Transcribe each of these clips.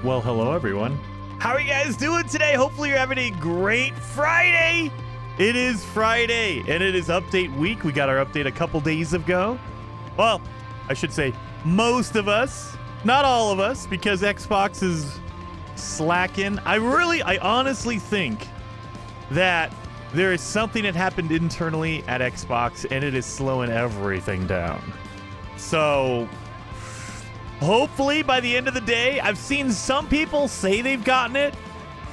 Well, hello everyone. How are you guys doing today? Hopefully you're having a great Friday. It is Friday, and it is update week. We got our update a couple days ago. Well, I should say most of us, not all of us, because Xbox is slacking. I honestly think that there is something that happened internally at Xbox, and it is slowing everything down. So hopefully by the end of the day, I've seen some people say they've gotten it.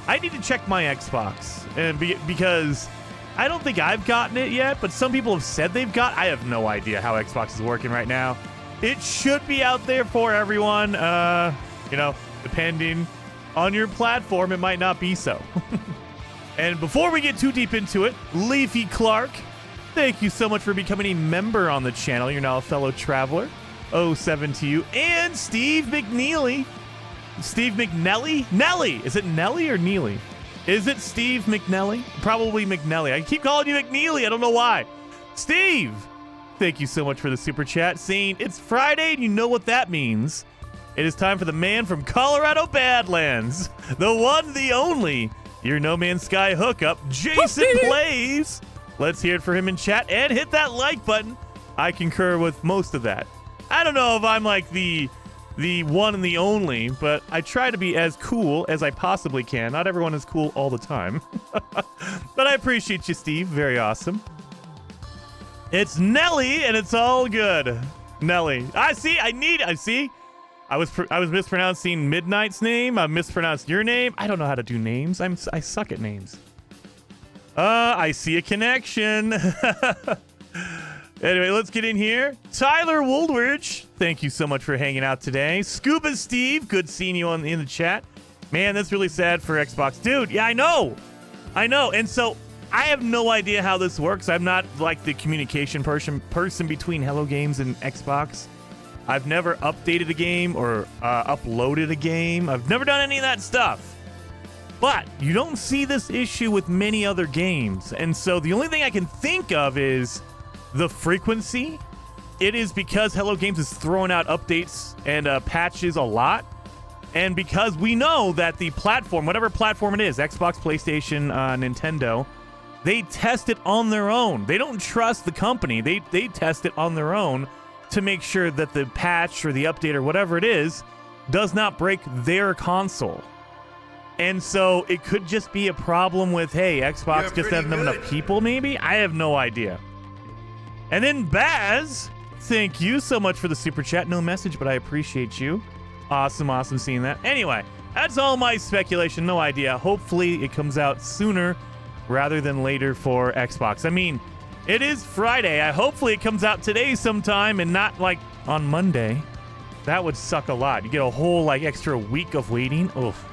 I need to check my Xbox, and because I don't think I've gotten it yet, but some people have said they've got. I have no idea how Xbox is working right now. It should be out there for everyone. Depending on your platform, it might not be so. And before we get too deep into it, Leafy Clark, thank you so much for becoming a member on the channel. You're now a fellow traveler. 07 to you. And Steve McNeely. Steve McNelly? Nelly. Is it Nelly or Neely? Is it Steve McNelly? Probably McNelly. I keep calling you McNeely. I don't know why. Steve, thank you so much for the super chat, saying it's Friday and you know what that means. It is time for the man from Colorado Badlands, the one, the only, your No Man's Sky hookup, Jason Plays. Let's hear it for him in chat and hit that like button. I concur with most of that. I don't know if I'm like the one and the only, but I try to be as cool as I possibly can. Not everyone is cool all the time. But I appreciate you, Steve. Very awesome. It's Nelly, and it's all good. Nelly. I see. I was mispronouncing Midnight's name. I mispronounced your name. I don't know how to do names. I suck at names. I see a connection. Anyway, let's get in here. Tyler Woolridge, thank you so much for hanging out today. Scuba Steve, good seeing you in the chat. Man, that's really sad for Xbox. Dude, yeah, I know. And so I have no idea how this works. I'm not like the communication person between Hello Games and Xbox. I've never updated a game or uploaded a game. I've never done any of that stuff. But you don't see this issue with many other games. And so the only thing I can think of is the frequency. It is because Hello Games is throwing out updates and patches a lot. And because we know that the platform, whatever platform it is, Xbox, PlayStation, Nintendo, they test it on their own. They don't trust the company. They test it on their own to make sure that the patch or the update or whatever it is does not break their console. And so it could just be a problem with, hey, Xbox just doesn't have enough people maybe? I have no idea. And then Baz, thank you so much for the super chat. No message, but I appreciate you. Awesome seeing that. Anyway, that's all my speculation. No idea. Hopefully it comes out sooner rather than later for Xbox. I mean, it is Friday. Hopefully it comes out today sometime and not like on Monday. That would suck a lot. You get a whole like extra week of waiting. Oof.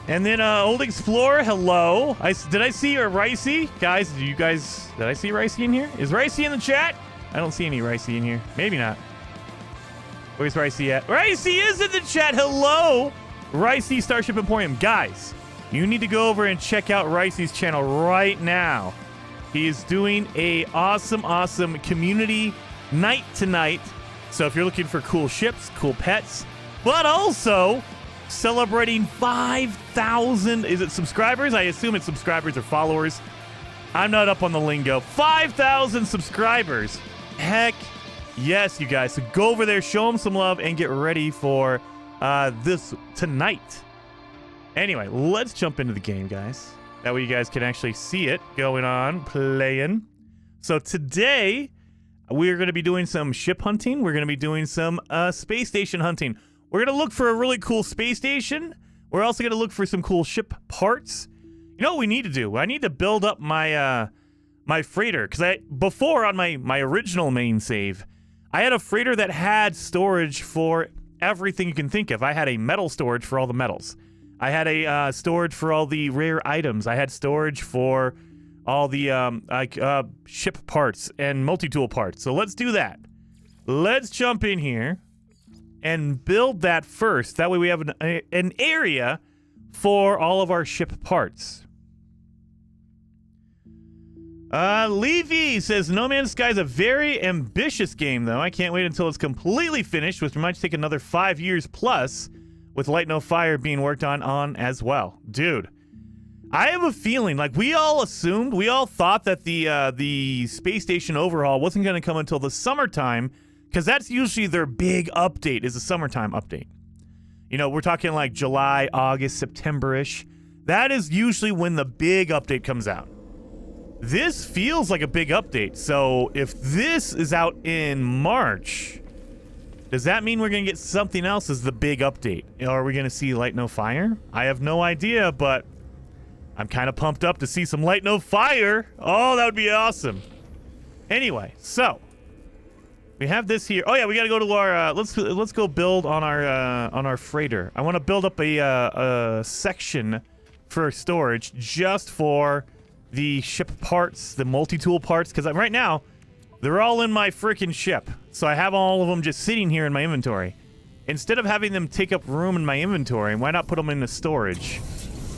And then Old Explorer, hello. Did I see your Ricey? Guys, did I see Ricey in here? Is Ricey in the chat? I don't see any Ricey in here. Maybe not. Where's Ricey at? Ricey is in the chat. Hello. Ricey Starship Emporium. Guys, you need to go over and check out Ricey's channel right now. He is doing a awesome community night tonight. So if you're looking for cool ships, cool pets, but also celebrating 5,000, is it subscribers? I assume it's subscribers or followers. I'm not up on the lingo. 5,000 subscribers. Heck yes, you guys. So go over there, show them some love, and get ready for this tonight. Anyway, let's jump into the game, guys. That way you guys can actually see it going on, playing. So today, we're going to be doing some ship hunting. We're going to be doing some space station hunting. We're going to look for a really cool space station. We're also going to look for some cool ship parts. You know what we need to do? I need to build up my my freighter. Because before on my original main save, I had a freighter that had storage for everything you can think of. I had a metal storage for all the metals. I had a storage for all the rare items. I had storage for all the ship parts and multi-tool parts. So let's do that. Let's jump in here and build that first. That way we have an area for all of our ship parts. Levy says, No Man's Sky is a very ambitious game, though. I can't wait until it's completely finished, which might take another 5 years plus. with Light No Fire being worked on as well. Dude, I have a feeling, like, we all thought that the space station overhaul wasn't going to come until the summertime, because that's usually their big update, is a summertime update. You know, we're talking like July, August, September-ish. That is usually when the big update comes out. This feels like a big update, so if this is out in March, does that mean we're going to get something else as the big update? Or are we going to see Light No Fire? I have no idea, but I'm kind of pumped up to see some Light No Fire. Oh, that would be awesome. Anyway, so we have this here. Oh yeah, we got to go to our let's go build on our freighter. I want to build up a section for storage just for the ship parts, the multi-tool parts, because right now they're all in my freaking ship. So I have all of them just sitting here in my inventory. Instead of having them take up room in my inventory, why not put them into storage?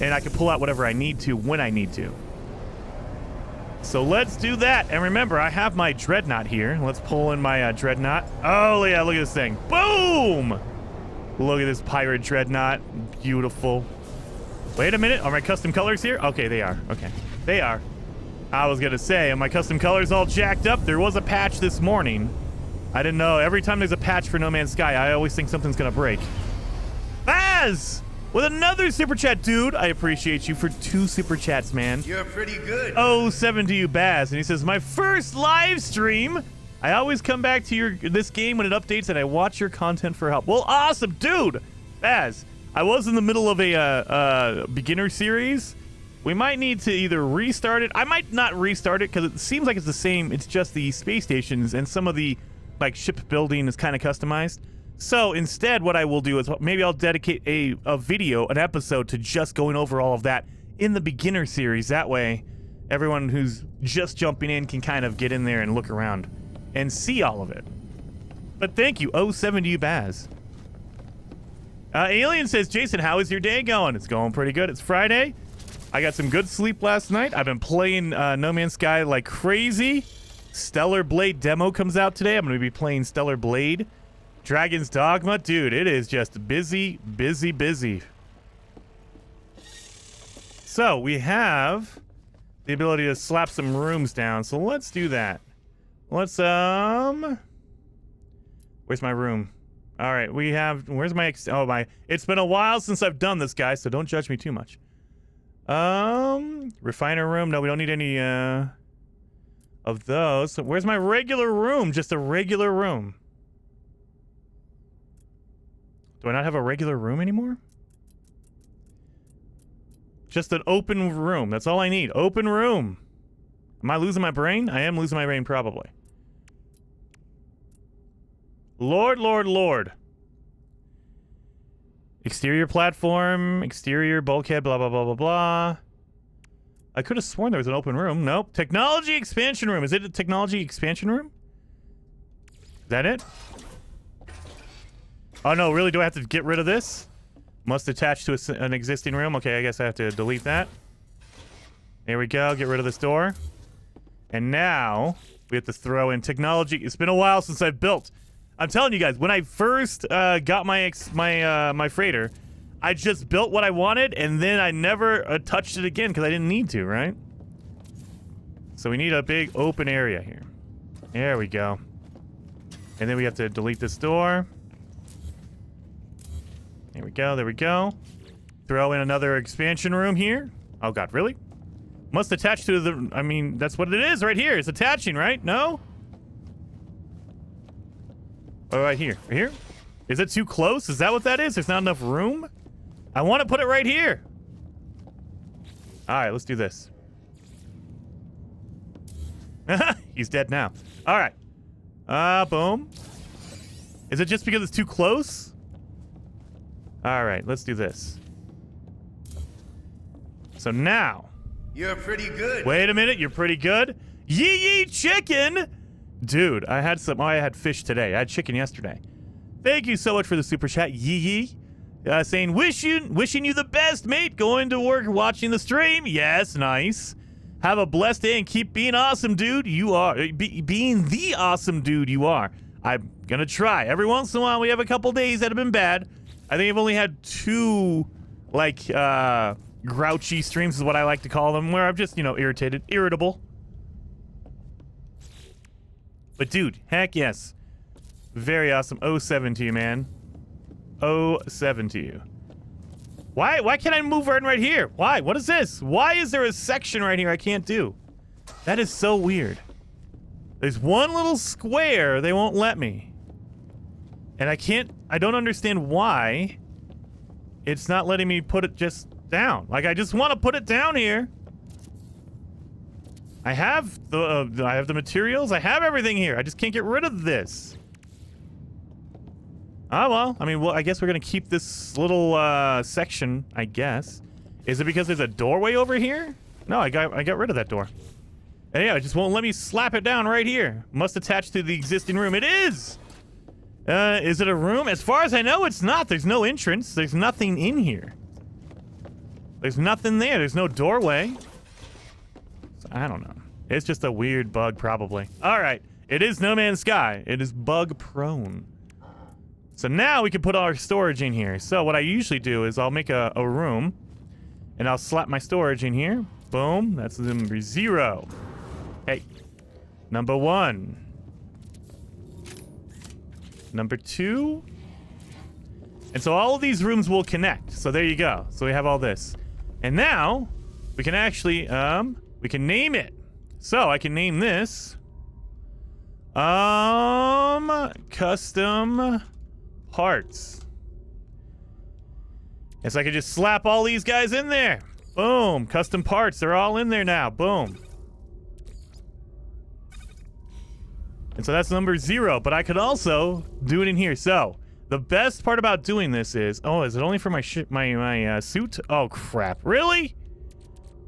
And I can pull out whatever I need to when I need to. So let's do that. And remember, I have my dreadnought here. Let's pull in my dreadnought. Oh, yeah, look at this thing. Boom! Look at this pirate dreadnought. Beautiful. Wait a minute. Are my custom colors here? Okay, they are. Okay, they are. I was going to say, are my custom colors all jacked up? There was a patch this morning. I didn't know. Every time there's a patch for No Man's Sky, I always think something's going to break. Baz! With another super chat, dude. I appreciate you for 2 super chats, man. You're pretty good. Oh, 7 to you, Baz. And he says, my first live stream. I always come back to this game when it updates and I watch your content for help. Well, awesome, dude. Baz, I was in the middle of a beginner series. We might need to either restart it. I might not restart it because it seems like it's the same. It's just the space stations and some of the like ship building is kind of customized. So instead, what I will do is maybe I'll dedicate a video, an episode to just going over all of that in the beginner series. That way, everyone who's just jumping in can kind of get in there and look around and see all of it. But thank you. 07 to you, Baz. Alien says, Jason, how is your day going? It's going pretty good. It's Friday. I got some good sleep last night. I've been playing No Man's Sky like crazy. Stellar Blade demo comes out today. I'm going to be playing Stellar Blade. Dragon's Dogma, dude, it is just busy, busy, busy. So we have the ability to slap some rooms down. So let's do that. Let's, where's my room? All right, we have, where's my, it's been a while since I've done this, guys, so don't judge me too much. Refiner room, no, we don't need any, of those. So where's my regular room? Just a regular room. Do I not have a regular room anymore? Just an open room. That's all I need. Open room. Am I losing my brain? I am losing my brain, probably. Lord, Lord, Lord. Exterior platform, exterior bulkhead, blah, blah, blah, blah, blah. I could have sworn there was an open room. Nope. Technology expansion room. Is it a technology expansion room? Is that it? Oh, no, really? Do I have to get rid of this? Must attach to an existing room? Okay, I guess I have to delete that. There we go. Get rid of this door. And now we have to throw in technology. It's been a while since I've built. I'm telling you guys, when I first got my freighter, I just built what I wanted, and then I never touched it again because I didn't need to, right? So we need a big open area here. There we go. And then we have to delete this door. There we go, there we go. Throw in another expansion room here. Oh god, really? Must attach to the, I mean, that's what it is right here. It's attaching, right? No? Oh, right here. Right here? Is it too close? Is that what that is? There's not enough room? I want to put it right here. Alright, let's do this. He's dead now. Alright. Boom. Is it just because it's too close? Alright, let's do this. So now. You're pretty good. Wait a minute, you're pretty good? Yee chicken! Dude, I had some. Oh, I had fish today. I had chicken yesterday. Thank you so much for the super chat, Yee. Saying, wishing you the best, mate. Going to work, watching the stream. Yes, nice. Have a blessed day and keep being awesome, dude. You are. Being the awesome dude you are. I'm gonna try. Every once in a while, we have a couple days that have been bad. I think I've only had 2, like, grouchy streams is what I like to call them, where I'm just, you know, irritable. But dude, heck yes. Very awesome. 07 to you, man. 07 to you. Why can't I move right here? Why? What is this? Why is there a section right here I can't do? That is so weird. There's one little square they won't let me. And I don't understand why it's not letting me put it just down. Like, I just want to put it down here. I have the materials. I have everything here. I just can't get rid of this. Oh, well. I mean, I guess we're going to keep this little section, I guess. Is it because there's a doorway over here? No, I got rid of that door. And yeah, it just won't let me slap it down right here. Must attach to the existing room. It is! Is it a room? As far as I know, it's not. There's no entrance. There's nothing in here. There's nothing there. There's no doorway. So, I don't know. It's just a weird bug, probably. All right. It is No Man's Sky. It is bug prone. So now we can put our storage in here. So what I usually do is I'll make a room, and I'll slap my storage in here. Boom. That's number 0. Hey. Number 1. Number 2. And so all of these rooms will connect. So there you go. So we have all this. And now we can actually, we can name it. So I can name this, custom parts. And so I can just slap all these guys in there. Boom. Custom parts. They're all in there now. Boom. And so that's number 0. But I could also do it in here. So the best part about doing this is... Oh, is it only for my suit? Oh, crap. Really?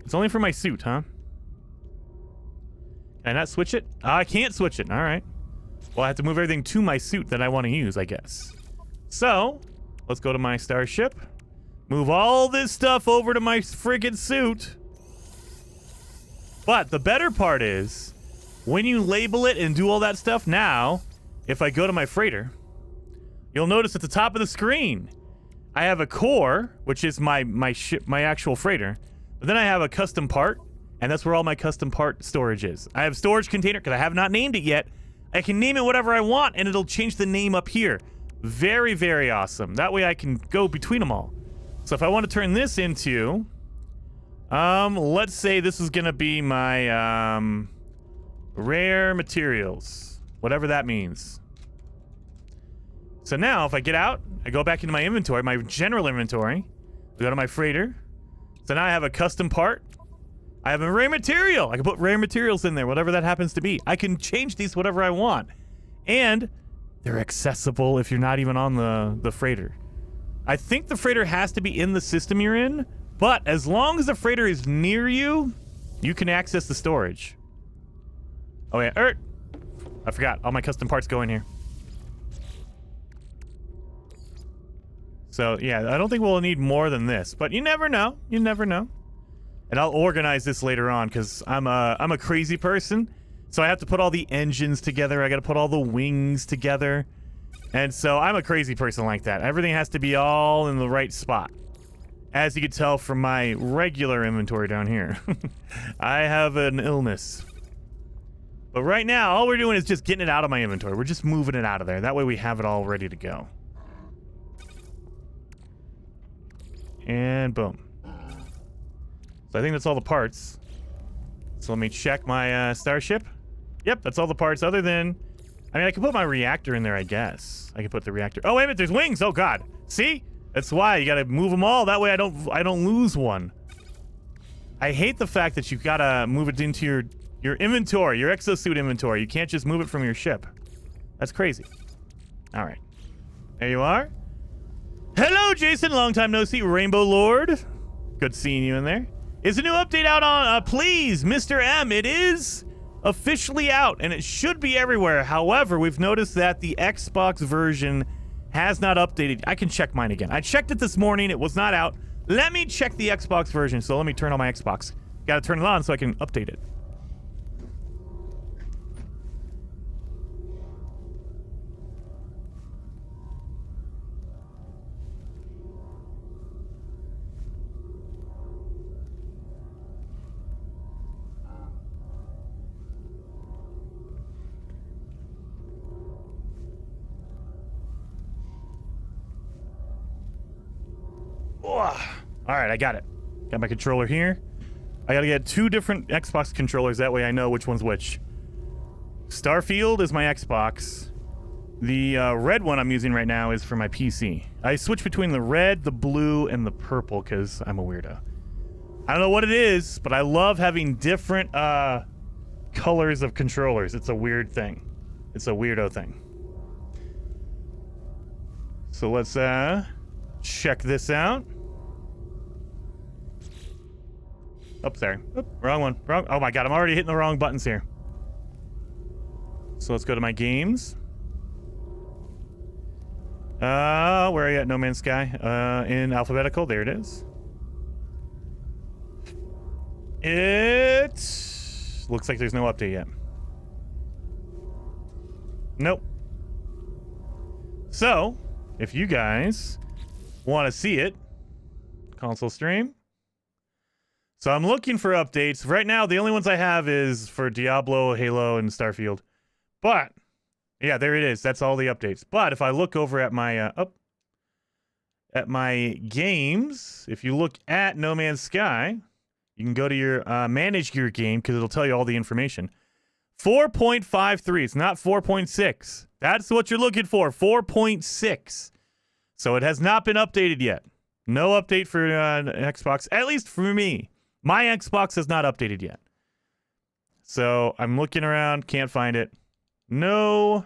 It's only for my suit, huh? Can I not switch it? Oh, I can't switch it. All right. Well, I have to move everything to my suit that I want to use, I guess. So, let's go to my starship. Move all this stuff over to my friggin' suit. But the better part is, when you label it and do all that stuff, now, if I go to my freighter, you'll notice at the top of the screen, I have a core, which is my actual freighter. But then I have a custom part, and that's where all my custom part storage is. I have storage container, because I have not named it yet. I can name it whatever I want, and it'll change the name up here. Very, very awesome. That way I can go between them all. So if I want to turn this into... let's say this is going to be my, rare materials. Whatever that means. So now, if I get out, I go back into my inventory, my general inventory. I go to my freighter. So now I have a custom part. I have a rare material. I can put rare materials in there, whatever that happens to be. I can change these whatever I want. And they're accessible if you're not even on the freighter. I think the freighter has to be in the system you're in, but as long as the freighter is near you, you can access the storage. Oh yeah, I forgot. All my custom parts go in here. So yeah, I don't think we'll need more than this, but you never know. You never know. And I'll organize this later on because I'm a crazy person. So I have to put all the engines together. I got to put all the wings together. And so I'm a crazy person like that. Everything has to be all in the right spot. As you can tell from my regular inventory down here. I have an illness. But right now, all we're doing is just getting it out of my inventory. We're just moving it out of there. That way we have it all ready to go. And boom. So I think that's all the parts. So let me check my starship. Yep, that's all the parts other than... I mean, I can put my reactor in there, I guess. I can put the reactor... Oh, wait a minute, there's wings! Oh, God. See? That's why. You gotta move them all. That way I don't lose one. I hate the fact that you gotta move it into your inventory, your exosuit inventory. You can't just move it from your ship. That's crazy. All right. There you are. Hello, Jason. Long time no see. Rainbow Lord. Good seeing you in there. Is a new update out on... please, Mr. M. It is officially out, and it should be everywhere. However, we've noticed that the Xbox version has not updated. I can check mine again. I checked it this morning. It was not out. Let me check the Xbox version. So let me turn on my Xbox. Got to turn it on so I can update it. All right, I got it. Got my controller here. I gotta get 2 different Xbox controllers. That way I know which one's which. Starfield is my Xbox. The red one I'm using right now is for my PC. I switch between the red, the blue, and the purple because I'm a weirdo. I don't know what it is, but I love having different colors of controllers. It's a weird thing. It's a weirdo thing. So let's check this out. Oh, sorry. Oop, wrong one. Wrong. Oh my god, I'm already hitting the wrong buttons here. So let's go to my games. Where are you at? No Man's Sky. In alphabetical. There it is. It looks like there's no update yet. Nope. So, if you guys want to see it, console stream. So I'm looking for updates. Right now, the only ones I have is for Diablo, Halo, and Starfield. But, yeah, there it is. That's all the updates. But if I look over at my, at my games, if you look at No Man's Sky, you can go to your, manage your game, because it'll tell you all the information. 4.53. It's not 4.6. That's what you're looking for. 4.6. So it has not been updated yet. No update for Xbox, at least for me. My Xbox has not updated yet. So I'm looking around, can't find it. No.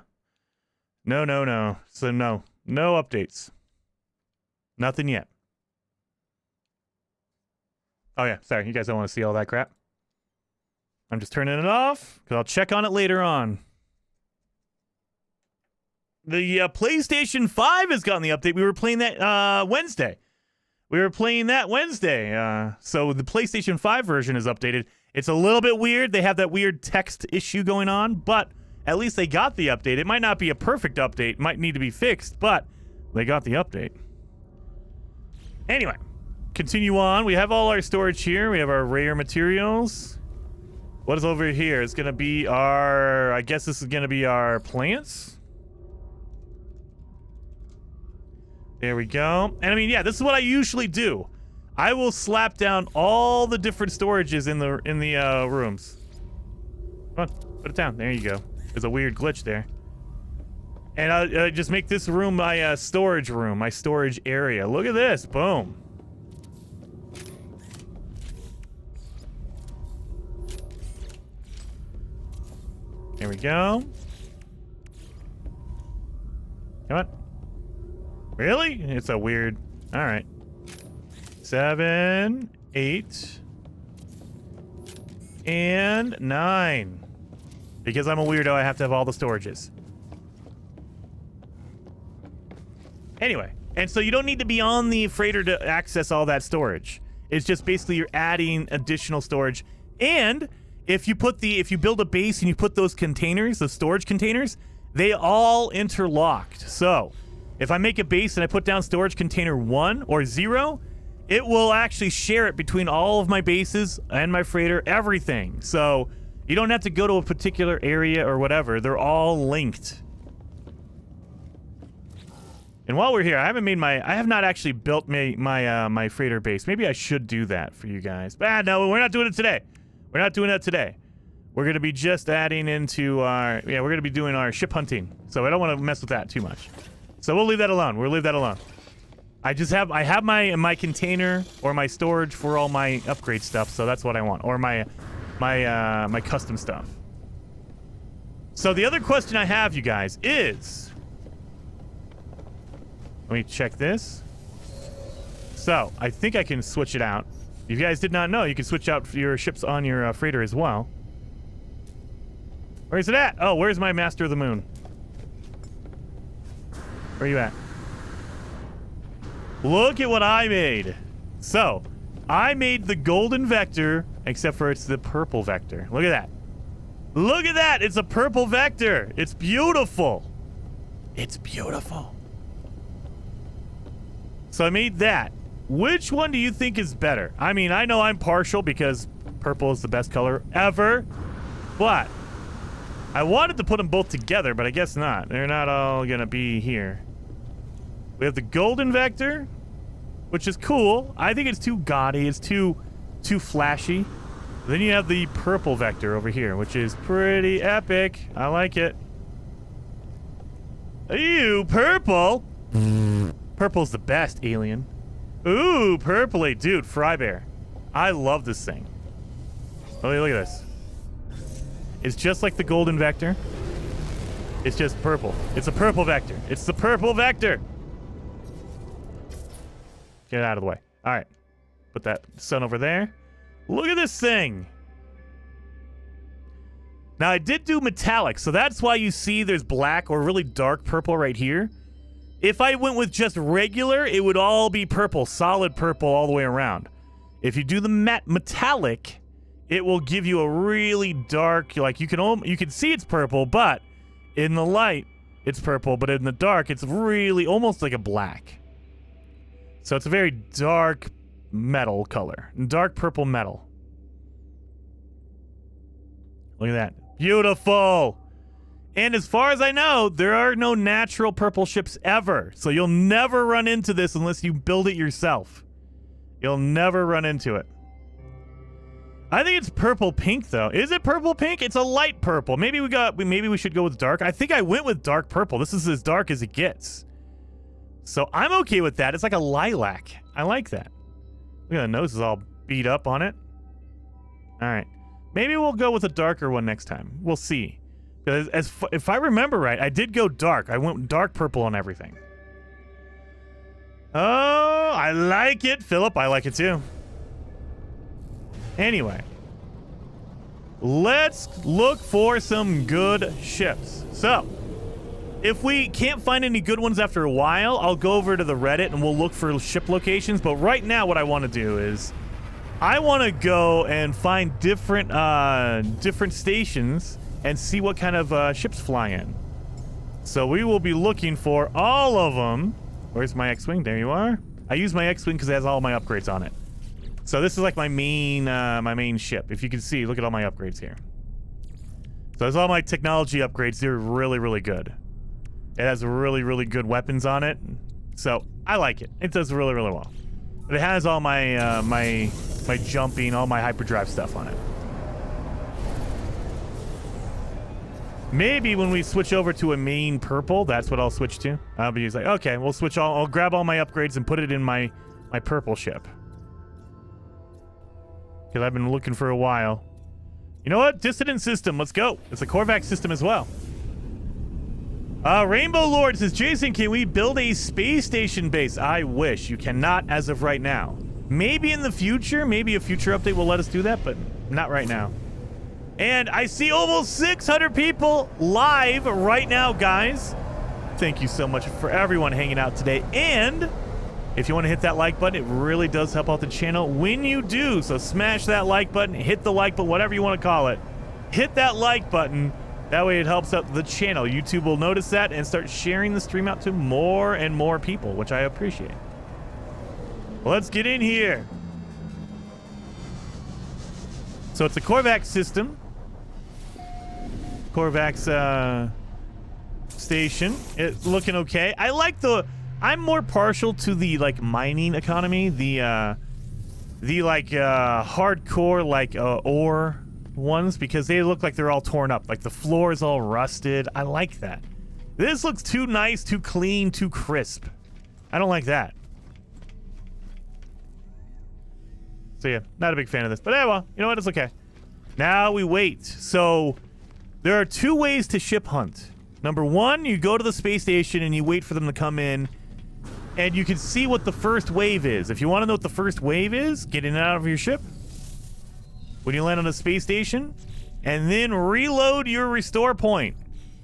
So no updates. Nothing yet. Oh yeah, sorry, you guys don't want to see all that crap. I'm just turning it off, because I'll check on it later on. The PlayStation 5 has gotten the update. We were playing that Wednesday. So the PlayStation 5 version is updated. It's a little bit weird. They have that weird text issue going on, but at least they got the update. It might not be a perfect update. Might need to be fixed, but they got the update. Anyway, continue on. We have all our storage here. We have our rare materials. What is over here? It's going to be our... I guess this is going to be our plants. There we go. And I mean, yeah, this is what I usually do. I will slap down all the different storages in the rooms. Come on, put it down. There you go. There's a weird glitch there. And I'll just make this room my storage room, my storage area. Look at this. Boom. There we go. Come on. Really? It's a weird... All right. 7, 8, and 9. Because I'm a weirdo, I have to have all the storages. Anyway, and so you don't need to be on the freighter to access all that storage. It's just basically you're adding additional storage. And if you build a base and you put those containers, the storage containers, they all interlocked. So if I make a base and I put down storage container 1 or 0, it will actually share it between all of my bases and my freighter, everything. So you don't have to go to a particular area or whatever. They're all linked. And while we're here, I have not actually built my freighter base. Maybe I should do that for you guys. But no, we're not doing it today. We're not doing that today. We're going to be just adding into our... Yeah, we're going to be doing our ship hunting. So I don't want to mess with that too much. So we'll leave that alone. We'll leave that alone. I have my container or my storage for all my upgrade stuff, so that's what I want. Or my custom stuff. So the other question I have, you guys, is... Let me check this. So, I think I can switch it out. If you guys did not know, you can switch out your ships on your freighter as well. Where's it at? Oh, where's my Master of the Moon? Where are you at? Look at what I made. So, I made the golden vector, except for it's the purple vector. Look at that. Look at that. It's a purple vector. It's beautiful. It's beautiful. So I made that. Which one do you think is better? I mean, I know I'm partial because purple is the best color ever, but I wanted to put them both together, but I guess not. They're not all gonna be here. We have the golden vector which is cool. I think it's too gaudy. It's too flashy. Then you have the purple vector over here, which is pretty epic. I like it. Ew, purple. Purple's the best, alien. Ooh, purpley. Dude, Frybear. I love this thing. Oh, look at this. It's just like the golden vector. It's just purple. It's a purple vector. It's the purple vector. Get it out of the way. All right. Put that sun over there. Look at this thing. Now, I did do metallic, so that's why you see there's black or really dark purple right here. If I went with just regular, it would all be purple, solid purple all the way around. If you do the metallic, it will give you a really dark, like you can see it's purple, but in the light, it's purple, but in the dark, it's really almost like a black. So it's a very dark metal color, dark purple metal. Look at that. Beautiful. And as far as I know, there are no natural purple ships ever. So you'll never run into this unless you build it yourself. You'll never run into it. I think it's purple pink though. Is it purple pink? It's a light purple. Maybe we should go with dark. I think I went with dark purple. This is as dark as it gets. So I'm okay with that. It's like a lilac. I like that. Look at the nose is all beat up on it. All right. Maybe we'll go with a darker one next time. We'll see. If I remember right, I did go dark. I went dark purple on everything. Oh, I like it. Philip, I like it too. Anyway. Let's look for some good ships. So, if we can't find any good ones after a while, I'll go over to the Reddit and we'll look for ship locations. But right now what I want to do is I want to go and find different stations and see what kind of ships fly in. So we will be looking for all of them. Where's my X-Wing? There you are. I use my X-Wing because it has all my upgrades on it. So this is like my main ship. If you can see, look at all my upgrades here. So there's all my technology upgrades. They're really, really good. It has really, really good weapons on it. So I like it. It does really, really well. But it has all my my jumping, all my hyperdrive stuff on it. Maybe when we switch over to a main purple, that's what I'll switch to. I'll be like, okay, we'll switch I'll grab all my upgrades and put it in my purple ship. Because I've been looking for a while. You know what? Dissident system, let's go. It's a Korvax system as well. Rainbow Lord says, Jason, can we build a space station base? I wish. You cannot as of right now. Maybe in the future, maybe a future update will let us do that, but not right now. And I see almost 600 people live right now, guys. Thank you so much for everyone hanging out today. And if you want to hit that like button, it really does help out the channel when you do. So smash that like button, hit the like button, whatever you want to call it. Hit that like button. That way it helps out the channel. YouTube will notice that and start sharing the stream out to more and more people, which I appreciate. Let's get in here. So it's a Korvax system. Korvax station. It's looking okay. I like I'm more partial to the like mining economy, the like hardcore like ore ones, because they look like they're all torn up, like the floor is all rusted. I like that. This looks too nice, too clean, too crisp. I don't like that. So yeah, not a big fan of this, but well, you know what? It's okay. Now we wait. So there are two ways to ship hunt. Number one, you go to the space station and you wait for them to come in, and you can see what the first wave is. If you want to know what the first wave is, get in and out of your ship when you land on a space station, and then reload your restore point,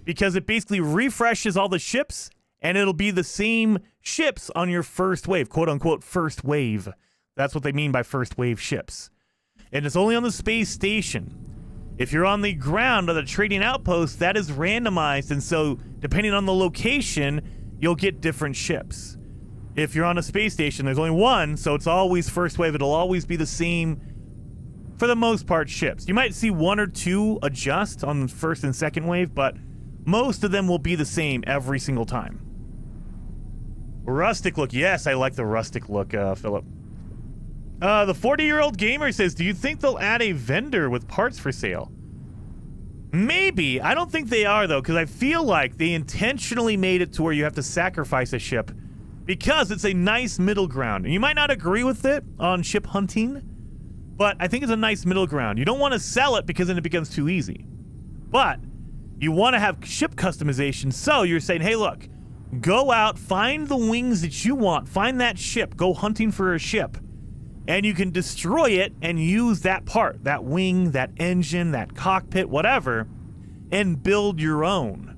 because it basically refreshes all the ships, and it'll be the same ships on your first wave, quote-unquote first wave. That's what they mean by first wave ships. And it's only on the space station. If you're on the ground or the trading outpost, that is randomized, and so depending on the location, you'll get different ships. If you're on a space station, there's only one, so it's always first wave. It'll always be the same, for the most part, ships. You might see one or two adjust on the first and second wave, but most of them will be the same every single time. Rustic look. Yes, I like the rustic look, Philip. The 40-year-old gamer says, do you think they'll add a vendor with parts for sale? Maybe. I don't think they are, though, because I feel like they intentionally made it to where you have to sacrifice a ship because it's a nice middle ground. And you might not agree with it on ship hunting, but I think it's a nice middle ground. You don't want to sell it because then it becomes too easy. But you want to have ship customization, so you're saying, hey, look, go out, find the wings that you want, find that ship, go hunting for a ship, and you can destroy it and use that part, that wing, that engine, that cockpit, whatever, and build your own.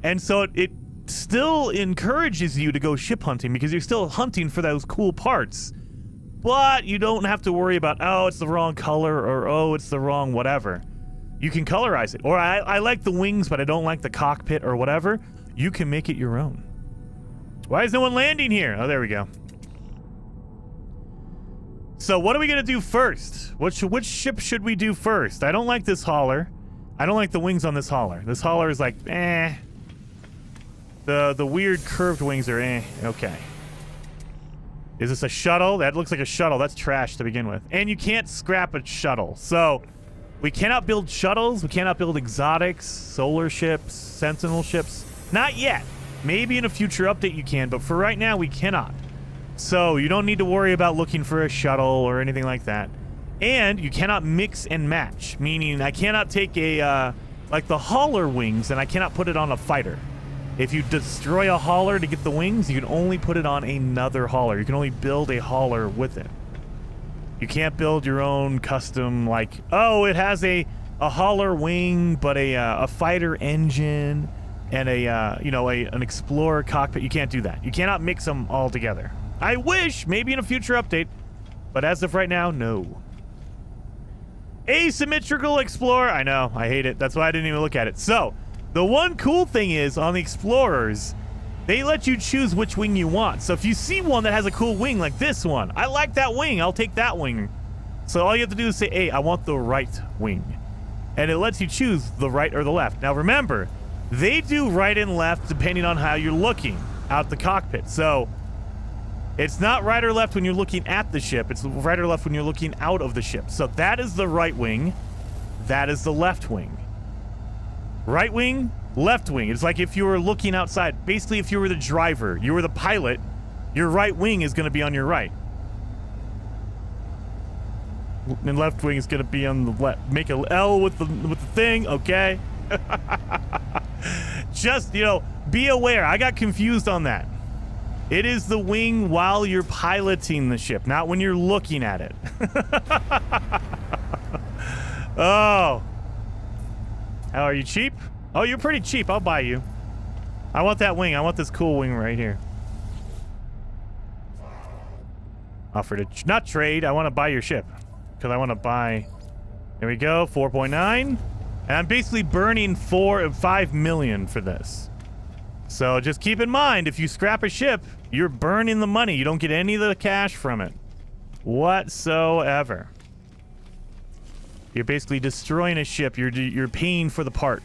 And so it still encourages you to go ship hunting because you're still hunting for those cool parts. But you don't have to worry about, oh, it's the wrong color, or oh, it's the wrong whatever. You can colorize it. Or I like the wings, but I don't like the cockpit or whatever. You can make it your own. Why is no one landing here? Oh, there we go. So what are we going to do first? Which ship should we do first? I don't like this hauler. I don't like the wings on this hauler. This hauler is like, eh. The weird curved wings are eh. Okay. Is this a shuttle? That looks like a shuttle. That's trash to begin with. And you can't scrap a shuttle. So we cannot build shuttles. We cannot build exotics, solar ships, sentinel ships. Not yet. Maybe in a future update you can, but for right now we cannot. So you don't need to worry about looking for a shuttle or anything like that. And you cannot mix and match, meaning I cannot take a, like the hauler wings, and I cannot put it on a fighter. If you destroy a hauler to get the wings, you can only put it on another hauler. You can only build a hauler with it. You can't build your own custom, like, oh, it has a hauler wing, but a fighter engine and an explorer cockpit. You can't do that. You cannot mix them all together. I wish, maybe in a future update, but as of right now, no. Asymmetrical Explorer. I know, I hate it. That's why I didn't even look at it. So, the one cool thing is, on the Explorers, they let you choose which wing you want. So if you see one that has a cool wing, like this one, I like that wing, I'll take that wing. So all you have to do is say, hey, I want the right wing. And it lets you choose the right or the left. Now remember, they do right and left depending on how you're looking out the cockpit. So it's not right or left when you're looking at the ship. It's right or left when you're looking out of the ship. So that is the right wing. That is the left wing. Right wing, left wing. It's like if you were looking outside. Basically, if you were the driver, you were the pilot, your right wing is going to be on your right. And left wing is going to be on the left. Make a L with the thing, okay? Just, be aware. I got confused on that. It is the wing while you're piloting the ship, not when you're looking at it. Oh. How are you, cheap? Oh, you're pretty cheap. I'll buy you. I want that wing. I want this cool wing right here. Offer to not trade. I want to buy your ship. Because I want to buy... There we go. 4.9. And I'm basically burning 5 million for this. So just keep in mind, if you scrap a ship, you're burning the money. You don't get any of the cash from it. Whatsoever. You're basically destroying a ship. You're paying for the part.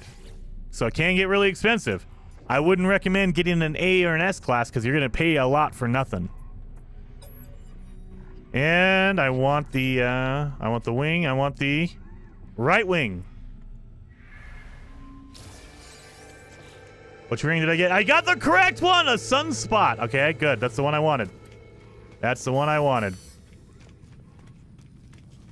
So it can get really expensive. I wouldn't recommend getting an A or an S class because you're going to pay a lot for nothing. And I want the wing. I want the right wing. Which ring did I get? I got the correct one! A sunspot! Okay, good. That's the one I wanted. That's the one I wanted.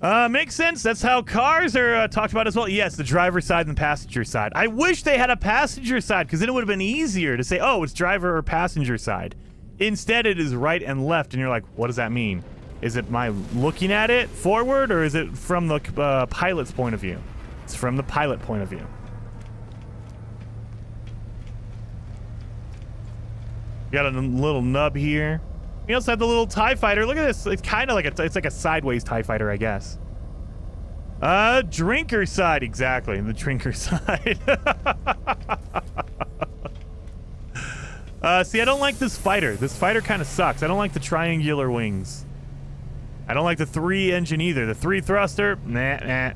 Makes sense. That's how cars are talked about as well. Yes, the driver's side and the passenger side. I wish they had a passenger side, because then it would have been easier to say, oh, it's driver or passenger side. Instead, it is right and left, and you're like, what does that mean? Is it my looking at it forward, or is it from the pilot's point of view? It's from the pilot point of view. Got a little nub here. We also have the little TIE fighter. Look at this. It's kind of like it's like a sideways TIE fighter, I guess. Drinker side. Exactly. The drinker side. See, I don't like this fighter. This fighter kind of sucks. I don't like the triangular wings. I don't like the 3 engine either. The 3 thruster. Nah.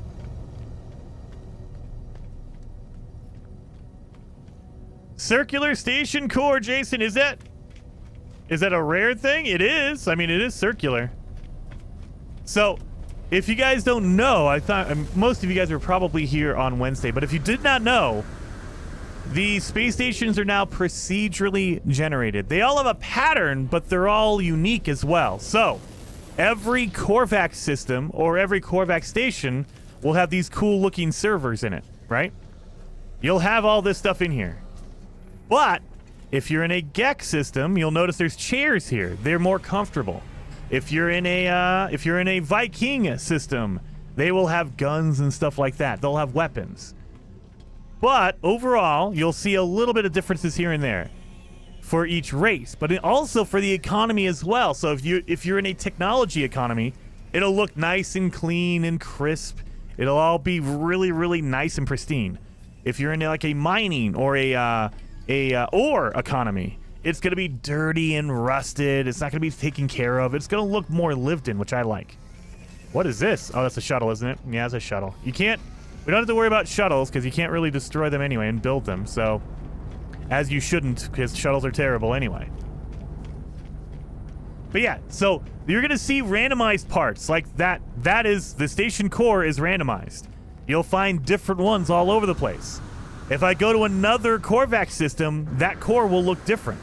Circular station core, Jason, is that? Is that a rare thing? It is. I mean, it is circular. So, if you guys don't know, I thought most of you guys were probably here on Wednesday, but if you did not know, the space stations are now procedurally generated. They all have a pattern, but they're all unique as well. So, every Korvax system or every Korvax station will have these cool looking servers in it, right? You'll have all this stuff in here. But if you're in a Gek system, you'll notice there's chairs here. They're more comfortable. If you're in a Viking system, they will have guns and stuff like that. They'll have weapons. But overall, you'll see a little bit of differences here and there for each race, but also for the economy as well. So if you're in a technology economy, it'll look nice and clean and crisp. It'll all be really, really nice and pristine. If you're in like a mining or a ore economy, it's going to be dirty and rusted. It's not going to be taken care of. It's going to look more lived in, which I like. What is this? Oh, that's a shuttle, isn't it? Yeah, it's a shuttle. We don't have to worry about shuttles because you can't really destroy them anyway and build them. So, as you shouldn't, because shuttles are terrible anyway. But yeah, so you're going to see randomized parts like that. That is, the station core is randomized. You'll find different ones all over the place. If I go to another Korvax system, that core will look different.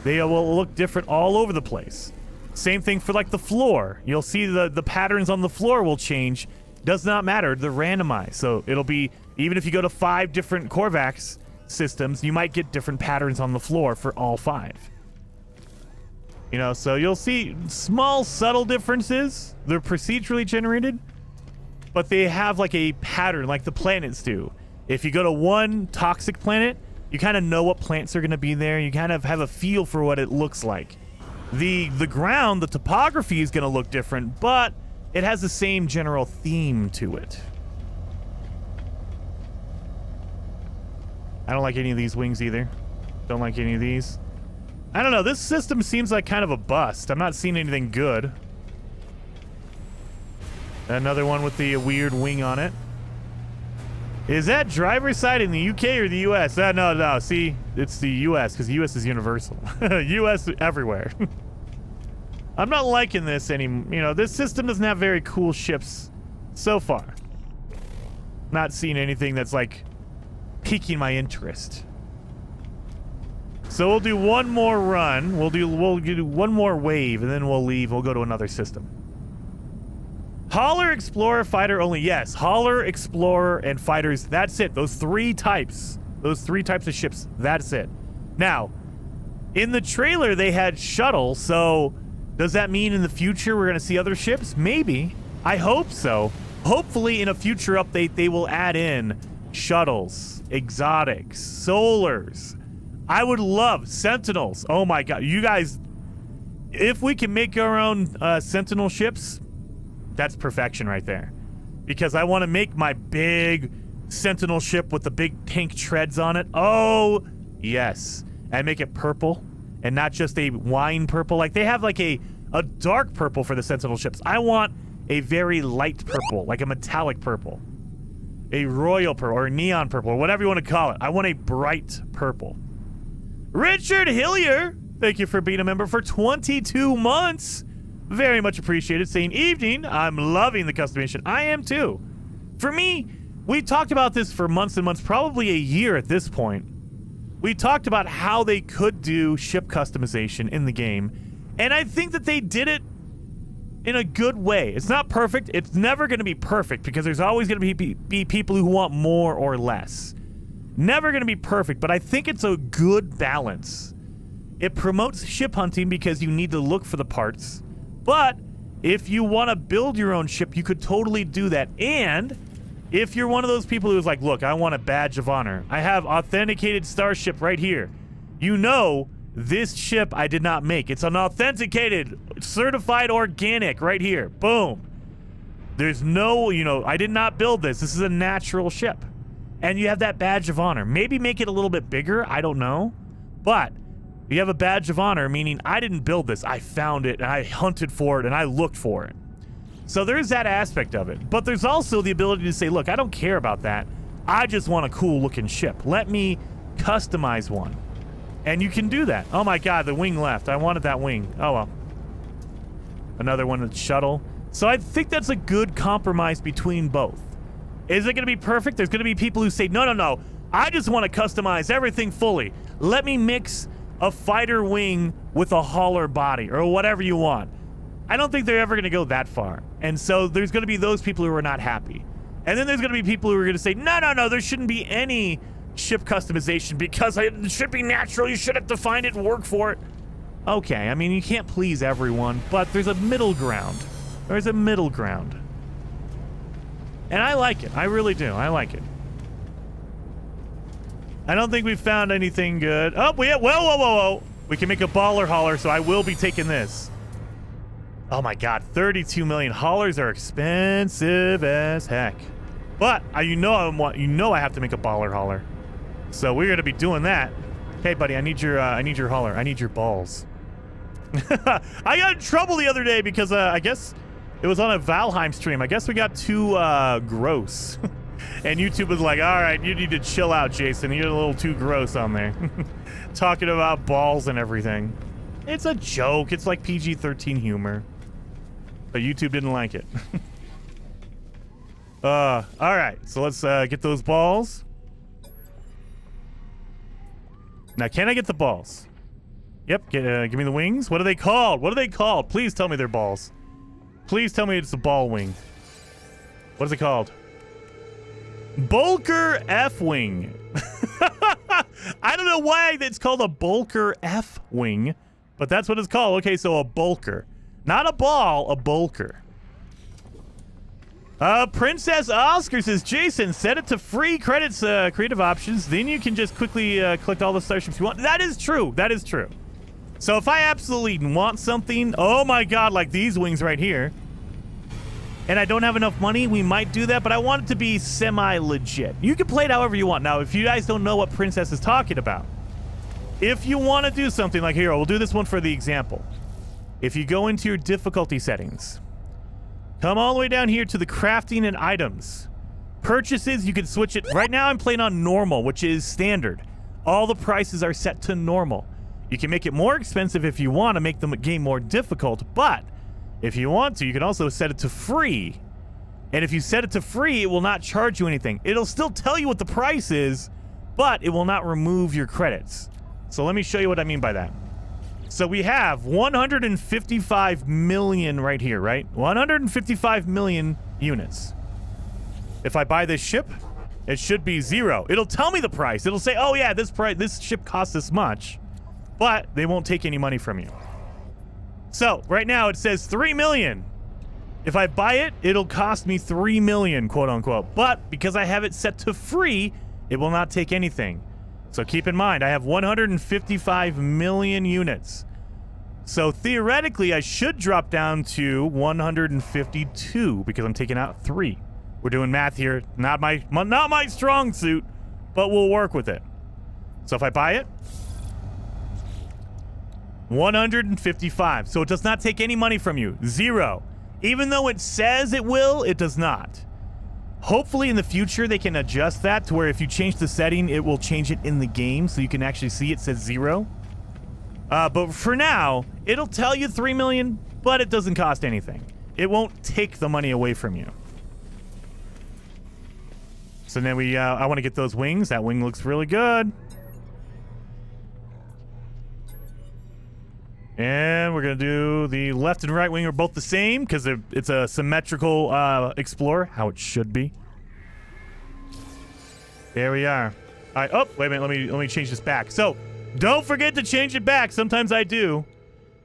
They will look different all over the place. Same thing for like the floor. You'll see the patterns on the floor will change. Does not matter. They're randomized. So it'll be, even if you go to 5 different Korvax systems, you might get different patterns on the floor for all 5. You know, so you'll see small, subtle differences. They're procedurally generated, but they have like a pattern like the planets do. If you go to one toxic planet, you kind of know what plants are going to be there. You kind of have a feel for what it looks like. The ground, the topography is going to look different, but it has the same general theme to it. I don't like any of these wings either. Don't like any of these. I don't know. This system seems like kind of a bust. I'm not seeing anything good. Another one with the weird wing on it. Is that driver's side in the UK or the US? No. See, it's the US because the US is universal. US everywhere. I'm not liking this anymore. You know, this system doesn't have very cool ships so far. Not seeing anything that's like piquing my interest. So we'll do one more run. We'll do one more wave and then we'll leave. We'll go to another system. Hauler, Explorer, Fighter only. Yes, Hauler, Explorer, and Fighters. That's it. Those three types of ships. That's it. Now, in the trailer, they had shuttle. So does that mean in the future we're going to see other ships? Maybe. I hope so. Hopefully in a future update, they will add in shuttles, exotics, solars. I would love Sentinels. Oh my God. You guys, if we can make our own Sentinel ships, that's perfection right there. Because I want to make my big Sentinel ship with the big tank treads on it. Oh, yes. And make it purple and not just a wine purple. Like they have like a dark purple for the Sentinel ships. I want a very light purple, like a metallic purple. A royal purple or a neon purple or whatever you want to call it. I want a bright purple. Richard Hillier, thank you for being a member for 22 months. Very much appreciated. Saying evening, I'm loving the customization. I am too. For me, we talked about this for months and months, probably a year at this point. We talked about how they could do ship customization in the game, and I think that they did it in a good way. It's not perfect. It's never going to be perfect because there's always going to be people who want more or less. Never going to be perfect, but I think it's a good balance. It promotes ship hunting because you need to look for the parts. But if you want to build your own ship, you could totally do that. And if you're one of those people who's like, look, I want a badge of honor. I have authenticated starship right here. You know, this ship I did not make. It's an authenticated, certified organic right here. Boom. There's no, you know, I did not build this. This is a natural ship. And you have that badge of honor. Maybe make it a little bit bigger. I don't know. But you have a badge of honor, meaning I didn't build this. I found it, and I hunted for it, and I looked for it. So there's that aspect of it. But there's also the ability to say, look, I don't care about that. I just want a cool-looking ship. Let me customize one. And you can do that. Oh my god, the wing left. I wanted that wing. Oh well. Another one with shuttle. So I think that's a good compromise between both. Is it going to be perfect? There's going to be people who say, no. I just want to customize everything fully. Let me mix a fighter wing with a hauler body or whatever you want. I don't think they're ever going to go that far. And so there's going to be those people who are not happy. And then there's going to be people who are going to say, no, there shouldn't be any ship customization because it should be natural. You should have to find it and work for it. Okay, I mean, you can't please everyone, but there's a middle ground. There's a middle ground. And I like it. I really do. I like it. I don't think we've found anything good. Oh, whoa. We can make a baller hauler, so I will be taking this. Oh my god, 32 million. Haulers are expensive as heck. But I have to make a baller hauler. So we're gonna be doing that. Hey buddy, I need your hauler. I need your balls. I got in trouble the other day because I guess it was on a Valheim stream. I guess we got too gross. And YouTube was like, all right, you need to chill out, Jason. You're a little too gross on there. Talking about balls and everything. It's a joke. It's like PG-13 humor. But YouTube didn't like it. All right, so let's get those balls. Now, can I get the balls? Yep, give me the wings. What are they called? What are they called? Please tell me they're balls. Please tell me it's a ball wing. What is it called? Bulker F-Wing. I don't know why it's called a Bulker F-Wing, but that's what it's called. Okay, so a Bulker. Not a ball, a Bulker. Princess Oscar says, Jason, set it to free credits, creative options. Then you can just quickly collect all the starships you want. That is true. That is true. So if I absolutely want something, oh my god, like these wings right here, and I don't have enough money, we might do that, but I want it to be semi-legit. You can play it however you want. Now, if you guys don't know what Princess is talking about, if you want to do something like here, we'll do this one for the example. If you go into your difficulty settings, come all the way down here to the crafting and items. Purchases, you can switch it. Right now I'm playing on normal, which is standard. All the prices are set to normal. You can make it more expensive if you want to make the game more difficult, but if you want to, you can also set it to free. And if you set it to free, it will not charge you anything. It'll still tell you what the price is, but it will not remove your credits. So let me show you what I mean by that. So we have 155 million right here, right? 155 million units. If I buy this ship, it should be 0. It'll tell me the price. It'll say, oh yeah, this ship costs this much, but they won't take any money from you. So right now it says 3 million. If I buy it, it'll cost me 3 million, quote unquote. But because I have it set to free, it will not take anything. So keep in mind, I have 155 million units. So theoretically, I should drop down to 152 because I'm taking out 3. We're doing math here. Not my strong suit, but we'll work with it. So if I buy it, 155. So it does not take any money from you. 0. Even though it says it will, it does not. Hopefully in the future they can adjust that to where if you change the setting, it will change it in the game so you can actually see it says 0. But for now, it'll tell you 3 million, but it doesn't cost anything. It won't take the money away from you. So then I want to get those wings. That wing looks really good. And we're going to do the left and right wing are both the same because it's a symmetrical Explorer, how it should be. There we are. All right. Oh, wait a minute. Let me change this back. So don't forget to change it back. Sometimes I do.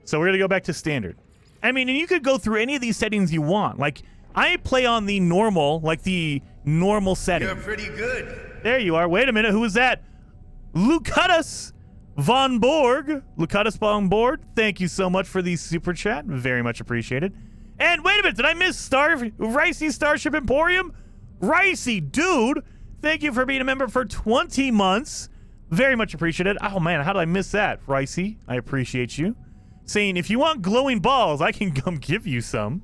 So we're going to go back to standard. I mean, and you could go through any of these settings you want. Like, I play on the normal, like the normal setting. You're pretty good. There you are. Wait a minute. Who was that? Lucatus Von Borg. Lucatus Von Borg. Thank you so much for the super chat. Very much appreciated. And wait a minute. Did I miss Ricey Starship Emporium? Ricey, dude. Thank you for being a member for 20 months. Very much appreciated. Oh, man. How did I miss that? Ricey, I appreciate you. Saying, if you want glowing balls, I can come give you some.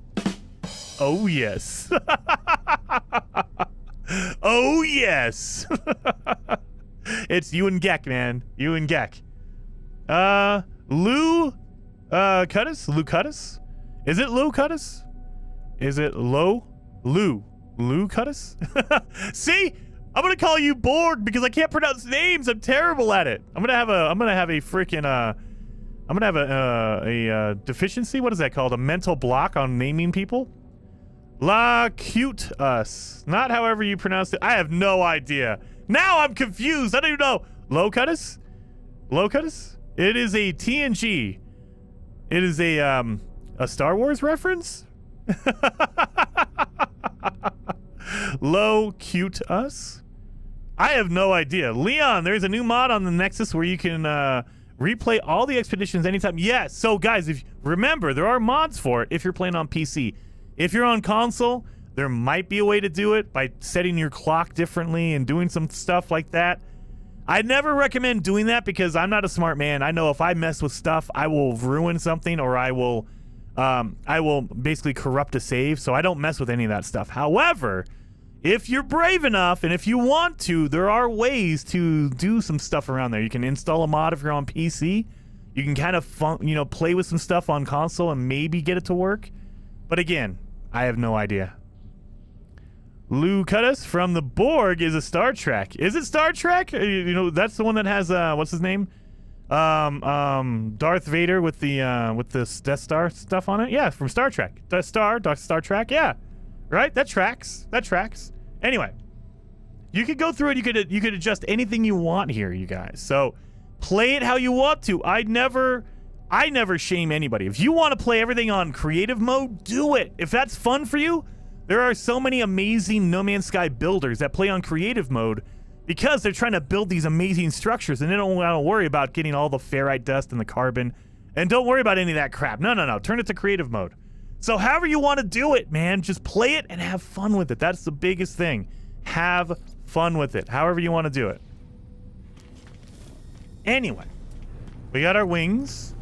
Oh, yes. Oh, yes. It's you and Gek, man. You and Gek. Lou Cuttis? Lou Cuttis? Is it Lou Cuttis? Is it Lou Cuttis? See? I'm gonna call you Borg because I can't pronounce names. I'm terrible at it. I'm gonna have a freaking deficiency. What is that called? A mental block on naming people? La cute us. Not however you pronounce it. I have no idea. Now I'm confused. I don't even know. Locutus? Locutus? It is a TNG. It is a Star Wars reference? Low cute us? I have no idea. Leon, there's a new mod on the Nexus where you can replay all the expeditions anytime. Yes. So guys, if remember, there are mods for it if you're playing on PC. If you're on console, there might be a way to do it by setting your clock differently and doing some stuff like that. I never recommend doing that because I'm not a smart man. I know if I mess with stuff, I will ruin something or I will basically corrupt a save. So I don't mess with any of that stuff. However, if you're brave enough and if you want to, there are ways to do some stuff around there. You can install a mod if you're on PC. You can kind of play with some stuff on console and maybe get it to work. But again, I have no idea. Lou Cuttis from the Borg is a Star Trek. Is it Star Trek? You know, that's the one that has what's his name? Darth Vader with the Death Star stuff on it. Yeah, from Star Trek. Star Trek. Yeah, right. That tracks. That tracks. Anyway, you could go through it. You could adjust anything you want here, you guys. So play it how you want to. I never shame anybody. If you want to play everything on creative mode, do it. If that's fun for you, there are so many amazing No Man's Sky builders that play on creative mode because they're trying to build these amazing structures and they don't want to worry about getting all the ferrite dust and the carbon. And don't worry about any of that crap. No. Turn it to creative mode. So however you want to do it, man, just play it and have fun with it. That's the biggest thing. Have fun with it, however you want to do it. Anyway, we got our wings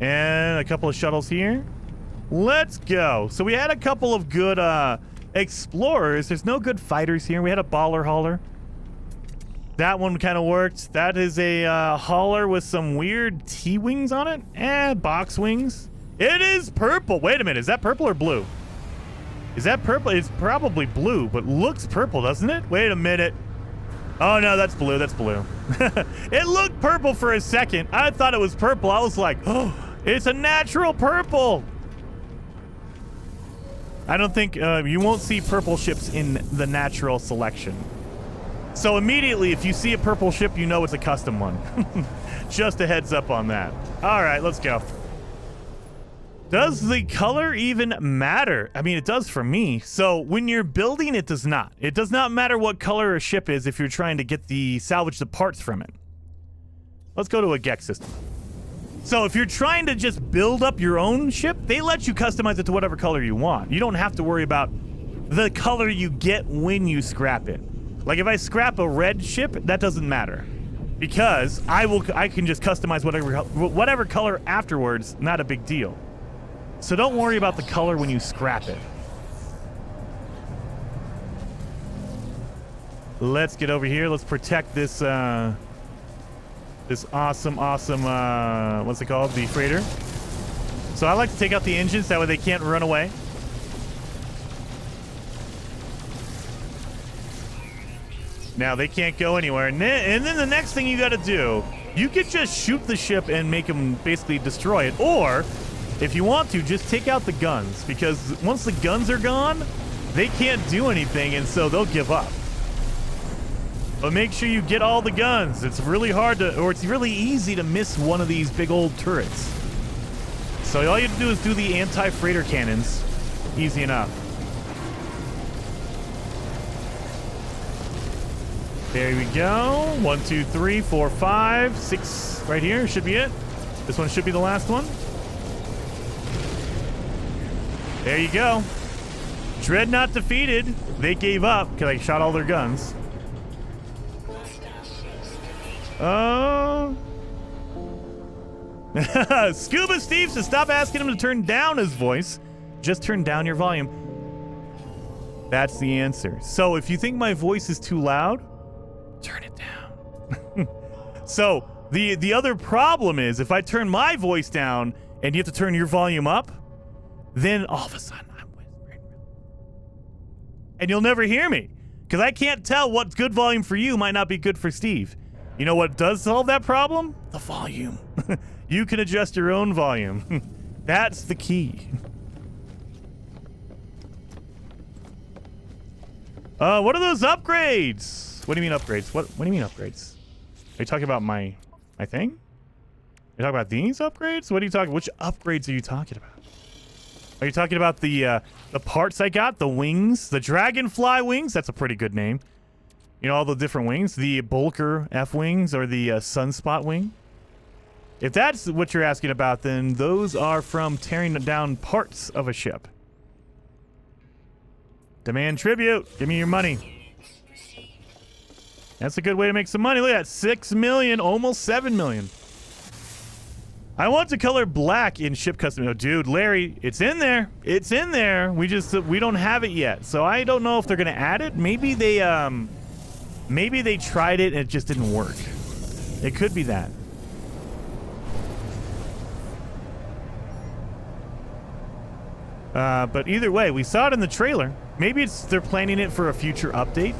and a couple of shuttles here. Let's go. So we had a couple of good explorers. There's no good fighters here. We had a baller hauler. That one kind of worked. That is a hauler with some weird T-wings on it. Box wings. It is purple. Wait a minute. Is that purple or blue? Is that purple? It's probably blue, but looks purple, doesn't it? Wait a minute. Oh, no, that's blue. That's blue. It looked purple for a second. I thought it was purple. I was like, oh, it's a natural purple. I don't think you won't see purple ships in the natural selection. So immediately, if you see a purple ship, you know it's a custom one. Just a heads up on that. All right, let's go. Does the color even matter? I mean, it does for me. So when you're building, it does not. It does not matter what color a ship is if you're trying to salvage the parts from it. Let's go to a Gex system. So if you're trying to just build up your own ship, they let you customize it to whatever color you want. You don't have to worry about the color you get when you scrap it. Like if I scrap a red ship, that doesn't matter. Because I can just customize whatever color afterwards, not a big deal. So don't worry about the color when you scrap it. Let's get over here. Let's protect this this awesome, what's it called? The freighter. So I like to take out the engines, that way they can't run away. Now they can't go anywhere. And then the next thing you got to do, you could just shoot the ship and make them basically destroy it. Or, if you want to, just take out the guns. Because once the guns are gone, they can't do anything, and so they'll give up. But make sure you get all the guns. It's really hard to, or it's really easy to miss one of these big old turrets. So all you have to do is do the anti-freighter cannons. Easy enough. There we go. 1, 2, 3, 4, 5, 6. Right here should be it. This one should be the last one. There you go. Dreadnought defeated. They gave up because I shot all their guns. Scuba Steve says stop asking him to turn down his voice. Just turn down your volume. That's the answer. So if you think my voice is too loud, turn it down. So The other problem is if I turn my voice down and you have to turn your volume up, then all of a sudden I'm whispering. And you'll never hear me because I can't tell what's good volume for you might not be good for Steve. You know what does solve that problem? The volume. You can adjust your own volume. That's the key. What are those upgrades? What do you mean upgrades? What do you mean upgrades? Are you talking about my thing? You talking about these upgrades? What are you talking? Which upgrades are you talking about? Are you talking about the parts I got? The wings? The dragonfly wings? That's a pretty good name. You know, all the different wings. The Bulker F wings or the Sunspot wing. If that's what you're asking about, then those are from tearing down parts of a ship. Demand tribute. Give me your money. That's a good way to make some money. Look at that. 6 million, almost 7 million. I want to color black in ship custom. Oh, dude, Larry, it's in there. It's in there. We don't have it yet. So I don't know if they're going to add it. Maybe they tried it and it just didn't work. It could be that. But either way, we saw it in the trailer. Maybe they're planning it for a future update.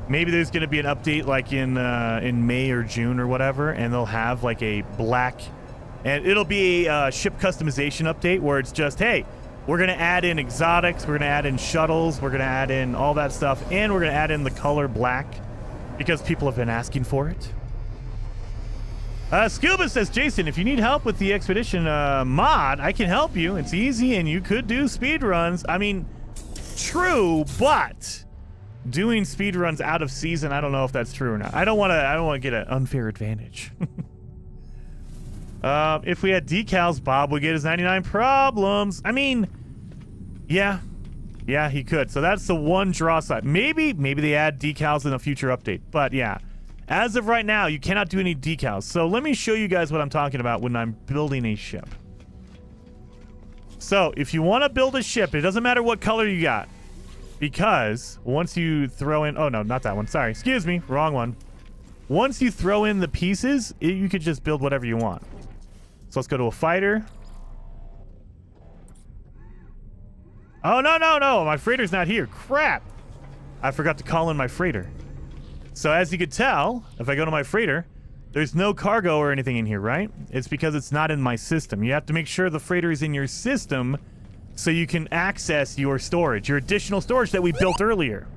Maybe there's going to be an update like in May or June or whatever, and they'll have like a black, and it'll be a ship customization update where it's just, hey, we're going to add in exotics, we're going to add in shuttles, we're going to add in all that stuff, and we're going to add in the color black because people have been asking for it. Scuba says, Jason, if you need help with the expedition mod, I can help you. It's easy, and you could do speed runs. I mean, true, but doing speed runs out of season, I don't know if that's true or not. I don't want to get an unfair advantage. If we had decals, Bob would get his 99 problems. I mean, yeah, he could. So that's the one draw side. Maybe they add decals in a future update, but yeah. As of right now, you cannot do any decals. So let me show you guys what I'm talking about when I'm building a ship. So if you want to build a ship, it doesn't matter what color you got. Because once you throw in... Oh, no, not that one. Sorry. Excuse me. Wrong one. Once you throw in the pieces, you could just build whatever you want. So let's go to a fighter. Oh, no. My freighter's not here. Crap. I forgot to call in my freighter. So as you could tell, if I go to my freighter, there's no cargo or anything in here, right? It's because it's not in my system. You have to make sure the freighter is in your system so you can access your storage, your additional storage that we built earlier.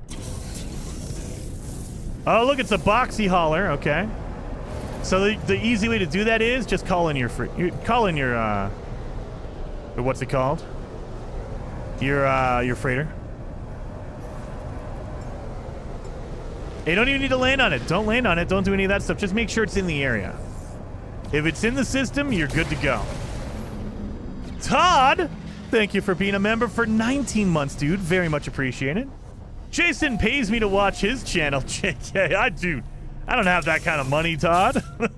Oh, look, it's a boxy hauler. Okay. So the easy way to do that is just call in your what's it called? Your freighter. You don't even need to land on it. Don't land on it. Don't do any of that stuff. Just make sure it's in the area. If it's in the system, you're good to go. Todd, thank you for being a member for 19 months, dude. Very much appreciated. Jason pays me to watch his channel. JK, I don't have that kind of money, Todd. But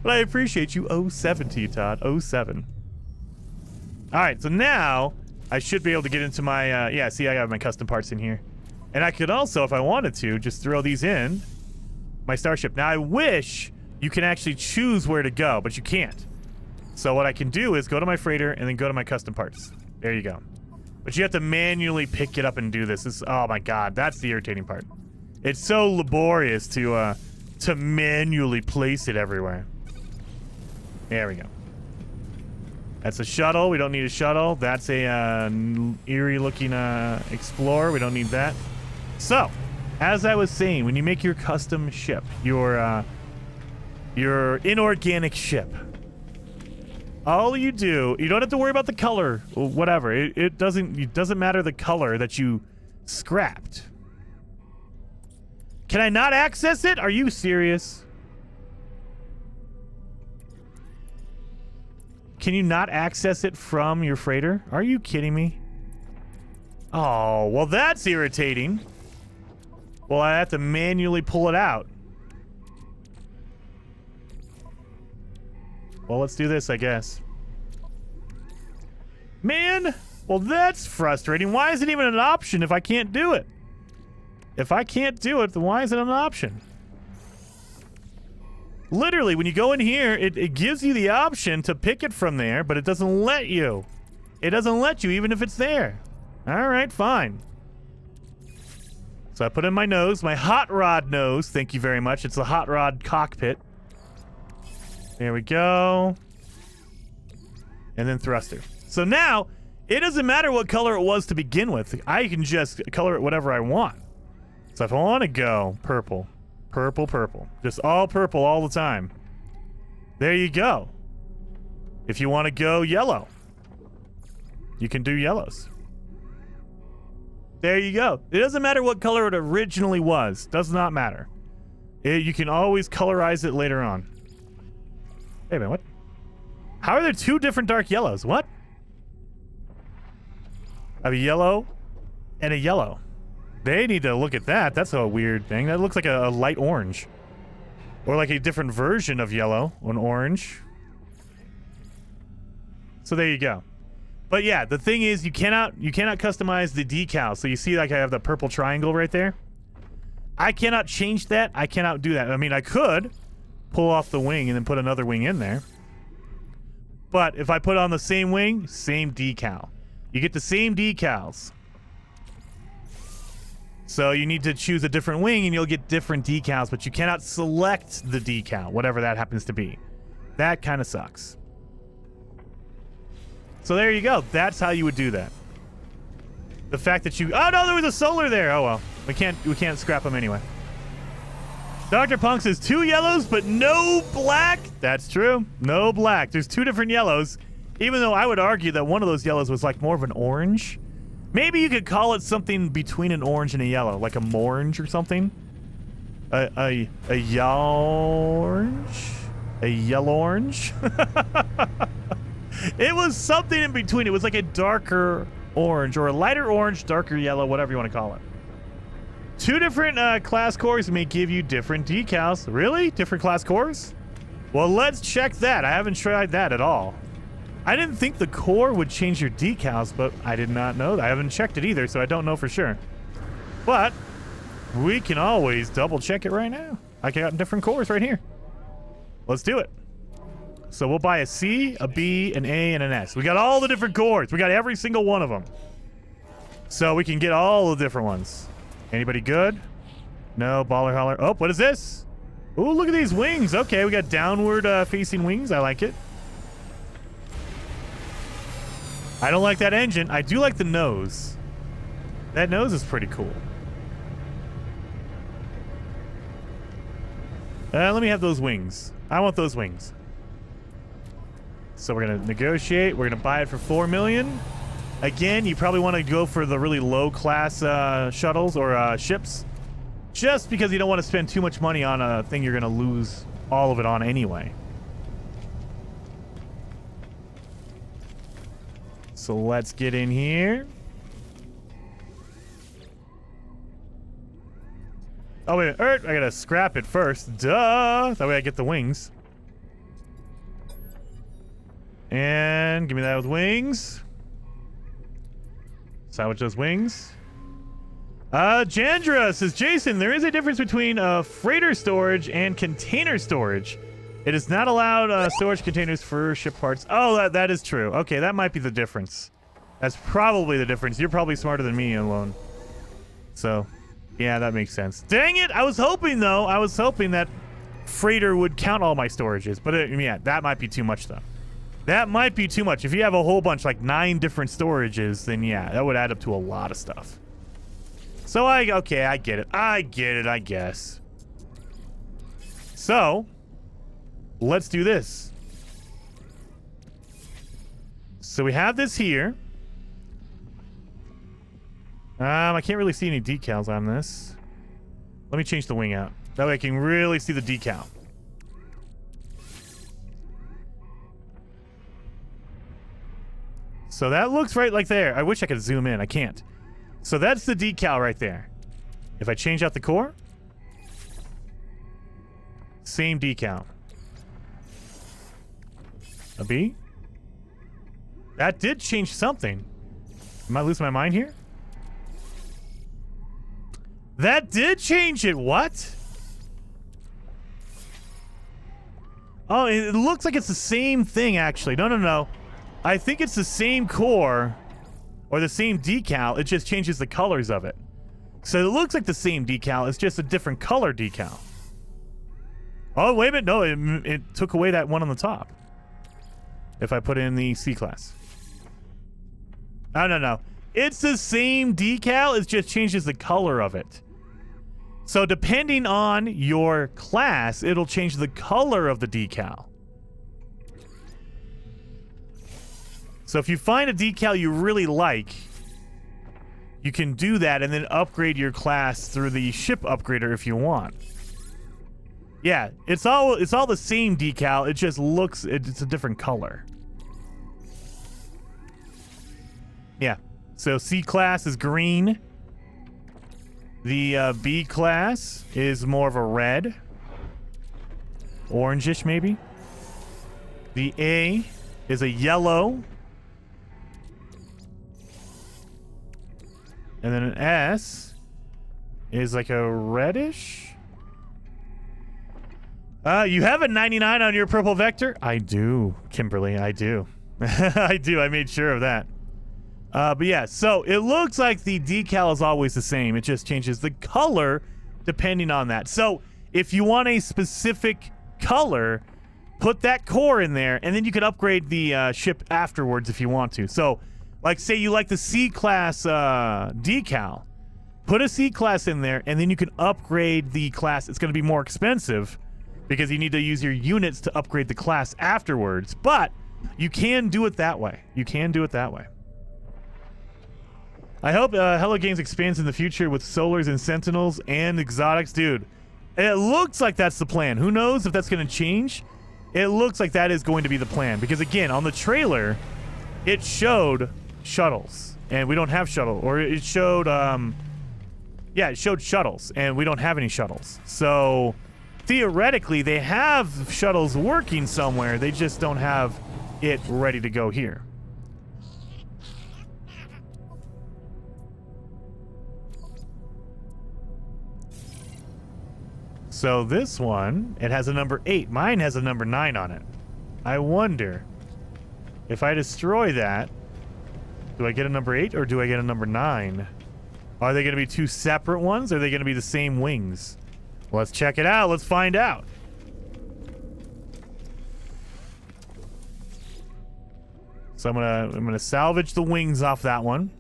I appreciate you. 070, Todd. 07. All right, so now I should be able to get into my... yeah, see, I got my custom parts in here. And I could also, if I wanted to, just throw these in my starship. Now, I wish you can actually choose where to go, but you can't. So what I can do is go to my freighter and then go to my custom parts. There you go. But you have to manually pick it up and do this. Oh my God, that's the irritating part. It's so laborious to manually place it everywhere. There we go. That's a shuttle. We don't need a shuttle. That's a eerie-looking explorer. We don't need that. So, as I was saying, when you make your custom ship, your inorganic ship, all you do, you don't have to worry about the color or whatever. It doesn't matter the color that you scrapped. Can I not access it? Are you serious? Can you not access it from your freighter? Are you kidding me? Oh, well, that's irritating. Well, I have to manually pull it out. Well, let's do this, I guess. Man, well, that's frustrating. Why is it even an option if I can't do it? If I can't do it, then why is it an option? Literally, when you go in here, it gives you the option to pick it from there, but it doesn't let you. It doesn't let you even if it's there. All right, fine. So I put in my nose, my hot rod nose. Thank you very much. It's the hot rod cockpit. There we go. And then thruster. So now, it doesn't matter what color it was to begin with. I can just color it whatever I want. So if I want to go purple, purple, purple. Just all purple all the time. There you go. If you want to go yellow, you can do yellows. There you go. It doesn't matter what color it originally was. Does not matter. You can always colorize it later on. Hey man, what? How are there two different dark yellows? What? I have a yellow and a yellow. They need to look at that. That's a weird thing. That looks like a light orange. Or like a different version of yellow, an orange. So there you go. But yeah, the thing is you cannot customize the decal. So you see like I have the purple triangle right there. I cannot change that. I cannot do that. I mean, I could pull off the wing and then put another wing in there. But if I put on the same wing, same decal. You get the same decals. So you need to choose a different wing and you'll get different decals, but you cannot select the decal, whatever that happens to be. That kind of sucks. So there you go. That's how you would do that. The fact that you... Oh, no, there was a solar there. Oh, well. We can't scrap them anyway. Dr. Punk says 2 yellows, but no black. That's true. No black. There's 2 different yellows, even though I would argue that one of those yellows was like more of an orange. Maybe you could call it something between an orange and a yellow, like a morange or something. A yellow-orange? A yellow-orange? It was something in between. It was like a darker orange or a lighter orange, darker yellow, whatever you want to call it. 2 different class cores may give you different decals. Really? Different class cores? Well, let's check that. I haven't tried that at all. I didn't think the core would change your decals, but I did not know that. I haven't checked it either, so I don't know for sure. But we can always double check it right now. I got different cores right here. Let's do it. So we'll buy a C, a B, an A, and an S. We got all the different cores. We got every single one of them. So we can get all the different ones. Anybody good? No, baller holler. Oh, what is this? Ooh, look at these wings. Okay, we got downward facing wings. I like it. I don't like that engine. I do like the nose. That nose is pretty cool. Let me have those wings. I want those wings. So we're going to negotiate. We're going to buy it for $4 million. Again, you probably want to go for the really low-class shuttles or ships. Just because you don't want to spend too much money on a thing you're going to lose all of it on anyway. So let's get in here. Oh, wait a minute. I gotta scrap it first. Duh! That way I get the wings. And give me that with wings. Salvage those wings. Jandra says, Jason, there is a difference between freighter storage and container storage. It is not allowed storage containers for ship parts. Oh, that is true. Okay, that might be the difference. That's probably the difference. You're probably smarter than me alone. So, yeah, that makes sense. Dang it! I was hoping, though. I was hoping that freighter would count all my storages. But, yeah, that might be too much, though. That might be too much. If you have a whole bunch, like 9 different storages, then, yeah, that would add up to a lot of stuff. So, okay, I get it. I guess. So... let's do this. So we have this here. I can't really see any decals on this. Let me change the wing out. That way I can really see the decal. So that looks right like there. I wish I could zoom in. I can't. So that's the decal right there. If I change out the core, same decal. A B? That did change something. Am I losing my mind here? That did change it. What? Oh, it looks like it's the same thing, actually. No, no, no. I think it's the same core or the same decal. It just changes the colors of it. So it looks like the same decal. It's just a different color decal. Oh, wait a minute. No, it took away that one on the top. If I put in the C-Class. Oh, no, no. It's the same decal. It just changes the color of it. So depending on your class, it'll change the color of the decal. So if you find a decal you really like, you can do that and then upgrade your class through the ship upgrader if you want. Yeah, it's all the same decal. It just looks, it's a different color. Yeah. So C class is green. The B class is more of a red. Orangish, maybe. The A is a yellow. And then an S is like a reddish. You have a 99 on your purple vector? I do, Kimberly, I do. I do, I made sure of that. But yeah, so it looks like the decal is always the same. It just changes the color depending on that. So if you want a specific color, put that core in there, and then you can upgrade the ship afterwards if you want to. So, like, say you like the C-Class decal, put a C-Class in there, and then you can upgrade the class. It's going to be more expensive because you need to use your units to upgrade the class afterwards. But you can do it that way. You can do it that way. I hope Hello Games expands in the future with Solars and Sentinels and Exotics. Dude, it looks like that's the plan. Who knows if that's going to change? It looks like that is going to be the plan. Because, again, on the trailer, it showed shuttles. And we don't have shuttle. Or it showed, yeah, it showed shuttles. And we don't have any shuttles. So, theoretically, they have shuttles working somewhere. They just don't have it ready to go here. So this one, it has a number 8. Mine has a number 9 on it. I wonder if I destroy that, do I get a number 8 or do I get a number 9? Are they going to be two separate ones? Or are they going to be the same wings? Let's check it out. Let's find out. So I'm gonna salvage the wings off that one.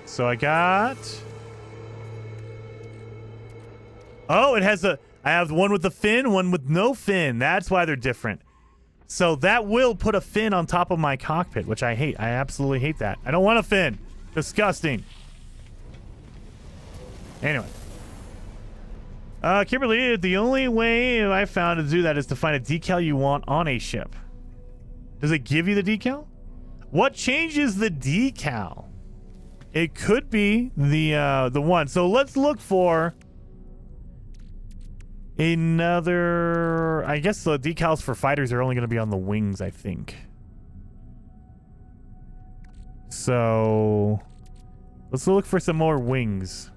So I got... Oh, it has a... I have one with the fin, one with no fin. That's why they're different. So that will put a fin on top of my cockpit, which I hate. I absolutely hate that. I don't want a fin. Disgusting. Anyway. Kimberly, the only way I found to do that is to find a decal you want on a ship. Does it give you the decal? What changes the decal? It could be the one. So let's look for another... I guess the decals for fighters are only going to be on the wings, I think. So let's look for some more wings.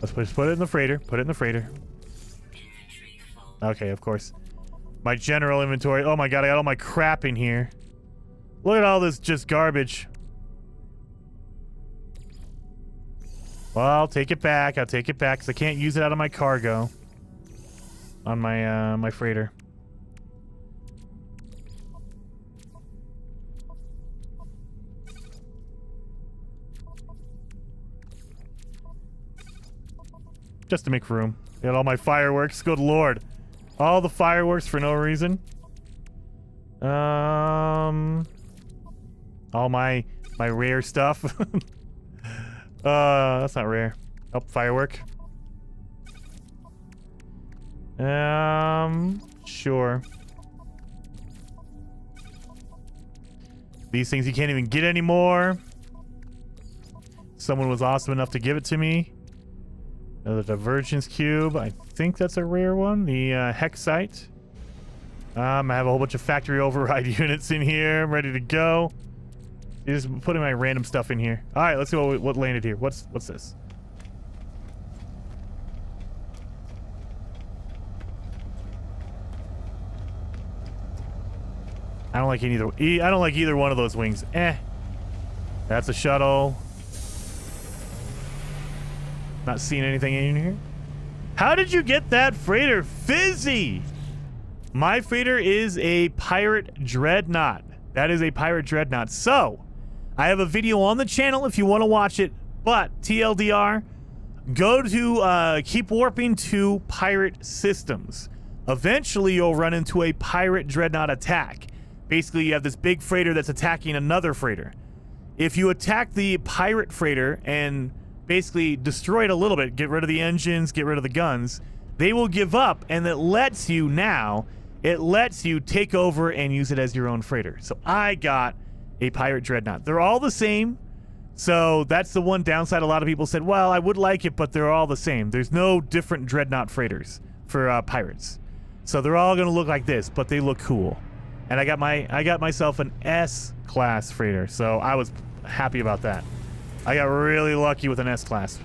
Let's just put it in the freighter. Put it in the freighter. Okay, of course. My general inventory. Oh my god, I got all my crap in here. Look at all this just garbage. Well, I'll take it back. I'll take it back because I can't use it out of my cargo. On my my freighter. Just to make room. Got all my fireworks. Good lord. All the fireworks for no reason. All my rare stuff. That's not rare. Oh, firework. Sure. These things you can't even get anymore. Someone was awesome enough to give it to me. Another divergence cube. I think that's a rare one. The Hexite. I have a whole bunch of factory override units in here. I'm ready to go. You're just putting my random stuff in here. All right, let's see what landed here. What's this? I don't like either one of those wings. That's a shuttle. Not seeing anything in here. How did you get that freighter? Fizzy! My freighter is a pirate dreadnought. That is a pirate dreadnought. So, I have a video on the channel if you want to watch it. But, TLDR, go to keep warping to pirate systems. Eventually, you'll run into a pirate dreadnought attack. Basically, you have this big freighter that's attacking another freighter. If you attack the pirate freighter and basically destroy it a little bit, get rid of the engines, get rid of the guns, they will give up, and it lets you take over and use it as your own freighter. So I got a pirate dreadnought. They're all the same. So that's the one downside. A lot of people said, well, I would like it, but they're all the same. There's no different dreadnought freighters for pirates. So they're all going to look like this, but they look cool. And I got myself an S-class freighter, so I was happy about that. I got really lucky with an S-class.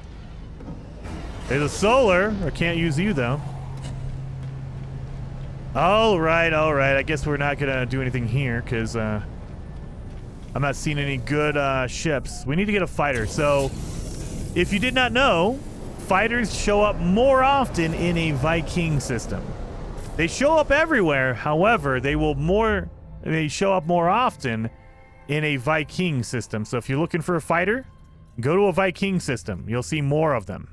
There's a solar. I can't use you, though. All right. I guess we're not going to do anything here, because I'm not seeing any good ships. We need to get a fighter. So, if you did not know, fighters show up more often in a Viking system. They show up everywhere. However, they show up more often in a Viking system. So if you're looking for a fighter, go to a Viking system. You'll see more of them.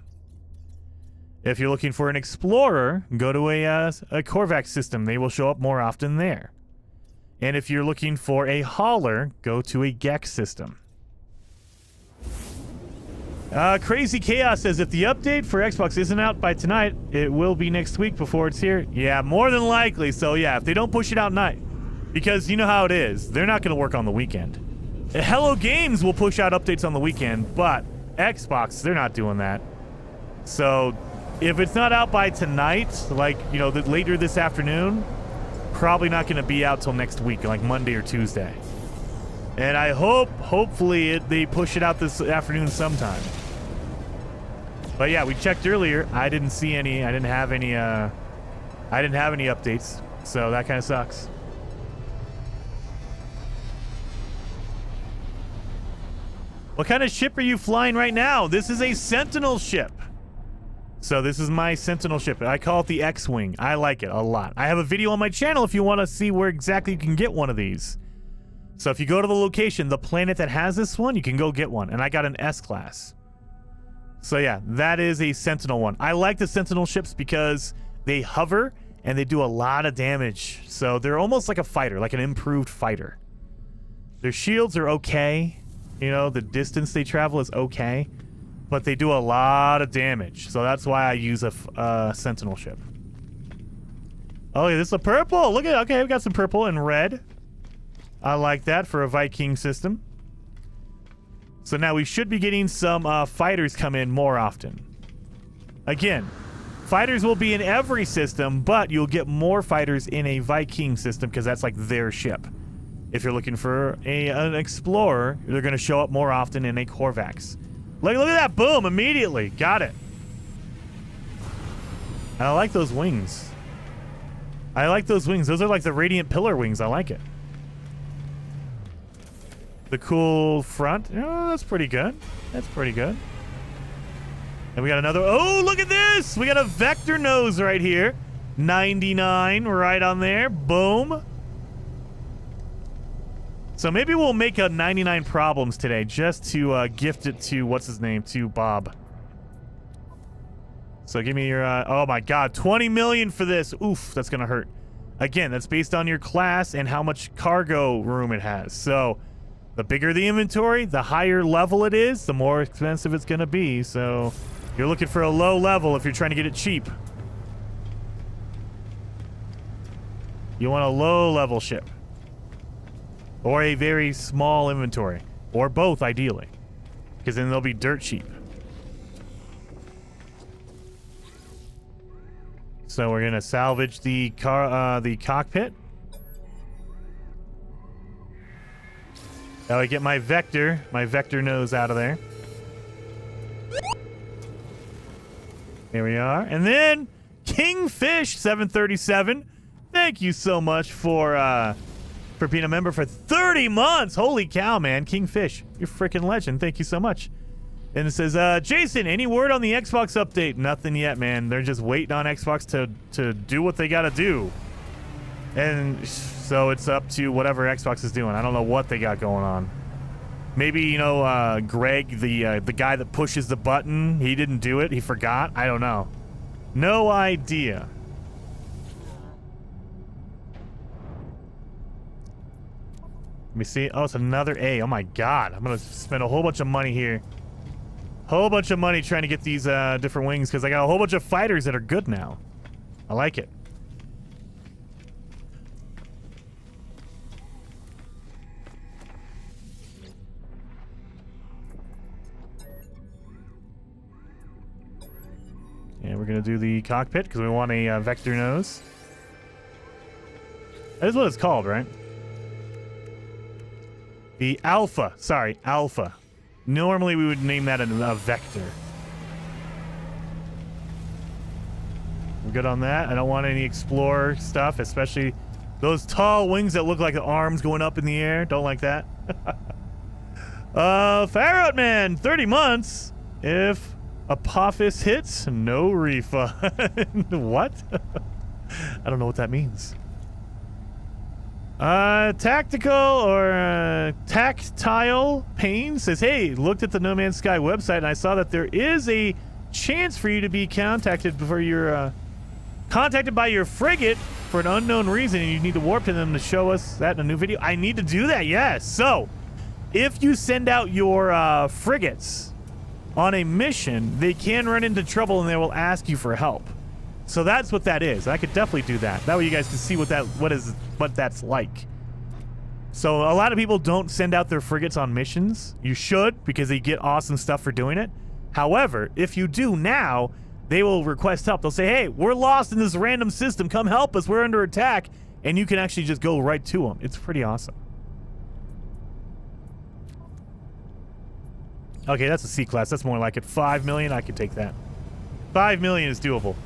If you're looking for an explorer, go to a Korvax system. They will show up more often there. And if you're looking for a hauler, go to a Gex system. Crazy Chaos says, if the update for Xbox isn't out by tonight, it will be next week before it's here. Yeah, more than likely. So yeah, if they don't push it out tonight, because you know how it is, they're not going to work on the weekend. Hello Games will push out updates on the weekend, but Xbox, they're not doing that. So if it's not out by tonight, like, you know, later this afternoon, probably not going to be out till next week, like Monday or Tuesday. And I hopefully they push it out this afternoon sometime. But yeah, we checked earlier. I didn't see any. I didn't have any updates. So that kind of sucks. What kind of ship are you flying right now? This is a Sentinel ship. So this is my Sentinel ship. I call it the X-Wing. I like it a lot. I have a video on my channel if you want to see where exactly you can get one of these. So if you go to the location, the planet that has this one, you can go get one. And I got an S-Class. So yeah, that is a Sentinel one. I like the Sentinel ships because they hover and they do a lot of damage. So they're almost like a fighter, like an improved fighter. Their shields are okay. You know, the distance they travel is okay. But they do a lot of damage. So that's why I use a Sentinel ship. Oh, yeah, this is a purple. Look at it. Okay, we got some purple and red. I like that for a Viking system. So now we should be getting some fighters come in more often. Again, fighters will be in every system, but you'll get more fighters in a Viking system because that's like their ship. If you're looking for an explorer, they're going to show up more often in a Korvax. Look at that. Boom. Immediately. Got it. And I like those wings. Those are like the Radiant Pillar wings. I like it. The cool front. Oh, that's pretty good. And we got another. Oh, look at this. We got a vector nose right here. 99 right on there. Boom. So maybe we'll make a 99 problems today just to gift it to, what's his name, to Bob. So give me your, oh my God, 20 million for this. Oof, that's going to hurt. Again, that's based on your class and how much cargo room it has. So the bigger the inventory, the higher level it is, the more expensive it's going to be. So you're looking for a low level if you're trying to get it cheap. You want a low level ship. Or a very small inventory. Or both, ideally. Because then they'll be dirt cheap. So we're going to salvage the cockpit. Now I get my vector nose out of there. Here we are. And then Kingfish 737. Thank you so much for being a member for 30 months. Holy cow, man. Kingfish, you're a freaking legend. Thank you so much. And it says, Jason, any word on the Xbox update? Nothing yet, man. They're just waiting on Xbox to do what they got to do. And so it's up to whatever Xbox is doing. I don't know what they got going on. Maybe, you know, Greg, the guy that pushes the button, he didn't do it. He forgot. I don't know. No idea. Let me see. Oh, it's another A. Oh, my God. I'm going to spend a whole bunch of money here. Whole bunch of money trying to get these different wings because I got a whole bunch of fighters that are good now. I like it. And we're going to do the cockpit because we want a vector nose. That is what it's called, right? The Alpha. Sorry, Alpha. Normally we would name that a vector. We're good on that. I don't want any Explorer stuff, especially those tall wings that look like the arms going up in the air. Don't like that. Fire Out Man, 30 months. If Apophis hits, no refund. What? I don't know what that means. Tactical or Tactile Pain says, hey, looked at the No Man's Sky website and I saw that there is a chance for you to be contacted before you're contacted by your frigate for an unknown reason and you need to warp to them to show us that in a new video. I need to do that, yes. So, if you send out your frigates on a mission, they can run into trouble and they will ask you for help. So that's what that is. I could definitely do that. That way you guys can see what that's like. So a lot of people don't send out their frigates on missions. You should, because they get awesome stuff for doing it. However, if you do now, they will request help. They'll say, hey, we're lost in this random system. Come help us. We're under attack. And you can actually just go right to them. It's pretty awesome. Okay, that's a C-class. That's more like it. 5 million, I could take that. 5 million is doable.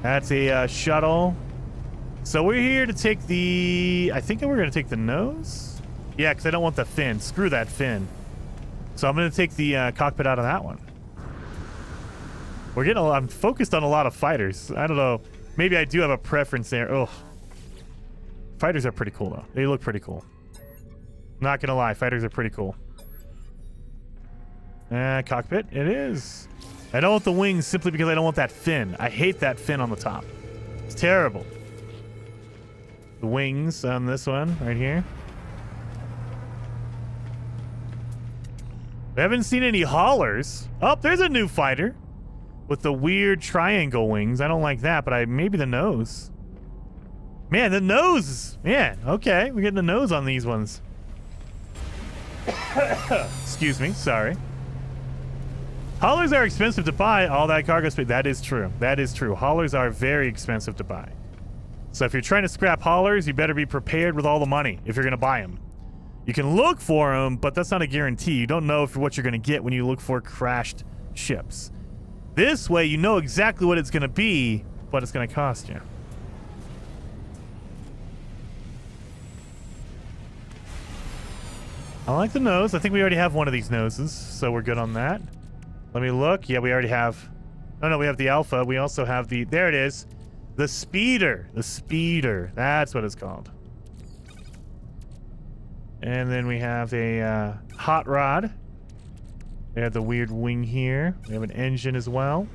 That's a shuttle. So we're here to take the... I think we're going to take the nose. Yeah, because I don't want the fin. Screw that fin. So I'm going to take the cockpit out of that one. We're getting I'm focused on a lot of fighters. I don't know. Maybe I do have a preference there. Oh, fighters are pretty cool, though. They look pretty cool. Not going to lie. Fighters are pretty cool. Cockpit. It is. I don't want the wings simply because I don't want that fin. I hate that fin on the top. It's terrible. The wings on this one right here. We haven't seen any haulers. Oh, there's a new fighter with the weird triangle wings. I don't like that, but maybe the nose. Man, the nose. Man, okay. We're getting the nose on these ones. Excuse me. Sorry. Haulers are expensive to buy. All that cargo space. That is true. That is true. Haulers are very expensive to buy. So if you're trying to scrap haulers, you better be prepared with all the money if you're going to buy them. You can look for them, but that's not a guarantee. You don't know what you're going to get when you look for crashed ships. This way, you know exactly what it's going to be, what it's going to cost you. I like the nose. I think we already have one of these noses, so we're good on that. Let me look. Yeah, we already have... Oh, no, we have the Alpha. We also have the... There it is. The Speeder. The Speeder. That's what it's called. And then we have a Hot Rod. We have the weird wing here. We have an engine as well.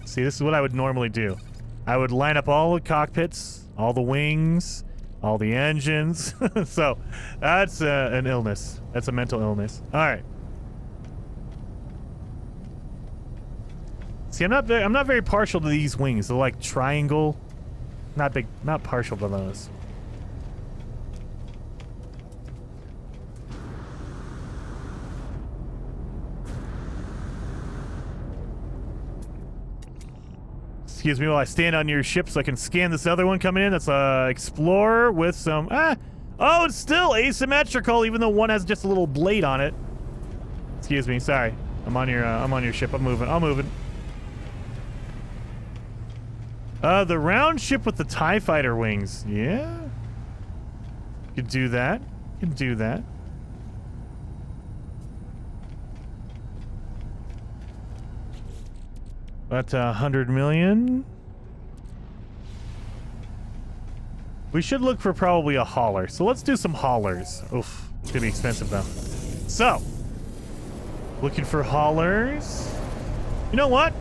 See, this is what I would normally do. I would line up all the cockpits, all the wings, all the engines. So that's an illness. That's a mental illness. All right. See, I'm not very partial to these wings. They're like triangle. Not partial to those. Excuse me while I stand on your ship so I can scan this other one coming in. That's Explorer with some... Oh, it's still asymmetrical, even though one has just a little blade on it. Excuse me, sorry. I'm on your ship. I'm moving. The round ship with the TIE fighter wings. Yeah. Could do that. About 100 million. We should look for probably a hauler. So let's do some haulers. Oof, it's gonna be expensive though. So, looking for haulers. You know what?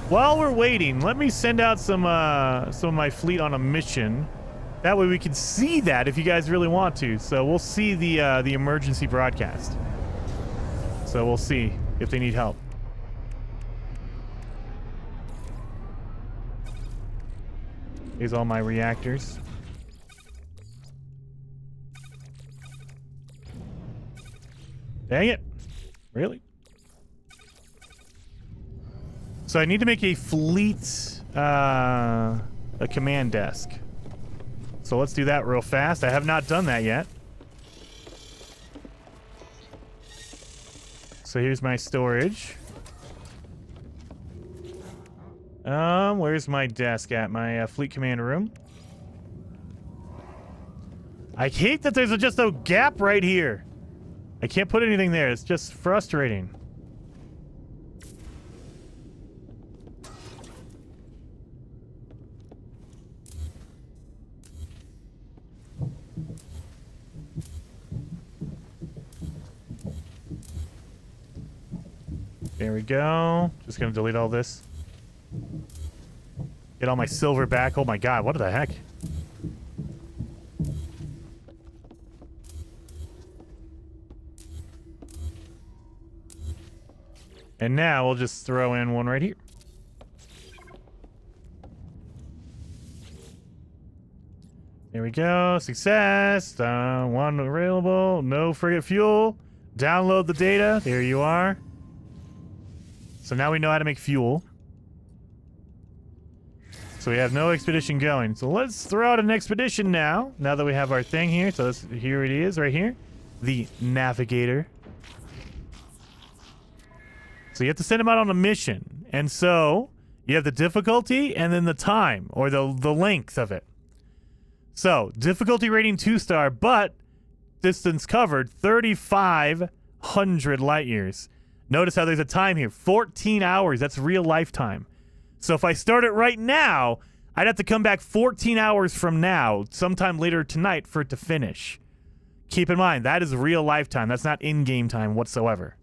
While we're waiting, let me send out some of my fleet on a mission. That way we can see that if you guys really want to. So we'll see the emergency broadcast. So we'll see if they need help. Here's all my reactors. Dang it. Really? So I need to make a fleet, a command desk. So let's do that real fast. I have not done that yet. So here's my storage. Where's my desk at? My fleet command room. I hate that there's just a gap right here. I can't put anything there. It's just frustrating. There we go. Just gonna delete all this. Get all my silver back. Oh my god, what the heck? And now we'll just throw in one right here. There we go. Success. One available. No frigate fuel. Download the data. There you are. So now we know how to make fuel. So we have no expedition going. So let's throw out an expedition now. Now that we have our thing here. So here it is right here. The navigator. So you have to send them out on a mission. And so you have the difficulty and then the time or the length of it. So difficulty rating 2-star, but distance covered 3,500 light years. Notice how there's a time here, 14 hours. That's real lifetime. So if I start it right now, I'd have to come back 14 hours from now, sometime later tonight, for it to finish. Keep in mind, that is real lifetime. That's not in-game time whatsoever.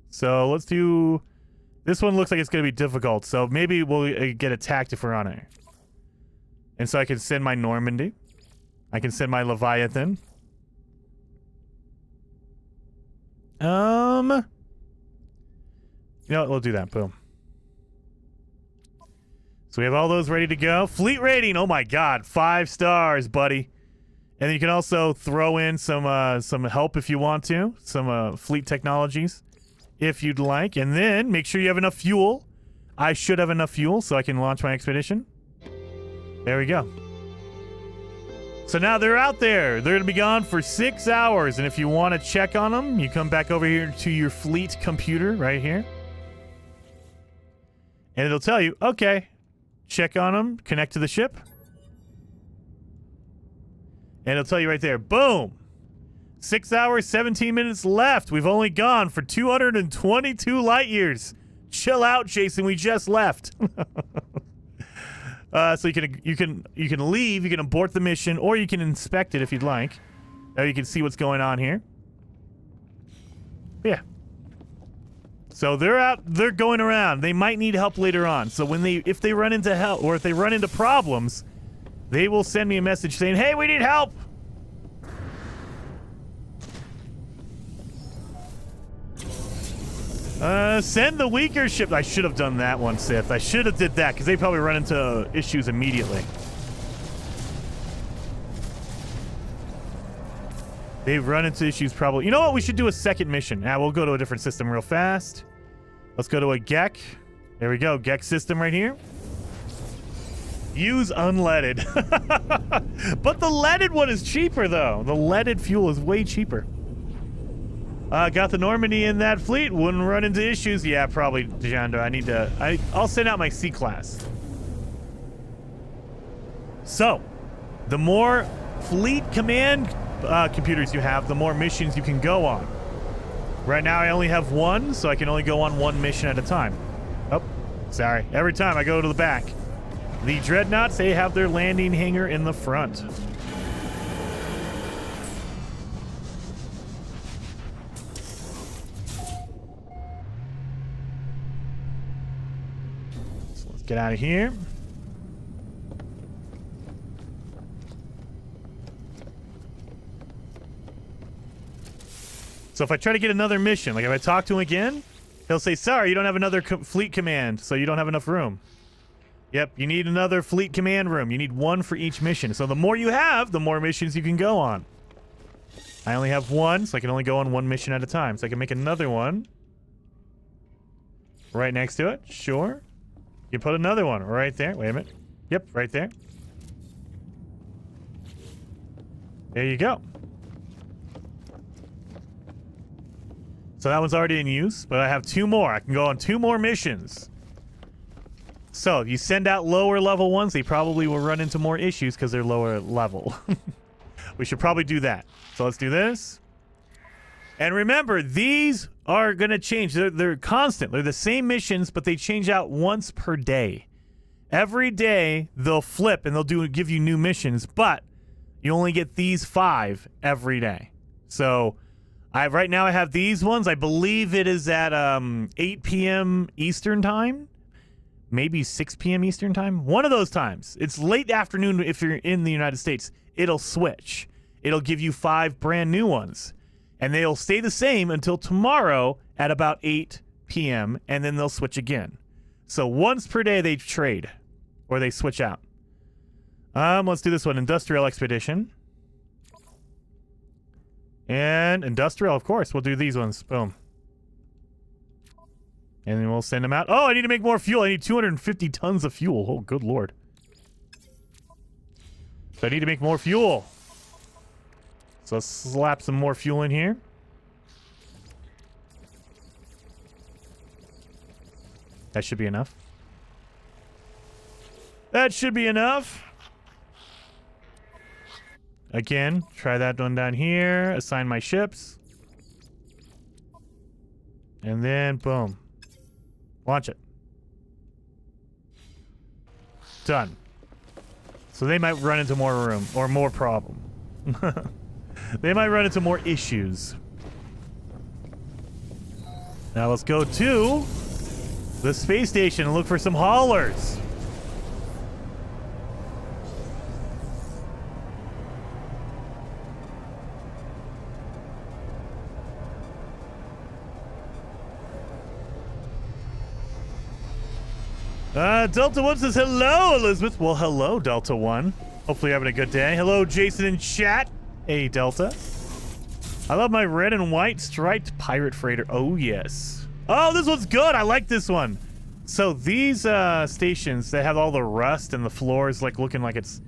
So let's do... This one looks like it's going to be difficult, so maybe we'll get attacked if we're on it. And so I can send my Normandy. I can send my Leviathan. You know what? We'll do that. Boom. So we have all those ready to go. Fleet rating. Oh my god. 5 stars, buddy. And then you can also throw in some help if you want to. Some fleet technologies if you'd like. And then make sure you have enough fuel. I should have enough fuel so I can launch my expedition. There we go. So now they're out there. They're going to be gone for 6 hours. And if you want to check on them, you come back over here to your fleet computer right here. And it'll tell you, okay, check on them, connect to the ship. And it'll tell you right there, boom. 6 hours, 17 minutes left. We've only gone for 222 light years. Chill out, Jason. We just left. So you can leave, you can abort the mission, or you can inspect it if you'd like. Now you can see what's going on here. Yeah. So they're going around. They might need help later on. So if they run into help or if they run into problems, they will send me a message saying, "Hey, we need help." Send the weaker ship. I should have done that one, Sith. I should have did that because they probably run into issues immediately. They've run into issues probably. You know what? We should do a second mission. We'll go to a different system real fast. Let's go to a GEC. There we go. Gex system right here. Use unleaded. But the leaded one is cheaper, though. The leaded fuel is way cheaper. Got the Normandy in that fleet. Wouldn't run into issues. Yeah, probably, Jando. I need to... I'll send out my C-Class. So, the more fleet command computers you have, the more missions you can go on. Right now, I only have one, so I can only go on one mission at a time. Oh, sorry. Every time I go to the back. The Dreadnoughts, they have their landing hangar in the front. So let's get out of here. So if I try to get another mission, like if I talk to him again, he'll say, sorry, you don't have another fleet command, so you don't have enough room. Yep, you need another fleet command room. You need one for each mission. So the more you have, the more missions you can go on. I only have one, so I can only go on one mission at a time. So I can make another one. Right next to it. Sure. You put another one right there. Wait a minute. Yep, right there. There you go. So that one's already in use, but I have two more. I can go on two more missions. So, if you send out lower level ones, they probably will run into more issues because they're lower level. We should probably do that. So let's do this. And remember, these are going to change. They're constant. They're the same missions, but they change out once per day. Every day, they'll flip and they'll give you new missions, but you only get these 5 every day. So, right now I have these ones. I believe it is at 8 p.m. Eastern time. Maybe 6 p.m. Eastern time. One of those times. It's late afternoon if you're in the United States. It'll switch. It'll give you 5 brand new ones. And they'll stay the same until tomorrow at about 8 p.m. And then they'll switch again. So once per day they trade. Or they switch out. Let's do this one. Industrial Expedition. And Industrial, of course. We'll do these ones. Boom. And then we'll send them out. Oh, I need to make more fuel. I need 250 tons of fuel. Oh, good lord. So I need to make more fuel. So let's slap some more fuel in here. That should be enough. That should be enough. Again, try that one down here. Assign my ships. And then, boom. Launch it. Done. So they might run into more room or more problem. They might run into more issues. Now let's go to the space station and look for some haulers. Delta 1 says, hello, Elizabeth. Well, hello, Delta 1. Hopefully you're having a good day. Hello, Jason in chat. Hey, Delta. I love my red and white striped pirate freighter. Oh, yes. Oh, this one's good. I like this one. So these stations, they have all the rust and the floors like looking like it's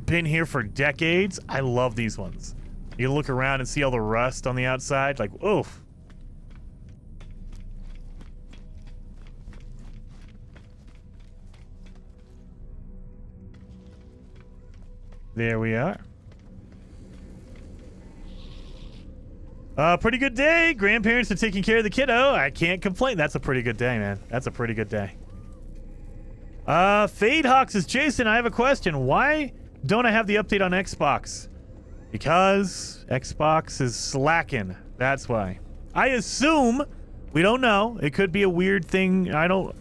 been here for decades. I love these ones. You look around and see all the rust on the outside. Like, oof. There we are. Pretty good day. Grandparents are taking care of the kiddo. I can't complain. That's a pretty good day, man. That's a pretty good day. Fadehawk says, Jason, I have a question. Why don't I have the update on Xbox? Because Xbox is slacking. That's why. I assume, we don't know. It could be a weird thing. I don't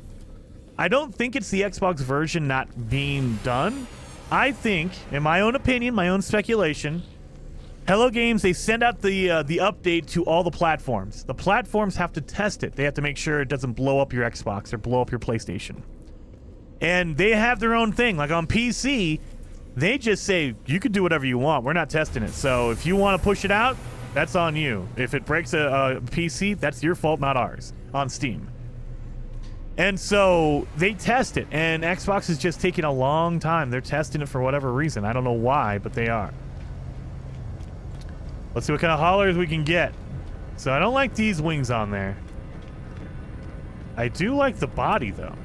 think it's the Xbox version not being done. I think, in my own opinion, my own speculation, Hello Games, they send out the update to all the platforms. The platforms have to test it. They have to make sure it doesn't blow up your Xbox or blow up your PlayStation. And they have their own thing. Like on PC, they just say, you can do whatever you want. We're not testing it. So if you want to push it out, that's on you. If it breaks a PC, that's your fault, not ours. On Steam. And so they test it, and Xbox is just taking a long time. They're testing it for whatever reason. I don't know why, but they are. Let's see what kind of haulers we can get. So I don't like these wings on there. I do like the body, though.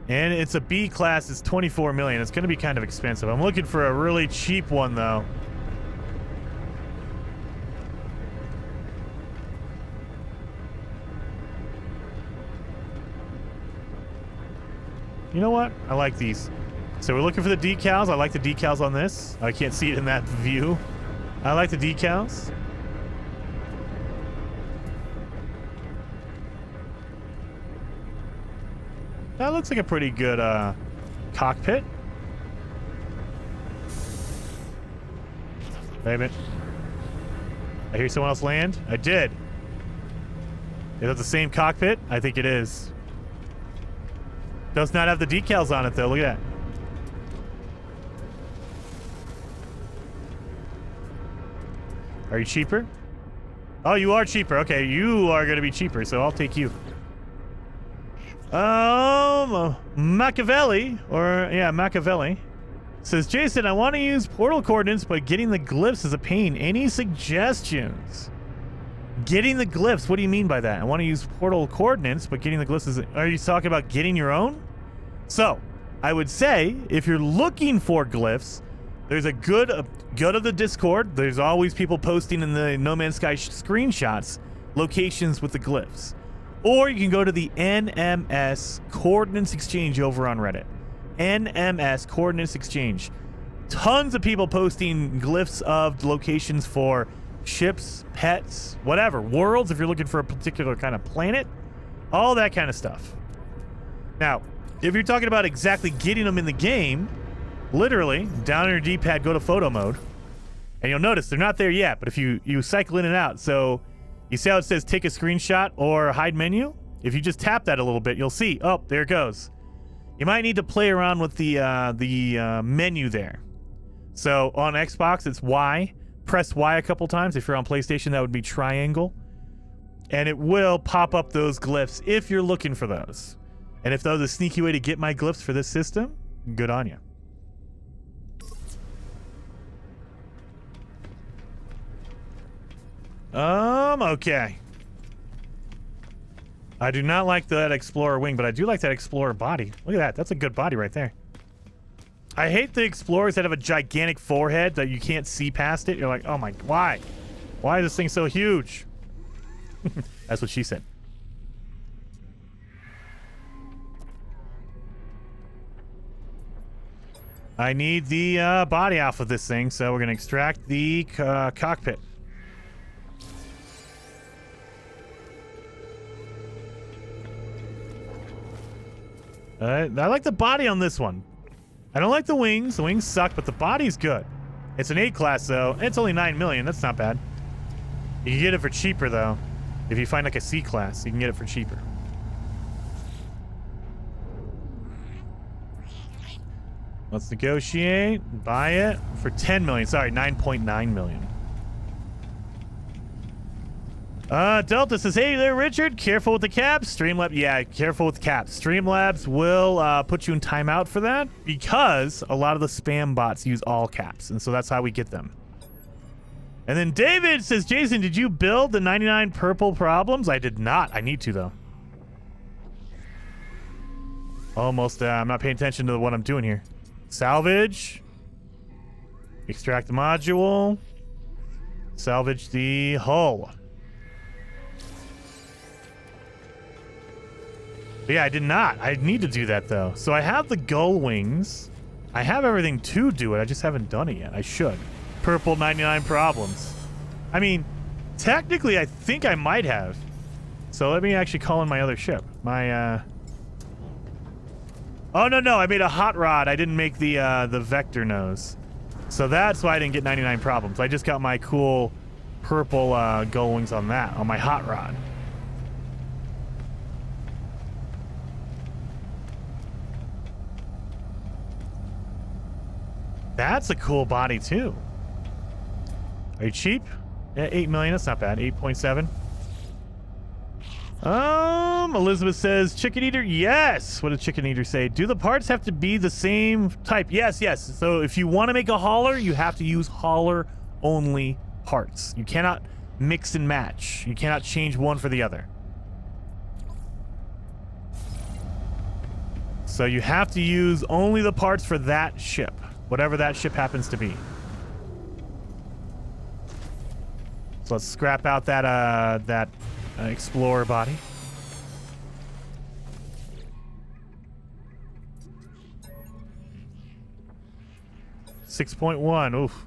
And it's a B class. It's 24 million. It's going to be kind of expensive. I'm looking for a really cheap one, though. You know what? I like these. So we're looking for the decals. I like the decals on this. I can't see it in that view. I like the decals. That looks like a pretty good cockpit. Wait a minute. I hear someone else land. I did. Is that the same cockpit? I think it is. Does not have the decals on it, though. Look at that. Are you cheaper? Oh, you are cheaper. Okay, you are going to be cheaper, so I'll take you. Machiavelli, Machiavelli says, Jason, I want to use portal coordinates, but getting the glyphs is a pain. Any suggestions? Getting the glyphs, what do you mean by that? I want to use portal coordinates, but getting the glyphs is... Are you talking about getting your own? So, I would say, if you're looking for glyphs, there's a go to the Discord. There's always people posting in the No Man's Sky screenshots, locations with the glyphs. Or you can go to the NMS Coordinates Exchange over on Reddit. NMS Coordinates Exchange. Tons of people posting glyphs of locations for ships, pets, whatever. Worlds, if you're looking for a particular kind of planet. All that kind of stuff. Now, if you're talking about exactly getting them in the game, literally, down on your D-pad, go to photo mode. And you'll notice they're not there yet, but if you cycle in and out. So you see how it says take a screenshot or hide menu? If you just tap that a little bit, you'll see, oh, there it goes. You might need to play around with the menu there. So on Xbox, it's Y. Press Y a couple times. If you're on PlayStation, that would be triangle. And it will pop up those glyphs if you're looking for those. And if that was a sneaky way to get my glyphs for this system, good on you. Okay. I do not like that Explorer wing, but I do like that Explorer body. Look at that. That's a good body right there. I hate the Explorers that have a gigantic forehead that you can't see past it. You're like, oh my, why? Why is this thing so huge? That's what she said. I need the body off of this thing, so we're going to extract the cockpit. I like the body on this one. I don't like the wings. The wings suck, but the body's good. It's an A class, though. It's only 9 million. That's not bad. You can get it for cheaper, though. If you find like a C class, you can get it for cheaper. Let's negotiate. Buy it for 10 million. Sorry, 9.9 million. Delta says, hey there, Richard. Careful with the caps. Streamlabs, yeah, careful with the caps. Streamlabs will put you in timeout for that because a lot of the spam bots use all caps, and so that's how we get them. And then David says, Jason, did you build the 99 purple problems? I did not. I need to, though. Almost, I'm not paying attention to what I'm doing here. Salvage. Extract the module. Salvage the hull. But yeah, I did not. I need to do that, though. So I have the gull wings. I have everything to do it. I just haven't done it yet. I should. Purple 99 problems. I mean, technically, I think I might have. So let me actually call in my other ship. My, Oh, no. I made a hot rod. I didn't make the vector nose. So that's why I didn't get 99 problems. I just got my cool purple gull wings on that, on my hot rod. That's a cool body, too. Are you cheap? Yeah, 8 million. That's not bad. 8.7. Elizabeth says, Chicken Eater, yes. What did Chicken Eater say? Do the parts have to be the same type? Yes, yes. So if you want to make a hauler, you have to use hauler-only parts. You cannot mix and match. You cannot change one for the other. So you have to use only the parts for that ship, whatever that ship happens to be. So let's scrap out that Explorer body. .1, oof.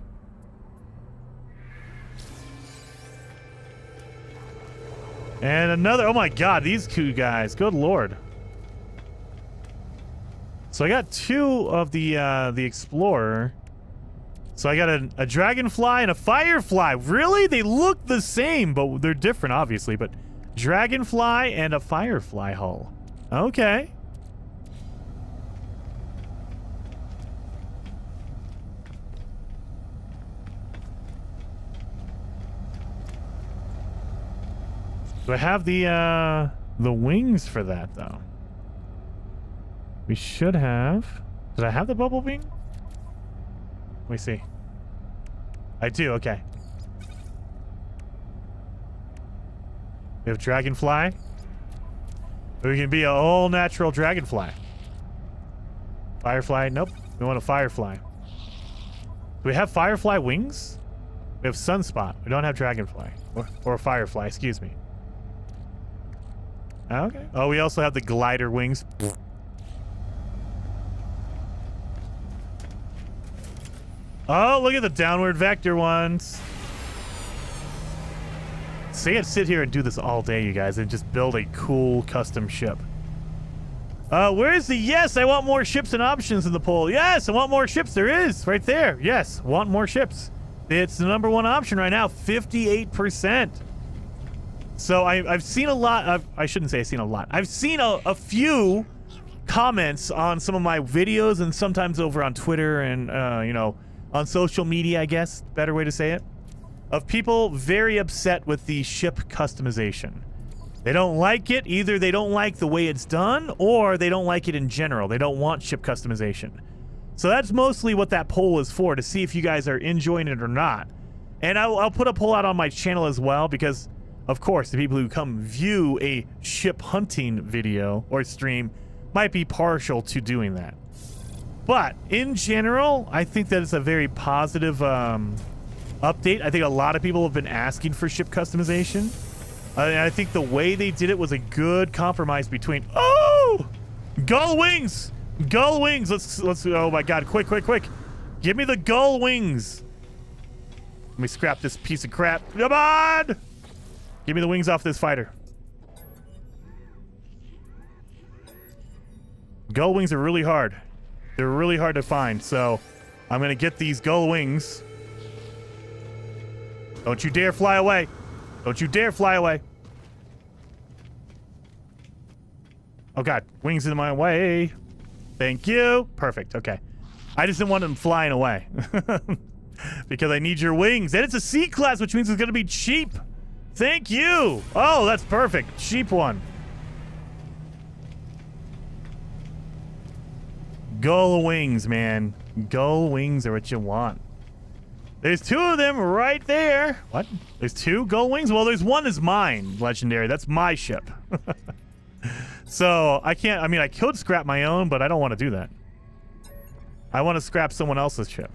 And another, oh my god, these two guys, good lord. So I got two of the Explorer. So I got a Dragonfly and a Firefly. Really? They look the same, but they're different, obviously. But Dragonfly and a Firefly hull. Okay. Do I have the wings for that, though? We should have. Did I have the bubble wing? Let me see. I do, okay. We have Dragonfly. We can be an all-natural Dragonfly. Firefly, nope. We want a Firefly. Do we have Firefly wings? We have Sunspot. We don't have Dragonfly. Or Firefly, excuse me. Okay. Oh, we also have the glider wings. Oh, look at the downward vector ones. See, I'd sit here and do this all day, you guys, and just build a cool custom ship. Where's the yes? I want more ships and options in the poll. Yes, I want more ships. There is right there. Yes, want more ships. It's the #1 option right now, 58%. So I've seen a lot. I shouldn't say I've seen a lot. I've seen a few comments on some of my videos and sometimes over on Twitter and, you know, on social media, I guess, better way to say it, of people very upset with the ship customization. They don't like it. Either they don't like the way it's done or they don't like it in general. They don't want ship customization. So that's mostly what that poll is for, to see if you guys are enjoying it or not. And I'll put a poll out on my channel as well because, of course, the people who come view a ship hunting video or stream might be partial to doing that. But in general, I think that it's a very positive update. I think a lot of people have been asking for ship customization. And I think the way they did it was a good compromise between... Oh! Gull wings! Gull wings! Let's... Oh my god, quick, quick, quick. Give me the gull wings. Let me scrap this piece of crap. Come on! Give me the wings off this fighter. Gull wings are really hard. They're really hard to find, so I'm gonna get these gull wings. Don't you dare fly away. Don't you dare fly away. Oh god, wings in my way. Thank you. Perfect, okay. I just didn't want them flying away. Because I need your wings. And it's a C class, which means it's gonna be cheap. Thank you. Oh, that's perfect. Cheap one. Gull wings, man. Gull wings are what you want. There's two of them right there. What? There's two gull wings? Well, there's one is mine, legendary. That's my ship. So I can't, I mean, I could scrap my own, but I don't want to do that. I want to scrap someone else's ship.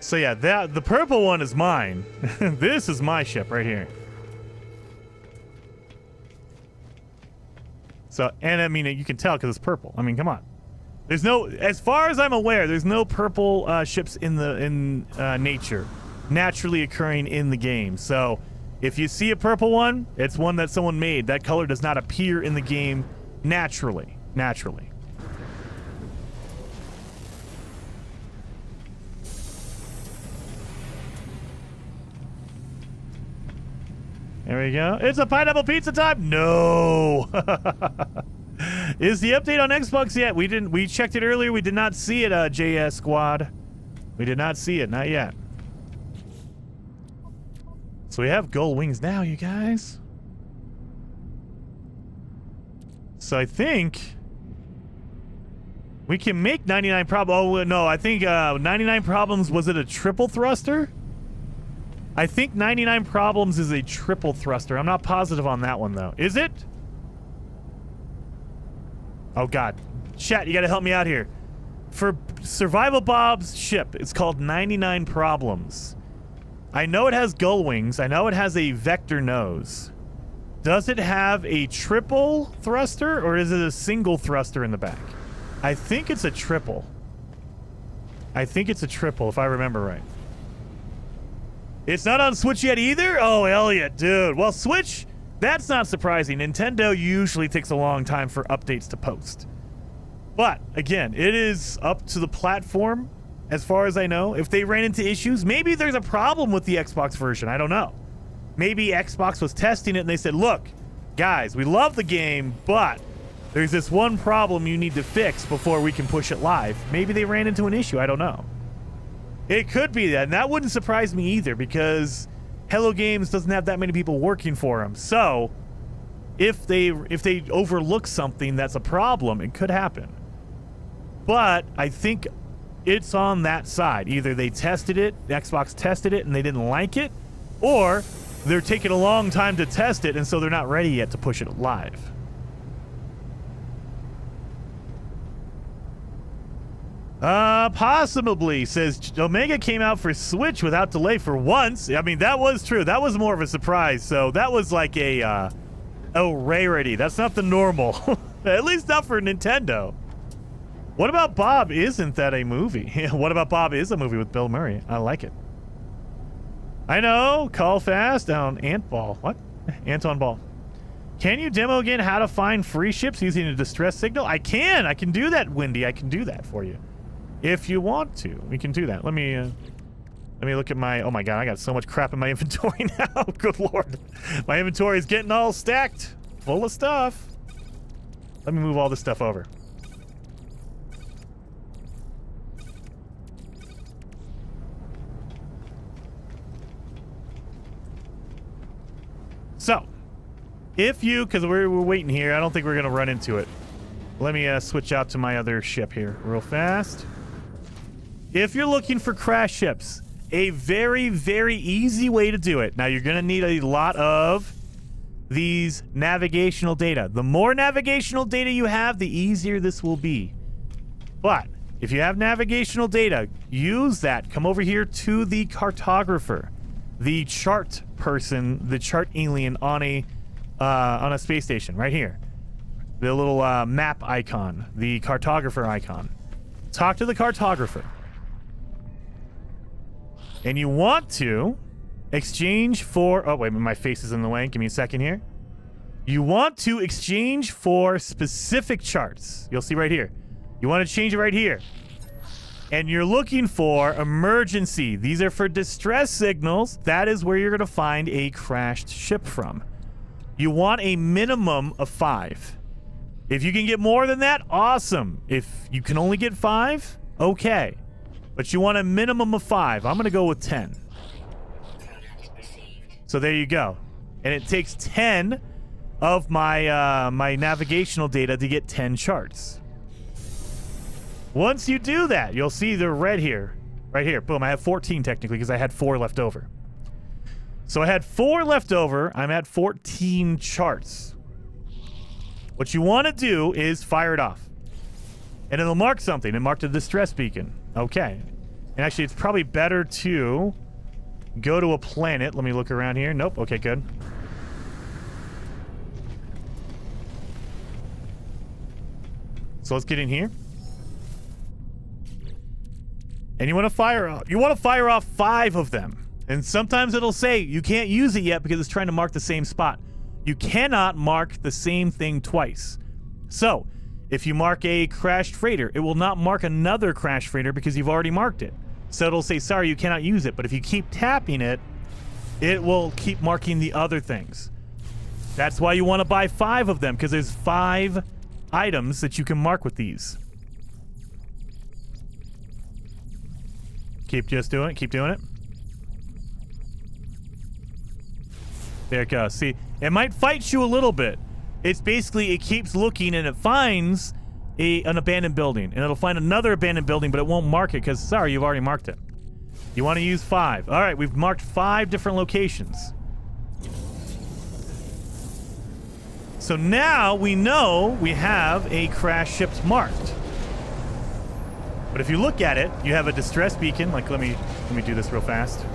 So yeah, the purple one is mine. This is my ship right here. So, and I mean, you can tell because it's purple. I mean, come on. There's no, as far as I'm aware, there's no purple ships in nature, naturally occurring in the game. So, if you see a purple one, it's one that someone made. That color does not appear in the game naturally. There we go. It's a pineapple pizza time. No. Is the update on Xbox yet? We checked it earlier. We did not see it, JS Squad. We did not see it. Not yet. So we have gold wings now, you guys. So I think we can make 99 problems. Oh, no, I think 99 problems, was it a triple thruster? I think 99 problems is a triple thruster. I'm not positive on that one, though. Is it? Oh, God. Chat, you got to help me out here. For Survival Bob's ship, it's called 99 problems. I know it has gull wings. I know it has a vector nose. Does it have a triple thruster, or is it a single thruster in the back? I think it's a triple. I think it's a triple, if I remember right. It's not on Switch yet either? Oh, Elliot, dude. Well, Switch, that's not surprising. Nintendo usually takes a long time for updates to post. But, again, it is up to the platform, as far as I know. If they ran into issues, maybe there's a problem with the Xbox version. I don't know. Maybe Xbox was testing it and they said, look, guys, we love the game, but there's this one problem you need to fix before we can push it live. Maybe they ran into an issue. I don't know. It could be that, and that wouldn't surprise me either, because Hello Games doesn't have that many people working for them. So if they overlook something that's a problem, it could happen. But I think it's on that side. Either they tested it, Xbox tested it, and they didn't like it, or they're taking a long time to test it, and so they're not ready yet to push it live. Possibly, says Omega came out for Switch without delay for once. I mean, that was true. That was more of a surprise. So that was like a rarity. That's not the normal. At least not for Nintendo. What about Bob? Isn't that a movie? What about Bob is a movie with Bill Murray? I like it. I know. Call fast down Ant Ball. What? Anton Ball. Can you demo again how to find free ships using a distress signal? I can. I can do that, Wendy. I can do that for you. If you want to, we can do that. Let me look at my... Oh, my God. I got so much crap in my inventory now. Good Lord. My inventory is getting all stacked. Full of stuff. Let me move all this stuff over. So, if you... Because we're waiting here. I don't think we're going to run into it. Let me switch out to my other ship here real fast. If you're looking for crash ships, a very, very easy way to do it. Now, you're going to need a lot of these navigational data. The more navigational data you have, the easier this will be. But if you have navigational data, use that. Come over here to the cartographer, the chart person, the chart alien on a space station right here. The little map icon, the cartographer icon. Talk to the cartographer. And you want to exchange for... Oh, wait, my face is in the way. Give me a second here. You want to exchange for specific charts. You'll see right here. You want to change it right here. And you're looking for emergency. These are for distress signals. That is where you're going to find a crashed ship from. You want a minimum of 5. If you can get more than that, awesome. If you can only get 5, okay. But you want a minimum of 5. I'm going to go with 10. So there you go. And it takes 10 of my my navigational data to get 10 charts. Once you do that, you'll see the red here. Right here. Boom. I have 14 technically because I had 4 left over. So I had 4 left over. I'm at 14 charts. What you want to do is fire it off. And it'll mark something. It marked a distress beacon. Okay. And actually, it's probably better to go to a planet. Let me look around here. Nope. Okay, good. So let's get in here. And you want to fire off. You want to fire off 5 of them. And sometimes it'll say you can't use it yet because it's trying to mark the same spot. You cannot mark the same thing twice. So, if you mark a crashed freighter, it will not mark another crashed freighter because you've already marked it. So it'll say, sorry, you cannot use it. But if you keep tapping it, it will keep marking the other things. That's why you want to buy 5 of them, because there's 5 items that you can mark with these. Keep just doing it. Keep doing it. There it goes. See, it might fight you a little bit. It's basically, it keeps looking and it finds an abandoned building. And it'll find another abandoned building, but it won't mark it because, sorry, you've already marked it. You want to use 5. All right, we've marked 5 different locations. So now we know we have a crash ship marked. But if you look at it, you have a distress beacon. Like, let me do this real fast.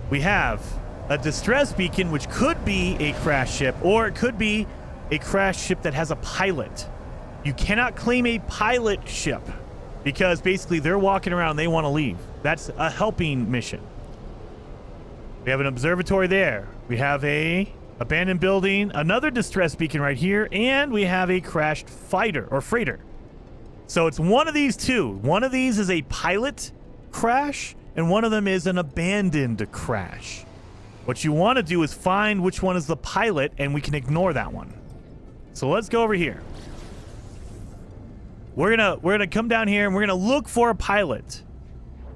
We have a distress beacon, which could be a crash ship, or it could be a crash ship that has a pilot. You cannot claim a pilot ship because basically they're walking around, they want to leave. That's a helping mission. We have an observatory there. We have a abandoned building, another distress beacon right here, and we have a crashed fighter or freighter. So it's one of these two. One of these is a pilot crash, and one of them is an abandoned crash. What you want to do is find which one is the pilot, and we can ignore that one. So let's go over here. We're gonna come down here, and we're gonna look for a pilot.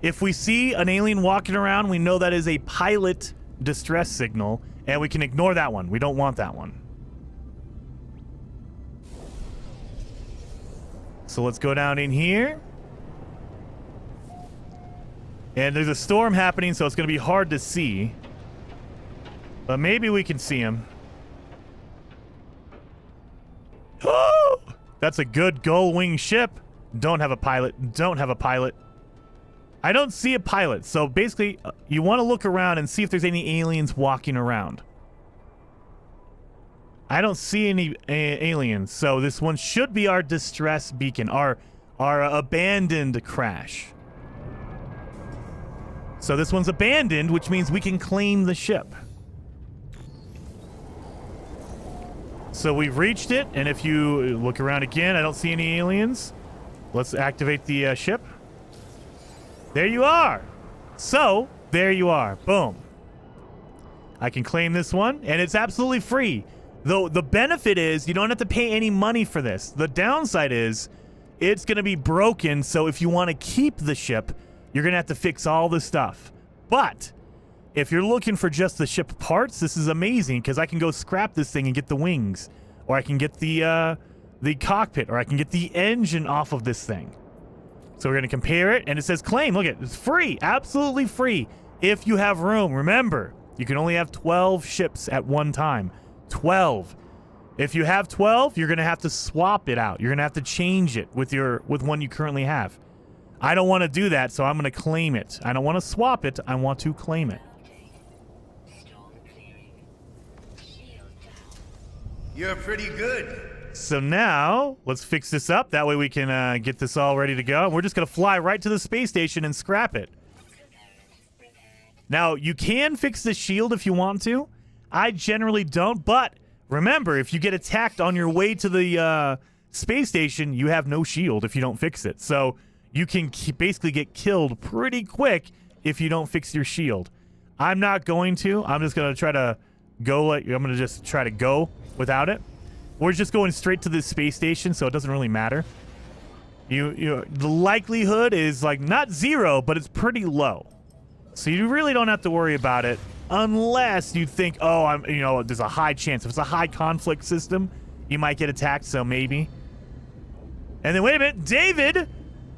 If we see an alien walking around, we know that is a pilot distress signal, and we can ignore that one. We don't want that one. So let's go down in here. And there's a storm happening, so it's going to be hard to see. But maybe we can see him. Oh! That's a good gull-wing ship. Don't have a pilot. Don't have a pilot. I don't see a pilot. So basically, you want to look around and see if there's any aliens walking around. I don't see any aliens. So this one should be our distress beacon, our abandoned crash. So this one's abandoned, which means we can claim the ship. So we've reached it, and if you look around again, I don't see any aliens. Let's activate the ship. There you are. So, there you are. Boom. I can claim this one, and it's absolutely free. Though the benefit is you don't have to pay any money for this. The downside is it's going to be broken, so if you want to keep the ship, you're going to have to fix all the stuff. But if you're looking for just the ship parts, this is amazing because I can go scrap this thing and get the wings, or I can get the cockpit, or I can get the engine off of this thing. So we're going to compare it, and it says claim. Look at it. It's free. Absolutely free if you have room. Remember, you can only have 12 ships at one time. 12. If you have 12, you're going to have to swap it out. You're going to have to change it with one you currently have. I don't want to do that, so I'm going to claim it. I don't want to swap it. I want to claim it. You're pretty good. So now, let's fix this up. That way we can get this all ready to go. We're just going to fly right to the space station and scrap it. Now, you can fix the shield if you want to. I generally don't, but remember, if you get attacked on your way to the space station, you have no shield if you don't fix it. So you can basically get killed pretty quick if you don't fix your shield. I'm not going to. I'm just going to try to go. I'm going to just try to go without it. We're just going straight to the space station, so it doesn't really matter. The likelihood is like not 0, but it's pretty low. So you really don't have to worry about it unless you think, oh, there's a high chance. If it's a high conflict system, you might get attacked, so maybe. And then wait a minute, David,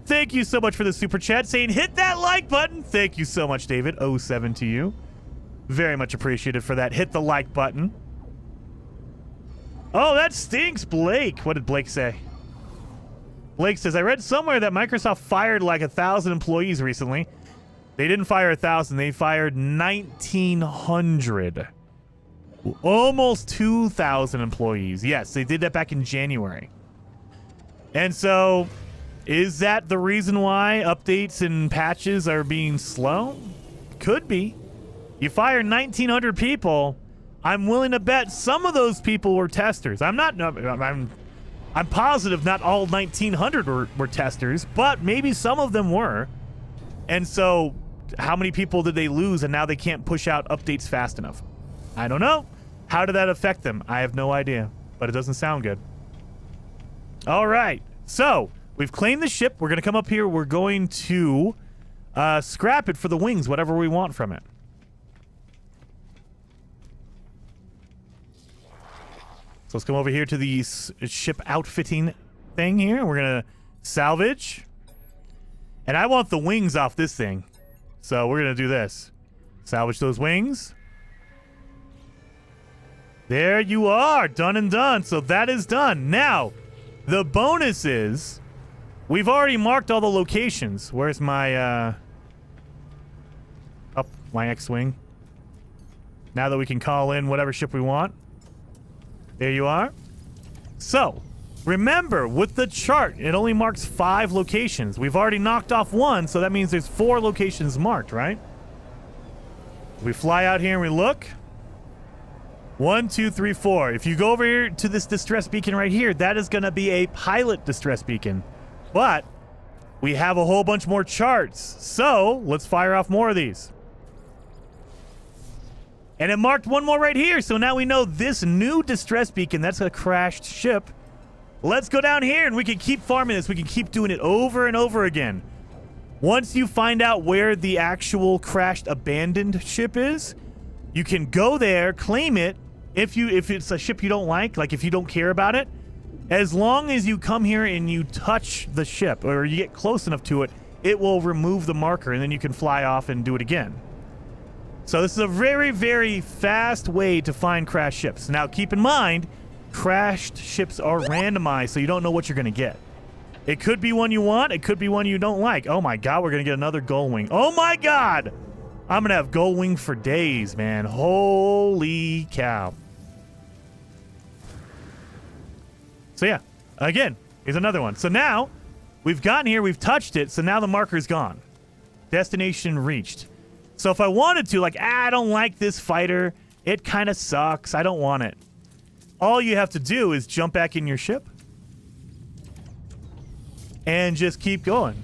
thank you so much for the super chat saying hit that like button. Thank you so much, David. 07 to you. Very much appreciated for that. Hit the like button. Oh, that stinks, Blake. What did Blake say? Blake says, I read somewhere that Microsoft fired like 1,000 employees recently. They didn't fire 1,000. They fired 1,900. Almost 2,000 employees. Yes, they did that back in January. And so, is that the reason why updates and patches are being slow? Could be. You fire 1,900 people. I'm willing to bet some of those people were testers. I'm positive not all 1,900 were testers, but maybe some of them were. And so, how many people did they lose and now they can't push out updates fast enough? I don't know. How did that affect them? I have no idea, but it doesn't sound good. All right. So, we've claimed the ship. We're going to come up here. We're going to scrap it for the wings, whatever we want from it. So let's come over here to the ship outfitting thing here. We're going to salvage. And I want the wings off this thing. So we're going to do this. Salvage those wings. There you are. Done and done. So that is done. Now, the bonus is we've already marked all the locations. Where's my my X-Wing? Now that we can call in whatever ship we want. There you are. So, remember, with the chart, it only marks 5 locations. We've already knocked off 1, so that means there's 4 locations marked, right? We fly out here and we look. 1, 2, 3, 4. If you go over here to this distress beacon right here, that is going to be a pilot distress beacon. But we have a whole bunch more charts. So, let's fire off more of these. And it marked 1 more right here, so now we know this new distress beacon, that's a crashed ship. Let's go down here and we can keep farming this. We can keep doing it over and over again. Once you find out where the actual crashed abandoned ship is, you can go there, claim it. If it's a ship you don't like if you don't care about it, as long as you come here and you touch the ship or you get close enough to it, it will remove the marker and then you can fly off and do it again. So this is a very, very fast way to find crashed ships. Now, keep in mind, crashed ships are randomized, so you don't know what you're going to get. It could be one you want. It could be one you don't like. Oh, my God, we're going to get another Gull Wing. Oh, my God. I'm going to have Gull Wing for days, man. Holy cow. So, yeah, again, here's another one. So now we've gotten here. We've touched it. So now the marker's gone. Destination reached. So if I wanted to, I don't like this fighter. It kind of sucks. I don't want it. All you have to do is jump back in your ship and just keep going.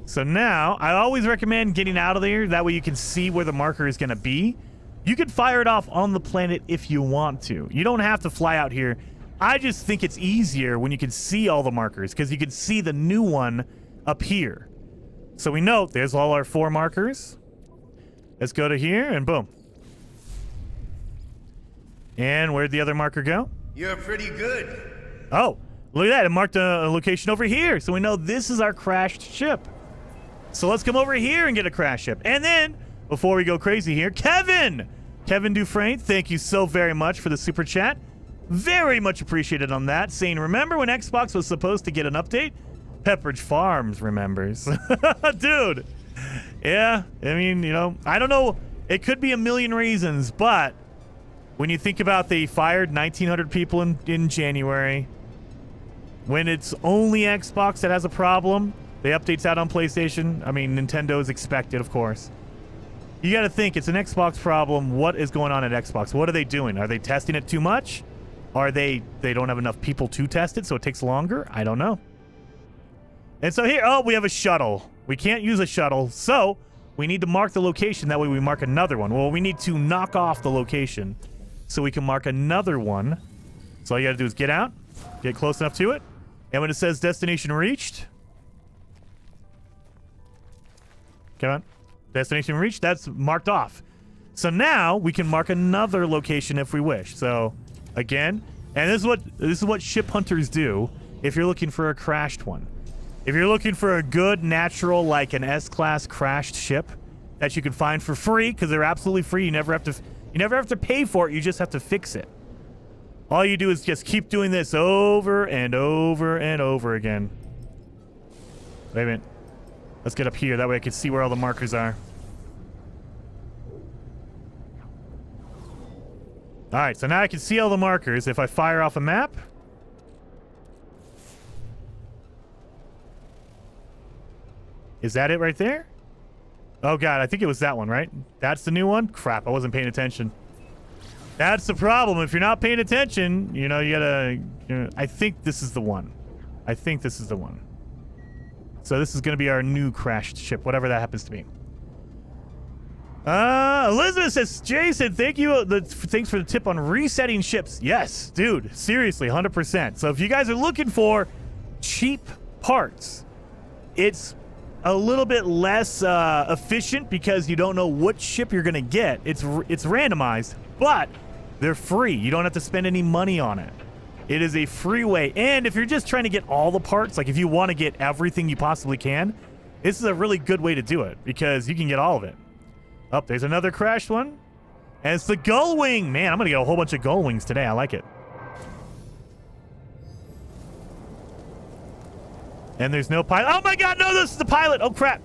So now, I always recommend getting out of there. That way you can see where the marker is going to be. You can fire it off on the planet if you want to. You don't have to fly out here. I just think it's easier when you can see all the markers because you can see the new one up here. So we know there's all our 4 markers. Let's go to here, and boom. And where'd the other marker go? You're pretty good. Oh, look at that. It marked a location over here. So we know this is our crashed ship. So let's come over here and get a crash ship. And then, before we go crazy here, Kevin Dufresne, thank you so very much for the super chat. Very much appreciated on that. Saying, remember when Xbox was supposed to get an update? Pepperidge Farms remembers. Dude. Yeah, I mean, I don't know. It could be a million reasons, but when you think about they fired 1,900 people in January, when it's only Xbox that has a problem, the update's out on PlayStation. I mean, Nintendo is expected, of course. You got to think, it's an Xbox problem. What is going on at Xbox? What are they doing? Are they testing it too much? Are they don't have enough people to test it, so it takes longer? I don't know. And so here, we have a shuttle. We can't use a shuttle, so we need to mark the location. That way we mark another one. Well, we need to knock off the location so we can mark another one. So all you got to do is get out, get close enough to it, and when it says destination reached, come on, destination reached, that's marked off. So now we can mark another location if we wish. So again, and this is what ship hunters do if you're looking for a crashed one. If you're looking for a good, natural, like an S-class crashed ship that you can find for free, because they're absolutely free, you never have to pay for it, you just have to fix it. All you do is just keep doing this over and over and over again. Wait a minute. Let's get up here, that way I can see where all the markers are. Alright, so now I can see all the markers. If I fire off a map, is that it right there? Oh, God, I think it was that one, right? That's the new one? Crap, I wasn't paying attention. That's the problem. If you're not paying attention, you gotta... I think this is the one. I think this is the one. So this is going to be our new crashed ship, whatever that happens to be. Elizabeth says, Jason, thank you. Thanks for the tip on resetting ships. Yes, dude, seriously, 100%. So if you guys are looking for cheap parts, it's a little bit less efficient because you don't know what ship you're going to get. It's randomized, but They're free. You don't have to spend any money on it. It is a free way. And if you're just trying to get all the parts, like if you want to get everything you possibly can, this is a really good way to do it because you can get all of it. Oh, there's another crashed one. And it's the gull wing. Man, I'm going to get a whole bunch of gull wings today. I like it. And there's no pilot. Oh my God, no, this is the pilot. Oh crap.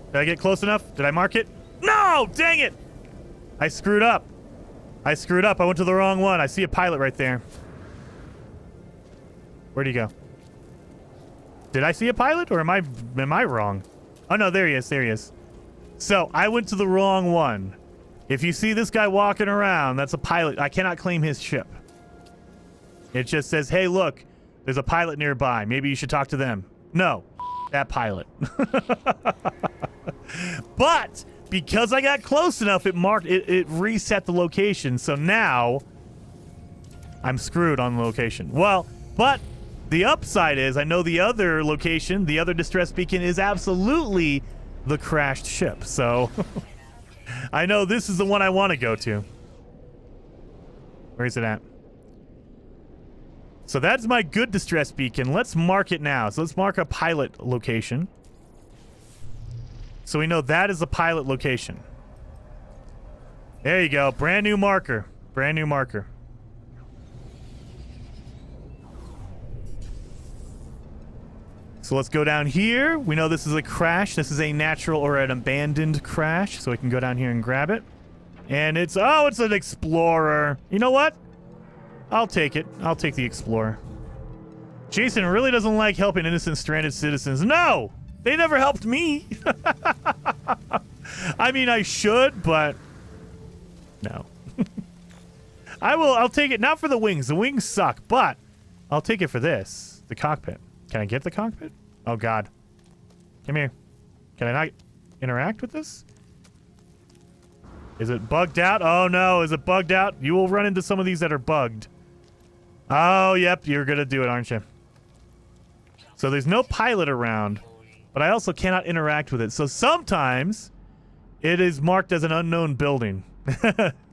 Did I get close enough? Did I mark it? No, dang it. I screwed up. I went to the wrong one. I see a pilot right there. Where'd he go? Did I see a pilot or am I wrong? Oh no, there he is. So I went to the wrong one. If you see this guy walking around, that's a pilot. I cannot claim his ship. It just says, hey, look, there's a pilot nearby. Maybe you should talk to them. No, that pilot. But because I got close enough, it reset the location. So now I'm screwed on the location. Well, but the upside is I know the other location, the other distress beacon is absolutely the crashed ship. So I know this is the one I want to go to. Where is it at? So that's my good distress beacon. Let's mark it now. So let's mark a pilot location. So we know that is a pilot location. There you go. Brand new marker. Brand new marker. So let's go down here. We know this is a crash. This is a natural or an abandoned crash. So we can go down here and grab it. And it's an explorer. You know what? I'll take it. I'll take the explorer. Jason really doesn't like helping innocent stranded citizens. No! They never helped me. I mean, I should, but no. I'll take it. Not for the wings. The wings suck, but I'll take it for this. The cockpit. Can I get the cockpit? Oh, God. Come here. Can I not interact with this? Is it bugged out? Oh, no. Is it bugged out? You will run into some of these that are bugged. Oh, yep. You're going to do it, aren't you? So there's no pilot around, but I also cannot interact with it. So sometimes it is marked as an unknown building.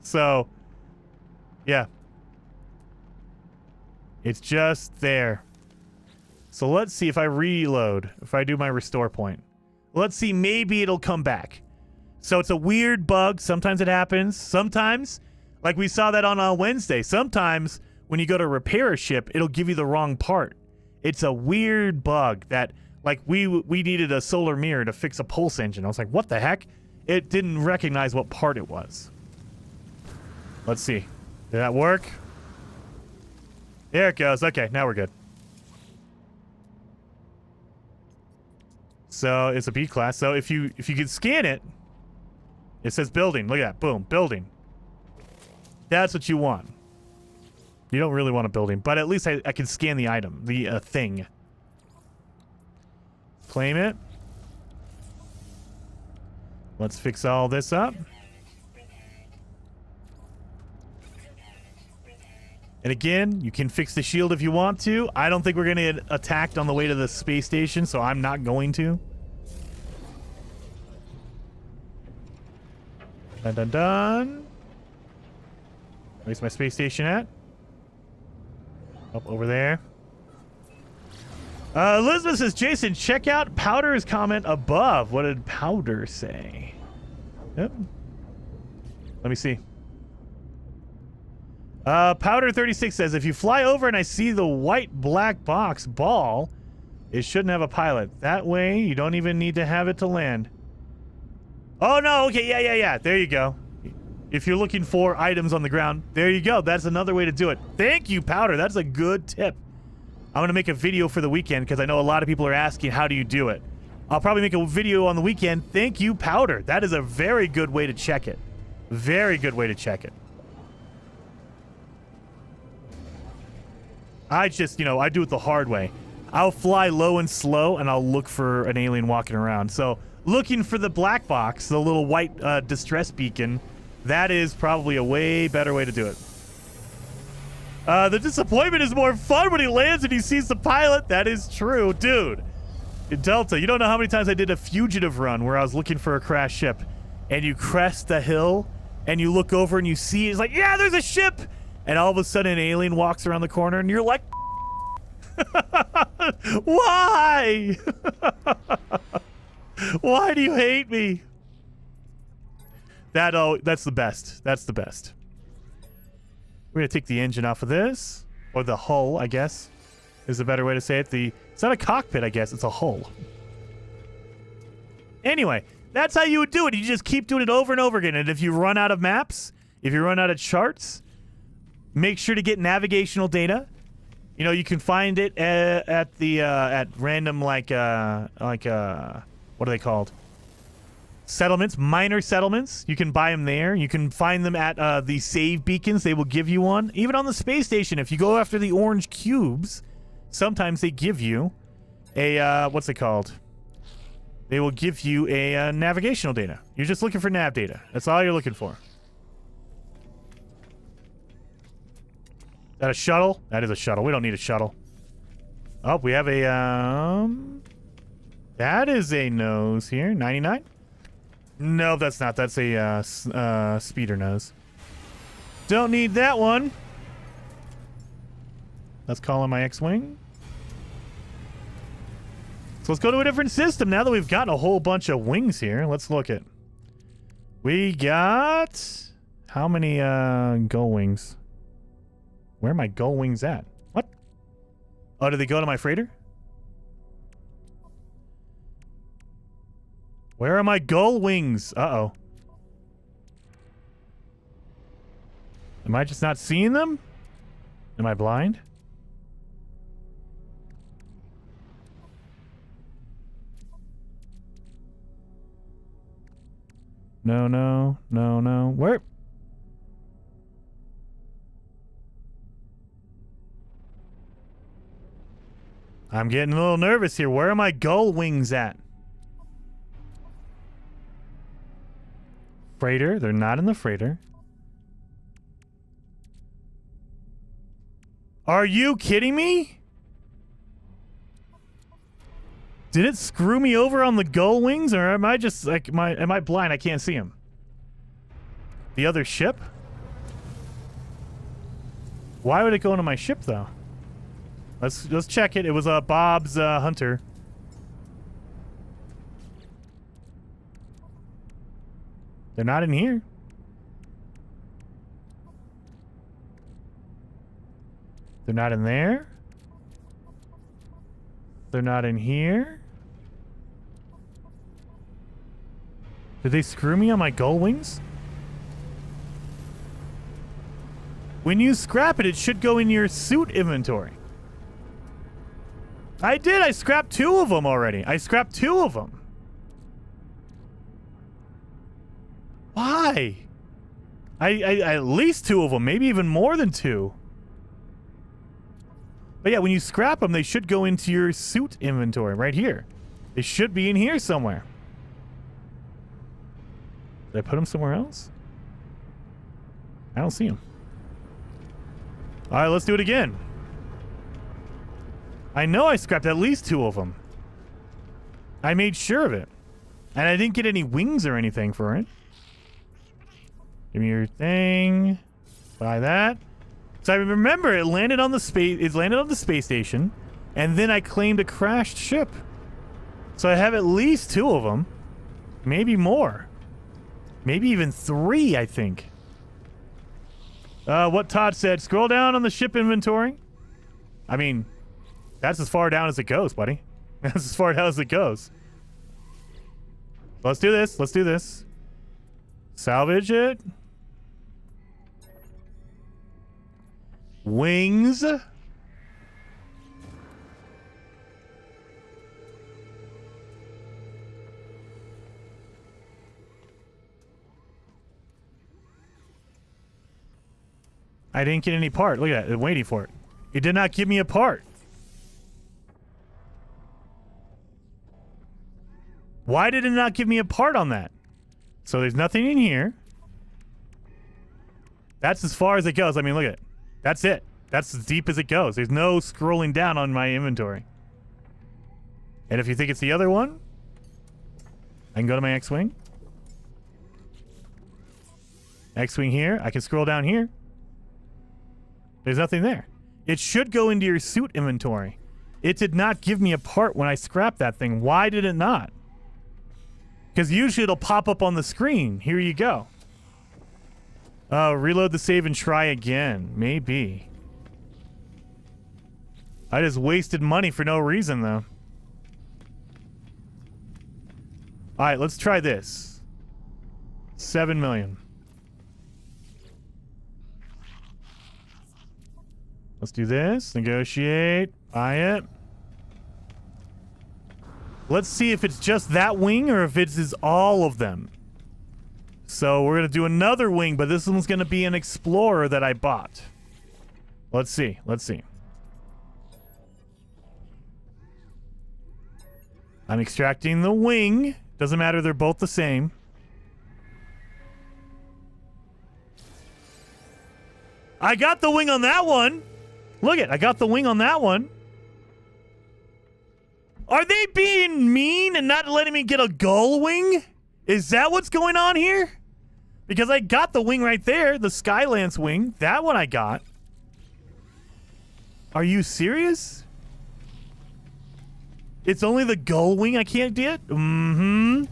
So, yeah. It's just there. So let's see if I reload, if I do my restore point. Let's see, maybe it'll come back. So it's a weird bug. Sometimes it happens. Sometimes, like we saw that on Wednesday, sometimes when you go to repair a ship, it'll give you the wrong part. It's a weird bug that, like, we needed a solar mirror to fix a pulse engine. I was like, what the heck? It didn't recognize what part it was. Let's see. Did that work? There it goes. Okay, now we're good. So it's a B class. So if you can scan it, it says building. Look at that. Boom. Building. That's what you want. You don't really want a building, but at least I can scan the item, the thing. Claim it. Let's fix all this up. And again, you can fix the shield if you want to. I don't think we're going to get attacked on the way to the space station, so I'm not going to. Dun dun dun. Where's my space station at? Up over there. Elizabeth says, Jason, check out Powder's comment above. What did Powder say? Yep. Let me see. Powder 36 says, if you fly over and I see the white black box ball, it shouldn't have a pilot. That way, you don't even need to have it to land. Oh, no. Okay. Yeah. There you go. If you're looking for items on the ground, there you go. That's another way to do it. Thank you, Powder. That's a good tip. I'm going to make a video for the weekend because I know a lot of people are asking, how do you do it? I'll probably make a video on the weekend. Thank you, Powder. That is a very good way to check it. Very good way to check it. I just, I do it the hard way. I'll fly low and slow, and I'll look for an alien walking around. So looking for the black box, the little white distress beacon, that is probably a way better way to do it. The disappointment is more fun when he lands and he sees the pilot. That is true. Dude, in Delta, you don't know how many times I did a fugitive run where I was looking for a crashed ship, and you crest the hill, and you look over and you see it's like, yeah, there's a ship, and all of a sudden an alien walks around the corner and you're like, why? Why do you hate me? That's the best. That's the best. We're gonna take the engine off of this, or the hull, I guess, is a better way to say it. It's not a cockpit, I guess. It's a hull. Anyway, that's how you would do it. You just keep doing it over and over again. And if you run out of maps, if you run out of charts, make sure to get navigational data. You know, you can find it at random what are they called? Settlements, minor settlements. You can buy them there. You can find them at the save beacons. They will give you one. Even on the space station, if you go after the orange cubes, sometimes they give you a, what's it called? They will give you a navigational data. You're just looking for nav data. That's all you're looking for. Is that a shuttle? That is a shuttle. We don't need a shuttle. Oh, we have a, that is a nose here. 99? No, that's not. That's a speeder nose. Don't need that one. Let's call in my X-Wing. So let's go to a different system now that we've got a whole bunch of wings here. Let's look at. We got how many gull wings? Where are my gull wings at? What? Oh, did they go to my freighter? Where are my gull wings? Uh-oh. Am I just not seeing them? Am I blind? No, no, no, no. Where? I'm getting a little nervous here. Where are my gull wings at? Freighter. They're not in the freighter. Are you kidding me? Did it screw me over on the gull wings, or am I just like am I blind? I can't see him. The other ship? Why would it go into my ship though? Let's check it. It was Bob's Hunter. They're not in here. They're not in there. They're not in here. Did they screw me on my gull wings? When you scrap it, it should go in your suit inventory. I did. I scrapped 2 of them already. I scrapped 2 of them. Why? I at least 2 of them, maybe even more than 2. But yeah, when you scrap them, they should go into your suit inventory right here. They should be in here somewhere. Did I put them somewhere else? I don't see them. All right, let's do it again. I know I scrapped at least 2 of them. I made sure of it. And I didn't get any wings or anything for it. Give me your thing. Buy that. So I remember it landed on the space station, and then I claimed a crashed ship. So I have at least 2 of them. Maybe more. Maybe even 3, I think. What Todd said, scroll down on the ship inventory. I mean, that's as far down as it goes, buddy. That's as far down as it goes. Let's do this. Let's do this. Salvage it. Wings. I didn't get any part. Look at that. I'm waiting for it. It did not give me a part. Why did it not give me a part on that? So there's nothing in here. That's as far as it goes. I mean, look at it. That's it. That's as deep as it goes. There's no scrolling down on my inventory. And if you think it's the other one, I can go to my X-Wing. X-Wing here. I can scroll down here. There's nothing there. It should go into your suit inventory. It did not give me a part when I scrapped that thing. Why did it not? Because usually it'll pop up on the screen. Here you go. Reload the save and try again. Maybe. I just wasted money for no reason, though. Alright, let's try this. 7 million. Let's do this. Negotiate. Buy it. Let's see if it's just that wing or if it's all of them. So we're going to do another wing, but this one's going to be an Explorer that I bought. Let's see. Let's see. I'm extracting the wing. Doesn't matter. They're both the same. I got the wing on that one. Look it. I got the wing on that one. Are they being mean and not letting me get a gull wing? Is that what's going on here? Because I got the wing right there, the Skylance wing. That one I got. Are you serious? It's only the gull wing I can't get? Mm-hmm.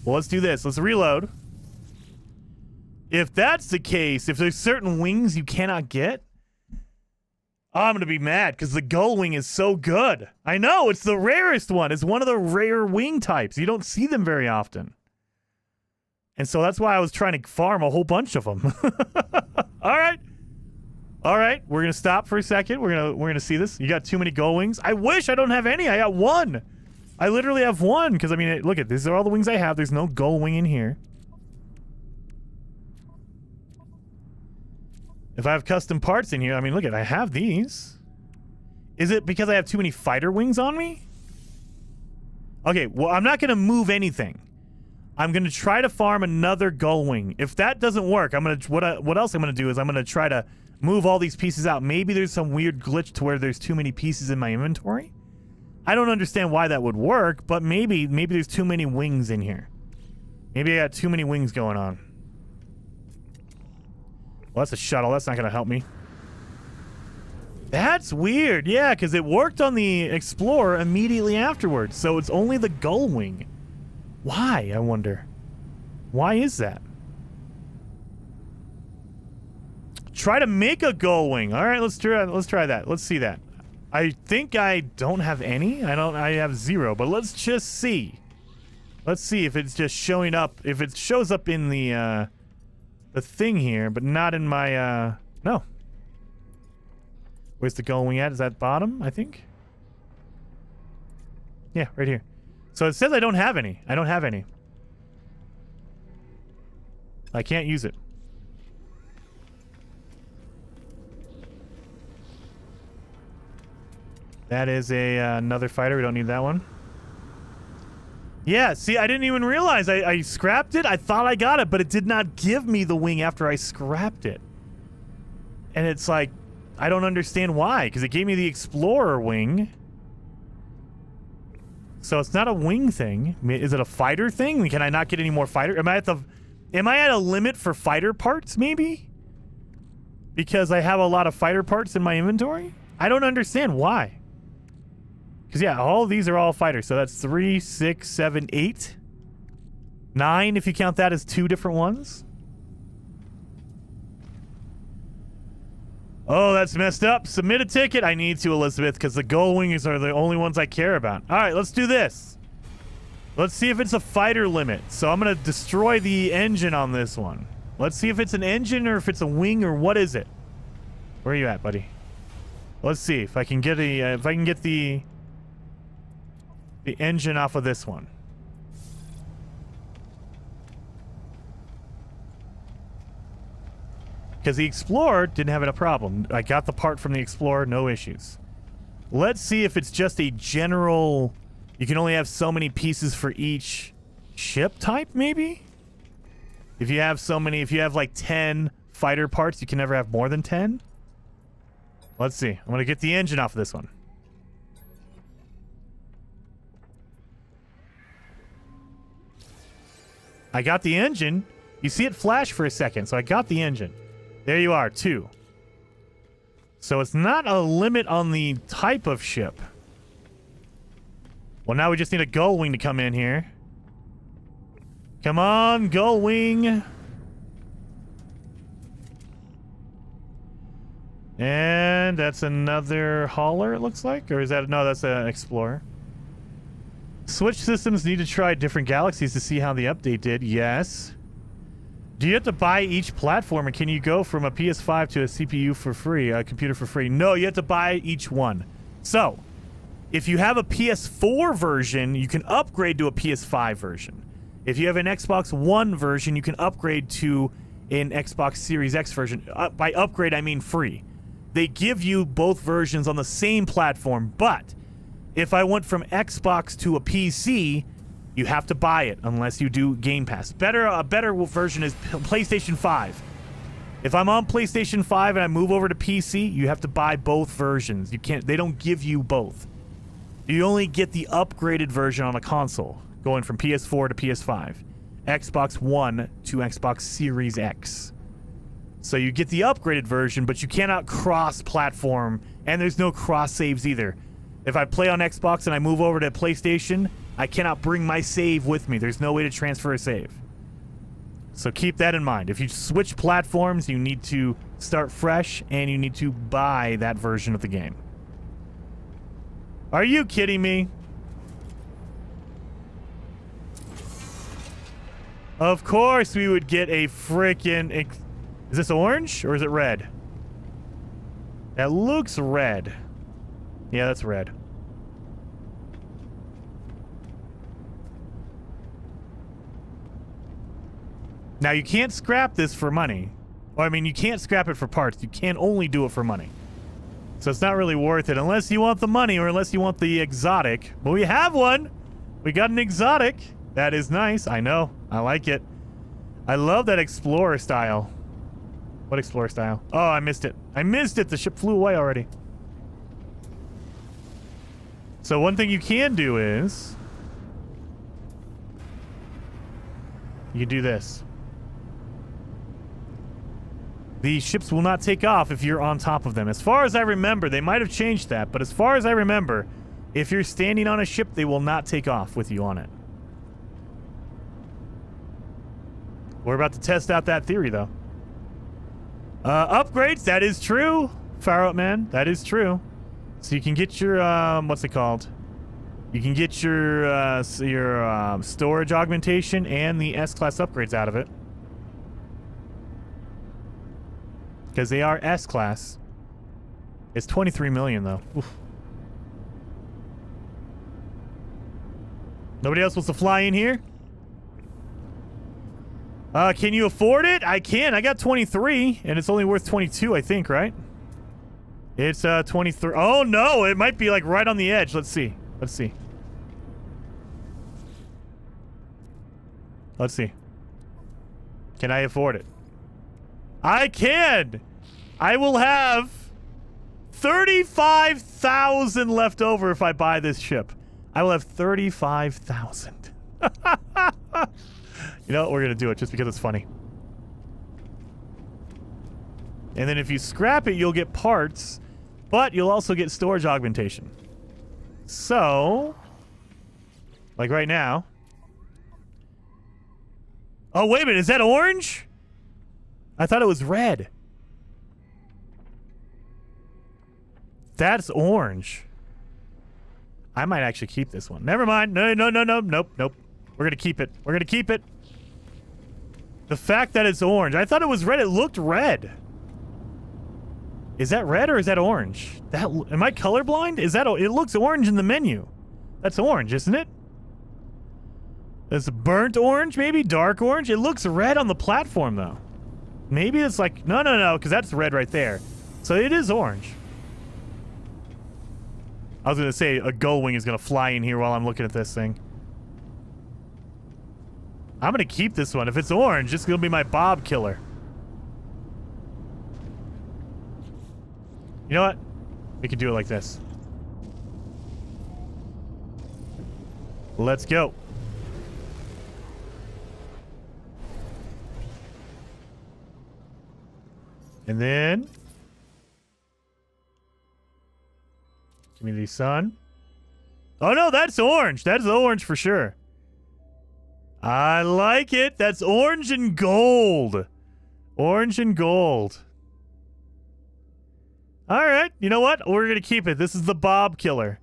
Well, let's do this. Let's reload. If that's the case, if there's certain wings you cannot get, I'm going to be mad because the gull wing is so good. I know, it's the rarest one. It's one of the rare wing types. You don't see them very often. And so that's why I was trying to farm a whole bunch of them. All right. All right, we're going to stop for a second. We're going to see this. You got too many gull wings. I wish I don't have any. I got one. I literally have one because I mean, look at these are all the wings I have. There's no gull wing in here. If I have custom parts in here, I mean, look at I have these. Is it because I have too many fighter wings on me? Okay, well, I'm not going to move anything. I'm going to try to farm another gull wing. If that doesn't work, I'm going to what else I'm going to do is I'm going to try to move all these pieces out. Maybe there's some weird glitch to where there's too many pieces in my inventory. I don't understand why that would work, but maybe there's too many wings in here. Maybe I got too many wings going on. Well, that's a shuttle. That's not going to help me. That's weird. Yeah, because it worked on the Explorer immediately afterwards. So it's only the gull wing. Why, I wonder? Why is that? Try to make a gull wing. All right, let's try that. Let's see that. I think I don't have any. I have 0, but let's just see. Let's see if it's just showing up. If it shows up in the thing here, but not in my no. Where's the gull wing at? Is that bottom, I think? Yeah, right here. So it says I don't have any. I don't have any. I can't use it. That is another fighter. We don't need that one. Yeah, see, I didn't even realize. I scrapped it. I thought I got it, but it did not give me the wing after I scrapped it. And it's like, I don't understand why, because it gave me the Explorer wing. So it's not a wing thing. I mean, is it a fighter thing? Can I not get any more fighter? Am I at a limit for fighter parts, maybe? Because I have a lot of fighter parts in my inventory? I don't understand why. Because, yeah, all of these are all fighters. So that's 3, 6, 7, 8. 9, if you count that as 2 different ones. Oh, that's messed up. Submit a ticket. I need to, Elizabeth, because the gull wings are the only ones I care about. All right, let's do this. Let's see if it's a fighter limit. So I'm going to destroy the engine on this one. Let's see if it's an engine or if it's a wing or what is it. Where are you at, buddy? Let's see if I can get the engine off of this one. Because the Explorer didn't have a problem. I got the part from the Explorer, no issues. Let's see if it's just a general... You can only have so many pieces for each ship type, maybe? If you have like 10 fighter parts, you can never have more than 10? Let's see. I'm going to get the engine off of this one. I got the engine. You see it flash for a second, so I got the engine. There you are, 2. So it's not a limit on the type of ship. Well, now we just need a gull wing to come in here. Come on, gull wing. And that's another hauler, it looks like. Or is that... No, that's an explorer. Switch systems need to try different galaxies to see how the update did. Yes. Do you have to buy each platform, or can you go from a PS5 to a CPU for free, a computer for free? No, you have to buy each one. So, if you have a PS4 version, you can upgrade to a PS5 version. If you have an Xbox One version, you can upgrade to an Xbox Series X version. By upgrade, I mean free. They give you both versions on the same platform, but if I went from Xbox to a PC, you have to buy it unless you do Game Pass. A better version is PlayStation 5. If I'm on PlayStation 5 and I move over to PC, you have to buy both versions. You can't. They don't give you both. You only get the upgraded version on a console, going from PS4 to PS5, Xbox One to Xbox Series X. So you get the upgraded version, but you cannot cross-platform, and there's no cross-saves either. If I play on Xbox and I move over to PlayStation, I cannot bring my save with me. There's no way to transfer a save. So keep that in mind. If you switch platforms, you need to start fresh, and you need to buy that version of the game. Are you kidding me? Of course we would get a frickin'... Is this orange or is it red? That looks red. Yeah, that's red. Now, you can't scrap this for money. Or, I mean, you can't scrap it for parts. You can only do it for money. So it's not really worth it unless you want the money or unless you want the exotic. But we have one. We got an exotic. That is nice. I know. I like it. I love that Explorer style. What Explorer style? Oh, I missed it. I missed it. The ship flew away already. So one thing you can do is... you can do this. The ships will not take off if you're on top of them. As far as I remember, they might have changed that, but as far as I remember, if you're standing on a ship, they will not take off with you on it. We're about to test out that theory, though. Upgrades, that is true. Fire Out Man, that is true. So you can get your, what's it called? You can get your storage augmentation and the S-Class upgrades out of it. Because they are S-Class. It's 23 million, though. Oof. Nobody else wants to fly in here? Can you afford it? I can. I got 23, and it's only worth 22, I think, right? It's 23. Oh, no, it might be like right on the edge. Let's see. Let's see. Let's see. Can I afford it? I can! I will have 35,000 left over if I buy this ship. I will have 35,000. You know what? We're going to do it just because it's funny. And then if you scrap it, you'll get parts, but you'll also get storage augmentation. So, like right now. Oh, wait a minute. Is that orange? I thought it was red. That's orange. I might actually keep this one. Never mind. No. Nope. We're going to keep it. We're going to keep it. The fact that it's orange. I thought it was red. It looked red. Is that red or is that orange? Am I colorblind? Is that... It looks orange in the menu. That's orange, isn't it? It's burnt orange, maybe? Dark orange? It looks red on the platform, though. Maybe it's like... No, because that's red right there. So it is orange. I was going to say a gull wing is going to fly in here while I'm looking at this thing. I'm going to keep this one. If it's orange, it's going to be my Bob killer. You know what? We can do it like this. Let's go. And then Community Sun. Oh no, that's orange. That's orange for sure. I like it. That's orange and gold. Orange and gold. All right. You know what? We're going to keep it. This is the Bob Killer.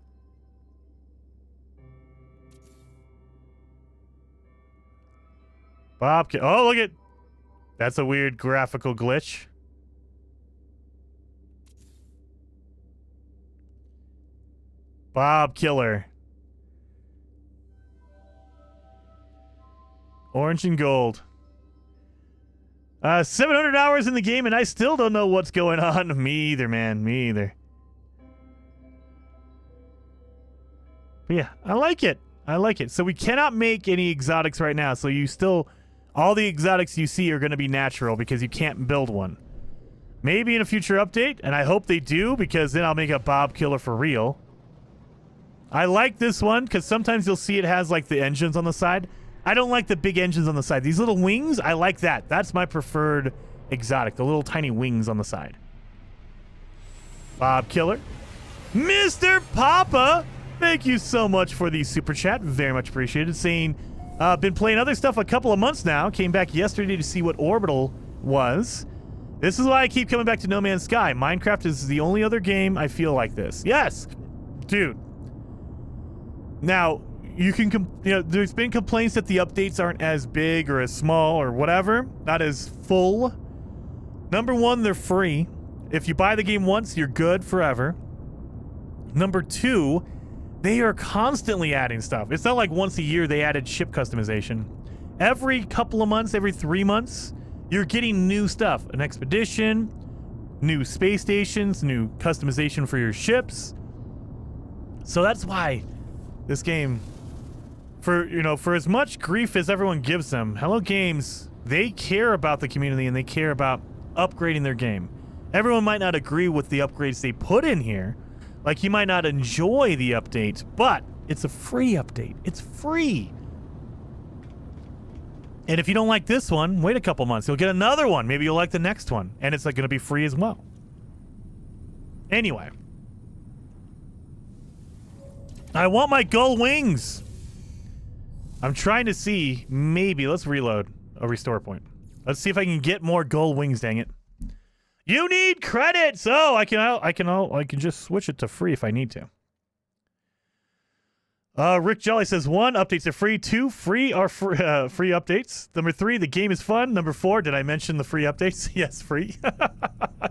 Bob Killer. Oh, look at. That's a weird graphical glitch. Bob Killer. Orange and gold. 700 hours in the game, and I still don't know what's going on. Me either, man. Me either. But yeah, I like it. I like it. So we cannot make any exotics right now. So you still... All the exotics you see are going to be natural because you can't build one. Maybe in a future update, and I hope they do, because then I'll make a Bob Killer for real. I like this one because sometimes you'll see it has like the engines on the side. I don't like the big engines on the side. These little wings, I like that. That's my preferred exotic, the little tiny wings on the side. Bob Killer. Mr. Papa, thank you so much for the super chat. Very much appreciated. Saying, been playing other stuff a couple of months now. Came back yesterday to see what Orbital was. This is why I keep coming back to No Man's Sky. Minecraft is the only other game I feel like this. Yes, dude. Now, you can, there's been complaints that the updates aren't as big or as small or whatever, not as full. Number one, they're free. If you buy the game once, you're good forever. Number two, they are constantly adding stuff. It's not like once a year they added ship customization. Every couple of months, every 3 months, you're getting new stuff. An expedition, new space stations, new customization for your ships. So that's why this game, for as much grief as everyone gives them, Hello Games, they care about the community and they care about upgrading their game. Everyone might not agree with the upgrades they put in here. Like, you might not enjoy the update, but it's a free update. It's free. And if you don't like this one, wait a couple months. You'll get another one. Maybe you'll like the next one. And it's like going to be free as well. Anyway. I want my gull wings. I'm trying to see, maybe, let's reload a restore point. Let's see if I can get more gull wings, dang it. You need credits. Oh, I can just switch it to free if I need to. Rick Jelly says 1, updates are free. 2, free are free updates. Number 3, the game is fun. Number 4, did I mention the free updates? Yes, free.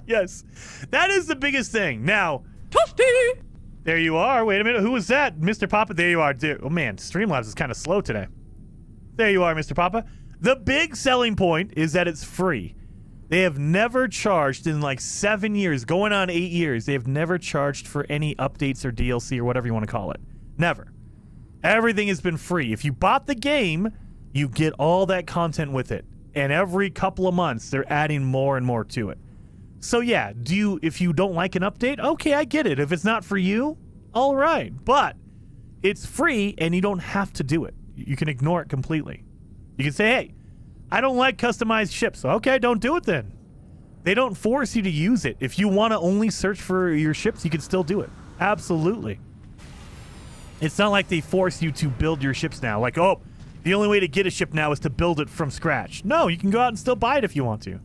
Yes. That is the biggest thing. Now, Toasty! There you are. Wait a minute. Who was that? Mr. Papa. There you are. Dude. Oh, man. Streamlabs is kind of slow today. There you are, Mr. Papa. The big selling point is that it's free. They have never charged in like 7 years, going on 8 years. They have never charged for any updates or DLC or whatever you want to call it. Never. Everything has been free. If you bought the game, you get all that content with it. And every couple of months, they're adding more and more to it. So yeah, if you don't like an update, okay, I get it. If it's not for you, all right. But it's free and you don't have to do it. You can ignore it completely. You can say, hey, I don't like customized ships. Okay, don't do it then. They don't force you to use it. If you want to only search for your ships, you can still do it. Absolutely. It's not like they force you to build your ships now. Like, oh, the only way to get a ship now is to build it from scratch. No, you can go out and still buy it if you want to.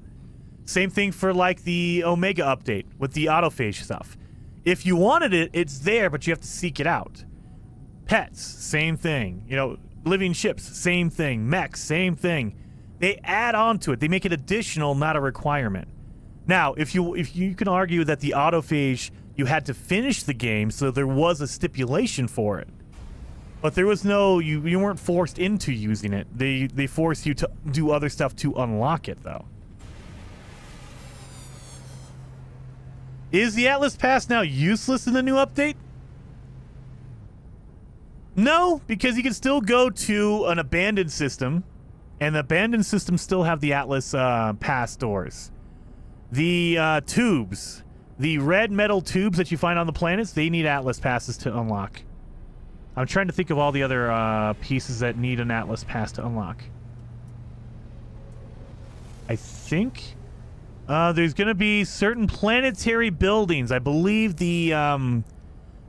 Same thing for like the Omega update with the autophage stuff. If you wanted it, it's there, but you have to seek it out. Pets, same thing. Living ships, same thing. Mechs, same thing. They add on to it. They make it additional, not a requirement. Now, if you can argue that the autophage, you had to finish the game, so there was a stipulation for it. But there was no, you weren't forced into using it. They forced you to do other stuff to unlock it, though. Is the Atlas Pass now useless in the new update? No, because you can still go to an abandoned system, and the abandoned systems still have the Atlas Pass doors. The tubes, the red metal tubes that you find on the planets, they need Atlas Passes to unlock. I'm trying to think of all the other pieces that need an Atlas Pass to unlock. I think There's going to be certain planetary buildings. I believe the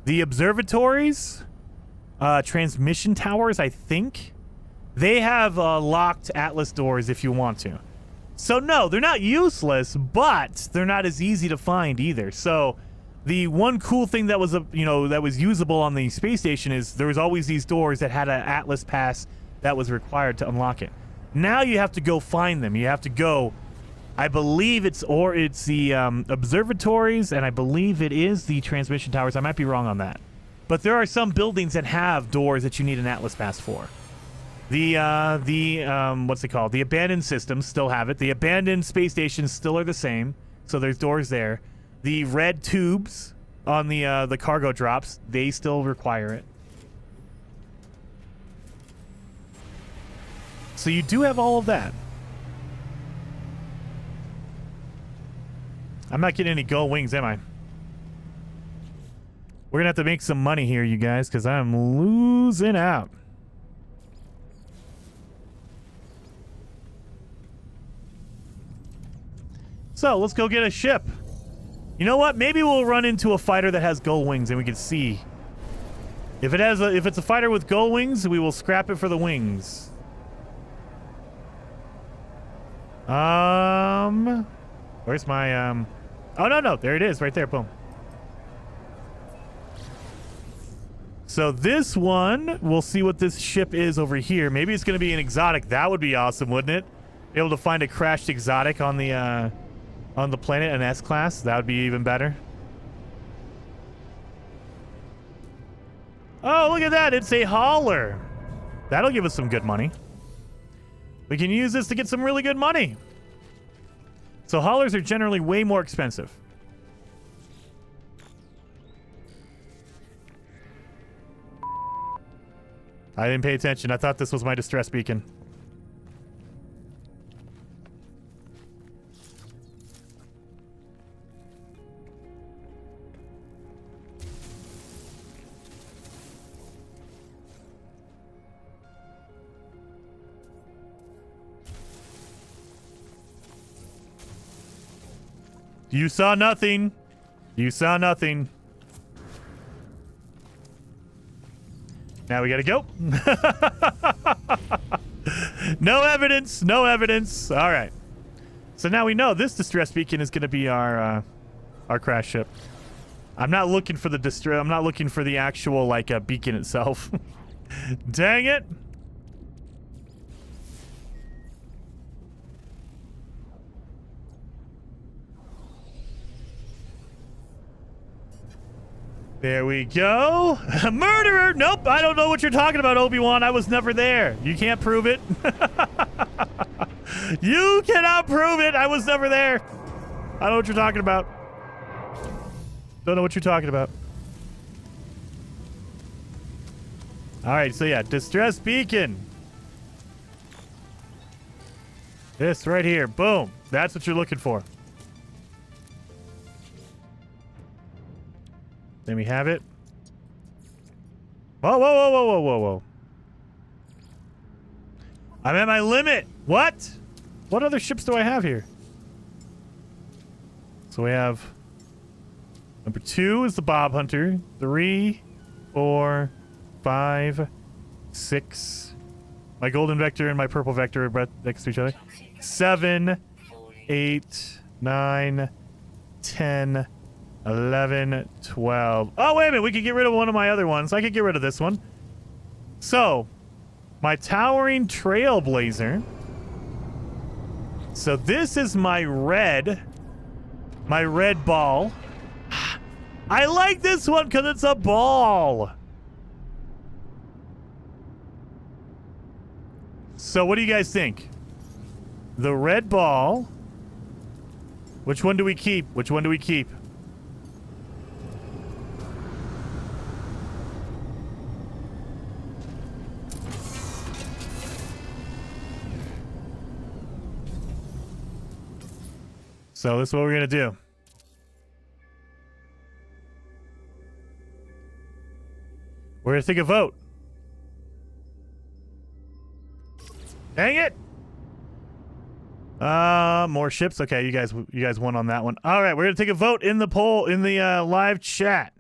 observatories, transmission towers, I think. They have locked Atlas doors if you want to. So no, they're not useless, but they're not as easy to find either. So the one cool thing that was that was usable on the space station is there was always these doors that had an Atlas pass that was required to unlock it. Now you have to go find them. You have to go, I believe it's the observatories, and I believe it is the transmission towers. I might be wrong on that. But there are some buildings that have doors that you need an Atlas pass for. What's it called? The abandoned systems still have it. The abandoned space stations still are the same. So there's doors there. The red tubes on the cargo drops, they still require it. So you do have all of that. I'm not getting any gold wings, am I? We're gonna have to make some money here, you guys, because I'm losing out. So let's go get a ship. You know what? Maybe we'll run into a fighter that has gold wings, and we can see if it's a fighter with gold wings. We will scrap it for the wings. Where's my Oh no, there it is, right there. Boom. So this one, we'll see what this ship is over here. Maybe it's going to be an exotic. That would be awesome, wouldn't it? Be able to find a crashed exotic on the planet, an S-class. That would be even better. Oh, look at that. It's a hauler. That'll give us some good money. We can use this to get some really good money. So haulers are generally way more expensive. I didn't pay attention. I thought this was my distress beacon. You saw nothing. You saw nothing. Now we gotta go. No evidence. No evidence. All right. So now we know this distress beacon is gonna be our crash ship. I'm not looking for the distress. I'm not looking for the actual beacon itself. Dang it. There we go. Murderer! Nope, I don't know what you're talking about, Obi-Wan. I was never there. You can't prove it. You cannot prove it. I was never there. I don't know what you're talking about. Don't know what you're talking about. All right, so yeah, distress beacon. This right here. Boom. That's what you're looking for. Then we have it. Whoa, whoa, whoa, whoa, whoa, whoa, whoa. I'm at my limit. What? What other ships do I have here? So we have number 2 is the Bob Hunter. 3, 4, 5, 6. My golden vector and my purple vector are next to each other. 7, 8, 9, 10, 11, 12. Oh, wait a minute. We could get rid of one of my other ones. I could get rid of this one. So, my towering trailblazer. So this is my red ball. I like this one because it's a ball. So what do you guys think? The red ball. Which one do we keep? Which one do we keep? So this is what we're going to do. We're going to take a vote. Dang it! More ships. Okay, you guys won on that one. All right, we're gonna take a vote in the poll in the live chat.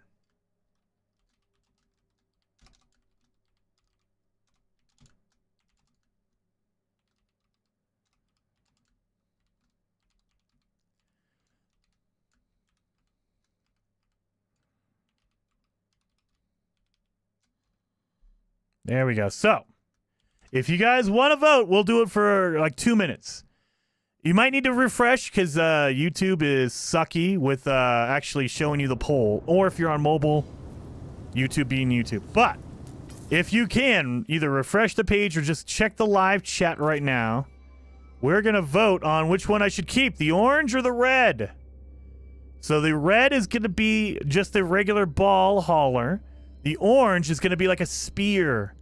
There we go. So, if you guys want to vote, we'll do it for like 2 minutes. You might need to refresh because YouTube is sucky with actually showing you the poll. Or if you're on mobile, YouTube being YouTube. But if you can, either refresh the page or just check the live chat right now. We're going to vote on which one I should keep, the orange or the red. So the red is going to be just a regular ball hauler. The orange is going to be like a spear.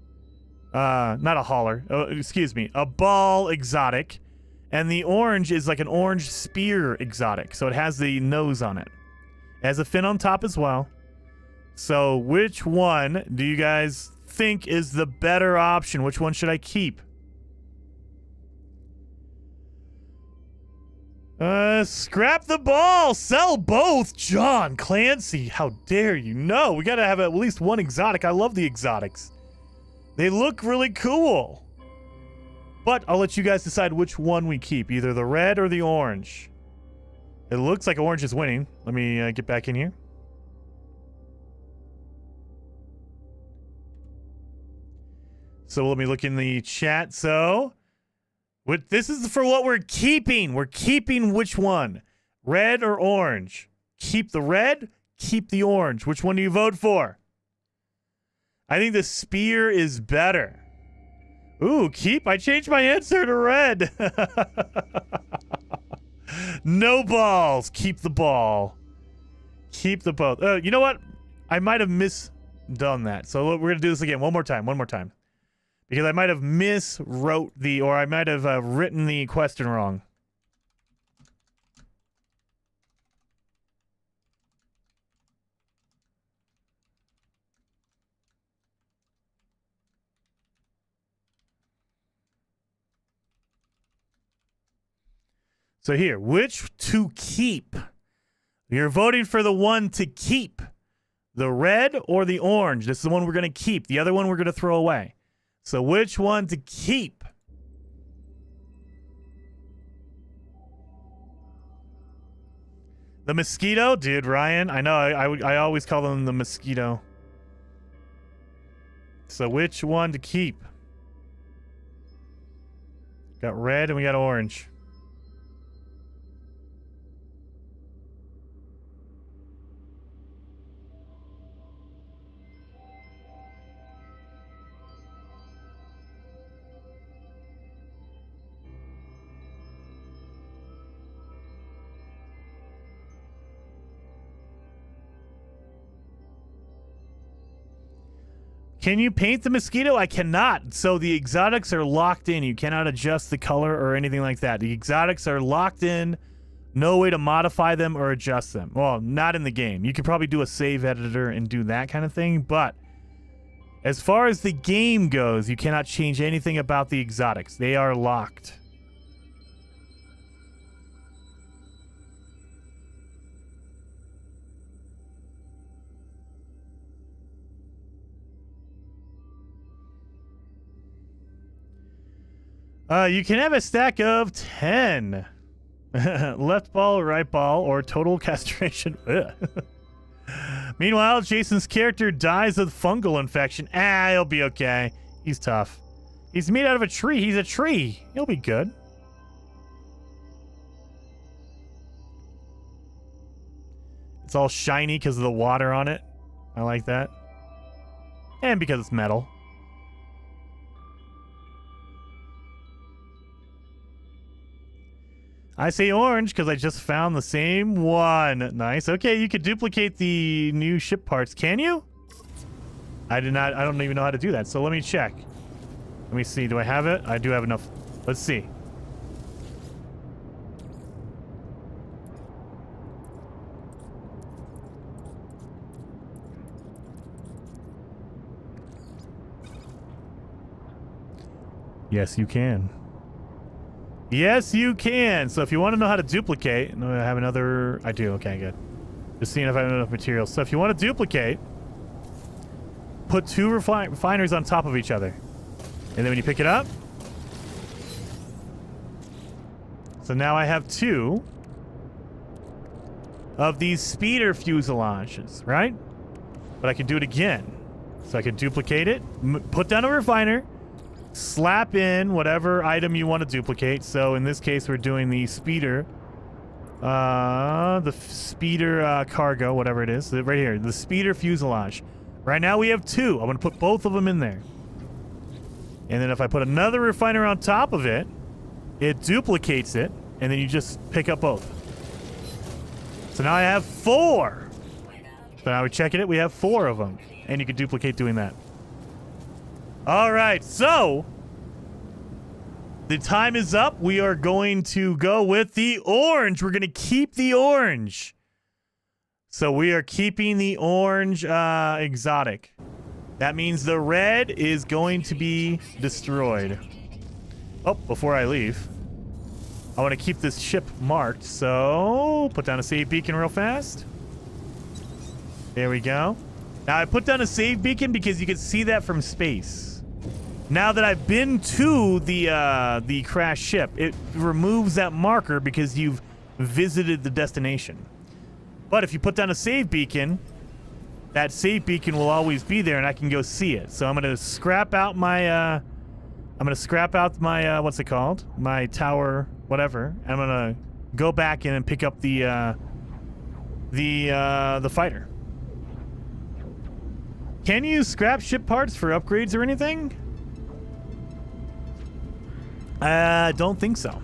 Not a hauler. Excuse me. A ball exotic. And the orange is like an orange spear exotic. So it has the nose on it. It has a fin on top as well. So which one do you guys think is the better option? Which one should I keep? Scrap the ball. Sell both. John Clancy. How dare you? No, we gotta have at least one exotic. I love the exotics. They look really cool. But I'll let you guys decide which one we keep. Either the red or the orange. It looks like orange is winning. Let me get back in here. So let me look in the chat. So this is for what we're keeping. We're keeping which one? Red or orange? Keep the red, keep the orange. Which one do you vote for? I think the spear is better. Ooh, keep. I changed my answer to red. No balls. Keep the ball. Keep the both. You know what? I might have misdone that. So we're going to do this again. One more time. Because I might have miswrote or I might have written the question wrong. So here, which to keep? You're voting for the one to keep. The red or the orange? This is the one we're going to keep. The other one we're going to throw away. So which one to keep? The mosquito? Dude, Ryan, I know. I always call them the mosquito. So which one to keep? Got red and we got orange. Can you paint the mosquito? I cannot. So the exotics are locked in. You cannot adjust the color or anything like that. The exotics are locked in. No way to modify them or adjust them. Well, not in the game. You could probably do a save editor and do that kind of thing. But as far as the game goes, you cannot change anything about the exotics. They are locked. You can have a stack of 10. Left ball, right ball, or total castration. Meanwhile, Jason's character dies of fungal infection. He'll be okay. He's tough. He's made out of a tree. He's a tree. He'll be good. It's all shiny because of the water on it. I like that. And because it's metal. I say orange because I just found the same one. Nice. Okay, you could duplicate the new ship parts. Can you? I did not. I don't even know how to do that. So let me check. Let me see. Do I have it? I do have enough. Let's see. Yes, you can. Yes, you can. So if you want to know how to duplicate, no, I have another. I do. Okay, good. Just seeing if I have enough materials. So if you want to duplicate, put 2 refineries on top of each other. And then when you pick it up, so now I have 2 of these speeder fuselages, right? But I can do it again. So I can duplicate it, put down a refiner, slap in whatever item you want to duplicate. So in this case, we're doing the speeder, cargo, whatever it is. Right here, the speeder fuselage. Right now we have 2. I'm going to put both of them in there. And then if I put another refiner on top of it, it duplicates it, and then you just pick up both. So now I have 4. So now we check it. We have 4 of them. And you can duplicate doing that. All right. So the time is up. We are going to go with the orange. We're going to keep the orange. So we are keeping the orange exotic. That means the red is going to be destroyed. Oh, before I leave, I want to keep this ship marked. So put down a save beacon real fast. There we go. Now I put down a save beacon because you can see that from space. Now that I've been to the crashed ship, it removes that marker because you've visited the destination. But if you put down a save beacon, that save beacon will always be there, and I can go see it. So I'm gonna scrap out my what's it called? My tower, whatever. And I'm gonna go back in and pick up the fighter. Can you scrap ship parts for upgrades or anything? I don't think so.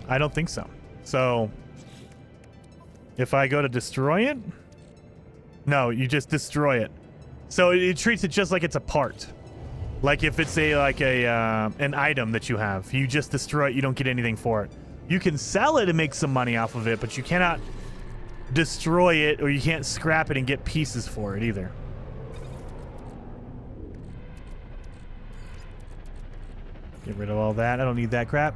I don't think so. So if I go to destroy it, no, you just destroy it. So it treats it just like it's a part. Like if it's an item that you have, you just destroy it, you don't get anything for it. You can sell it and make some money off of it, but you cannot destroy it, or you can't scrap it and get pieces for it either. Get rid of all that. I don't need that crap.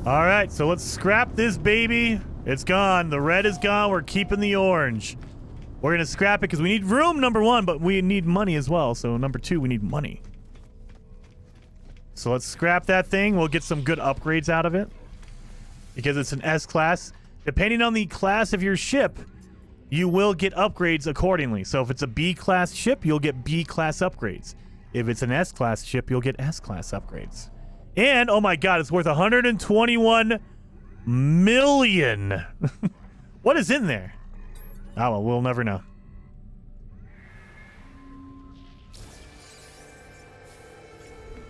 All right, so let's scrap this baby. It's gone. The red is gone. We're keeping the orange. We're going to scrap it because we need room, number 1, but we need money as well. So number 2, we need money. So let's scrap that thing. We'll get some good upgrades out of it because it's an S-class. Depending on the class of your ship, you will get upgrades accordingly. So if it's a B-class ship, you'll get B-class upgrades. If it's an S-class ship, you'll get S-class upgrades. And, oh my god, it's worth 121 million. What is in there? Oh, well, we'll never know.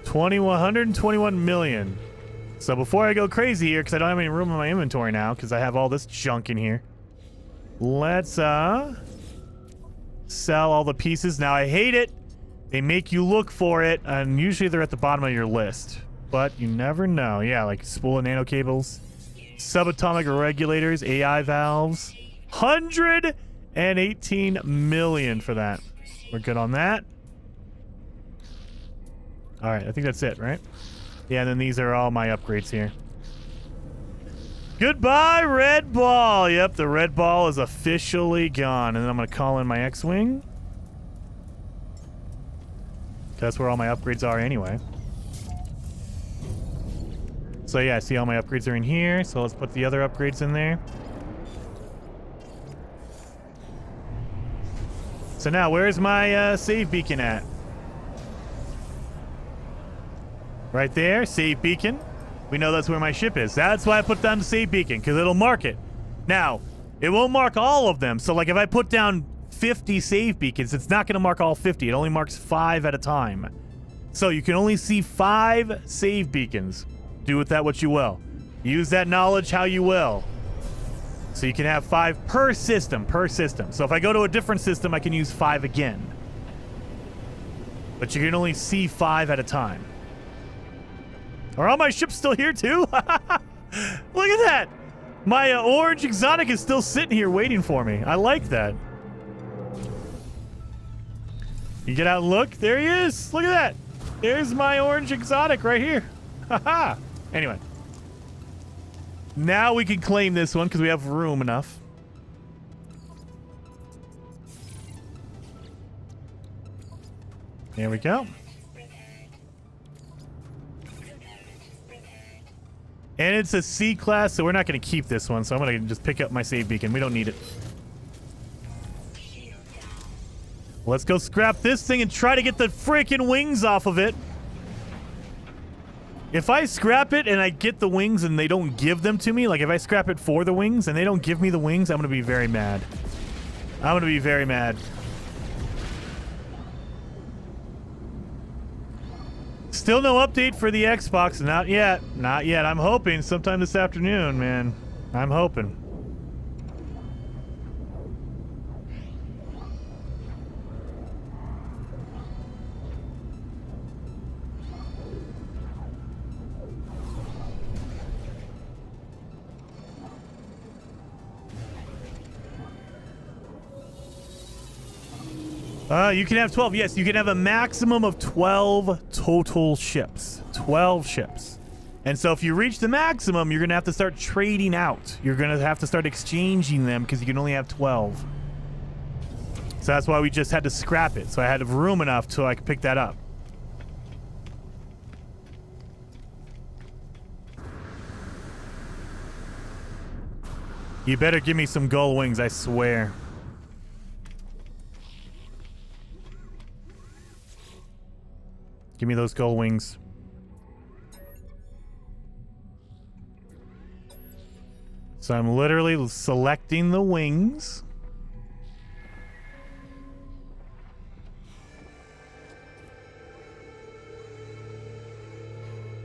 $121 million. So before I go crazy here, because I don't have any room in my inventory now, because I have all this junk in here, let's sell all the pieces. Now, I hate it. They make you look for it, and usually they're at the bottom of your list. But you never know. Yeah, like spool and nano cables, subatomic regulators, AI valves. 118 million for that. We're good on that. All right, I think that's it, right? Yeah, and then these are all my upgrades here. Goodbye, red ball. Yep, the red ball is officially gone. And then I'm going to call in my X-Wing. That's where all my upgrades are anyway. So yeah, I see all my upgrades are in here. So let's put the other upgrades in there. So now, where's my save beacon at? Right there, save beacon. We know that's where my ship is. That's why I put down the save beacon, because it'll mark it. Now, it won't mark all of them. So like if I put down 50 save beacons, it's not going to mark all 50. It only marks 5 at a time. So you can only see 5 save beacons. Do with that what you will. Use that knowledge how you will. So you can have 5 per system, So if I go to a different system, I can use 5 again. But you can only see 5 at a time. Are all my ships still here too? Look at that. My orange exotic is still sitting here waiting for me. I like that. You get out and look. There he is. Look at that. There's my orange exotic right here. Haha. Anyway. Now we can claim this one because we have room enough. There we go. And it's a C class, so we're not going to keep this one. So I'm going to just pick up my save beacon. We don't need it. Let's go scrap this thing and try to get the freaking wings off of it. If I scrap it and I get the wings and they don't give them to me, like if I scrap it for the wings and they don't give me the wings, I'm going to be very mad. I'm going to be very mad. Still no update for the Xbox. Not yet. Not yet. I'm hoping sometime this afternoon, man. I'm hoping. You can have 12. Yes, you can have a maximum of 12 total ships. 12 ships. And so if you reach the maximum, you're going to have to start trading out. You're going to have to start exchanging them because you can only have 12. So that's why we just had to scrap it. So I had room enough so I could pick that up. You better give me some gull wings, I swear. Give me those gull wings. So I'm literally selecting the wings.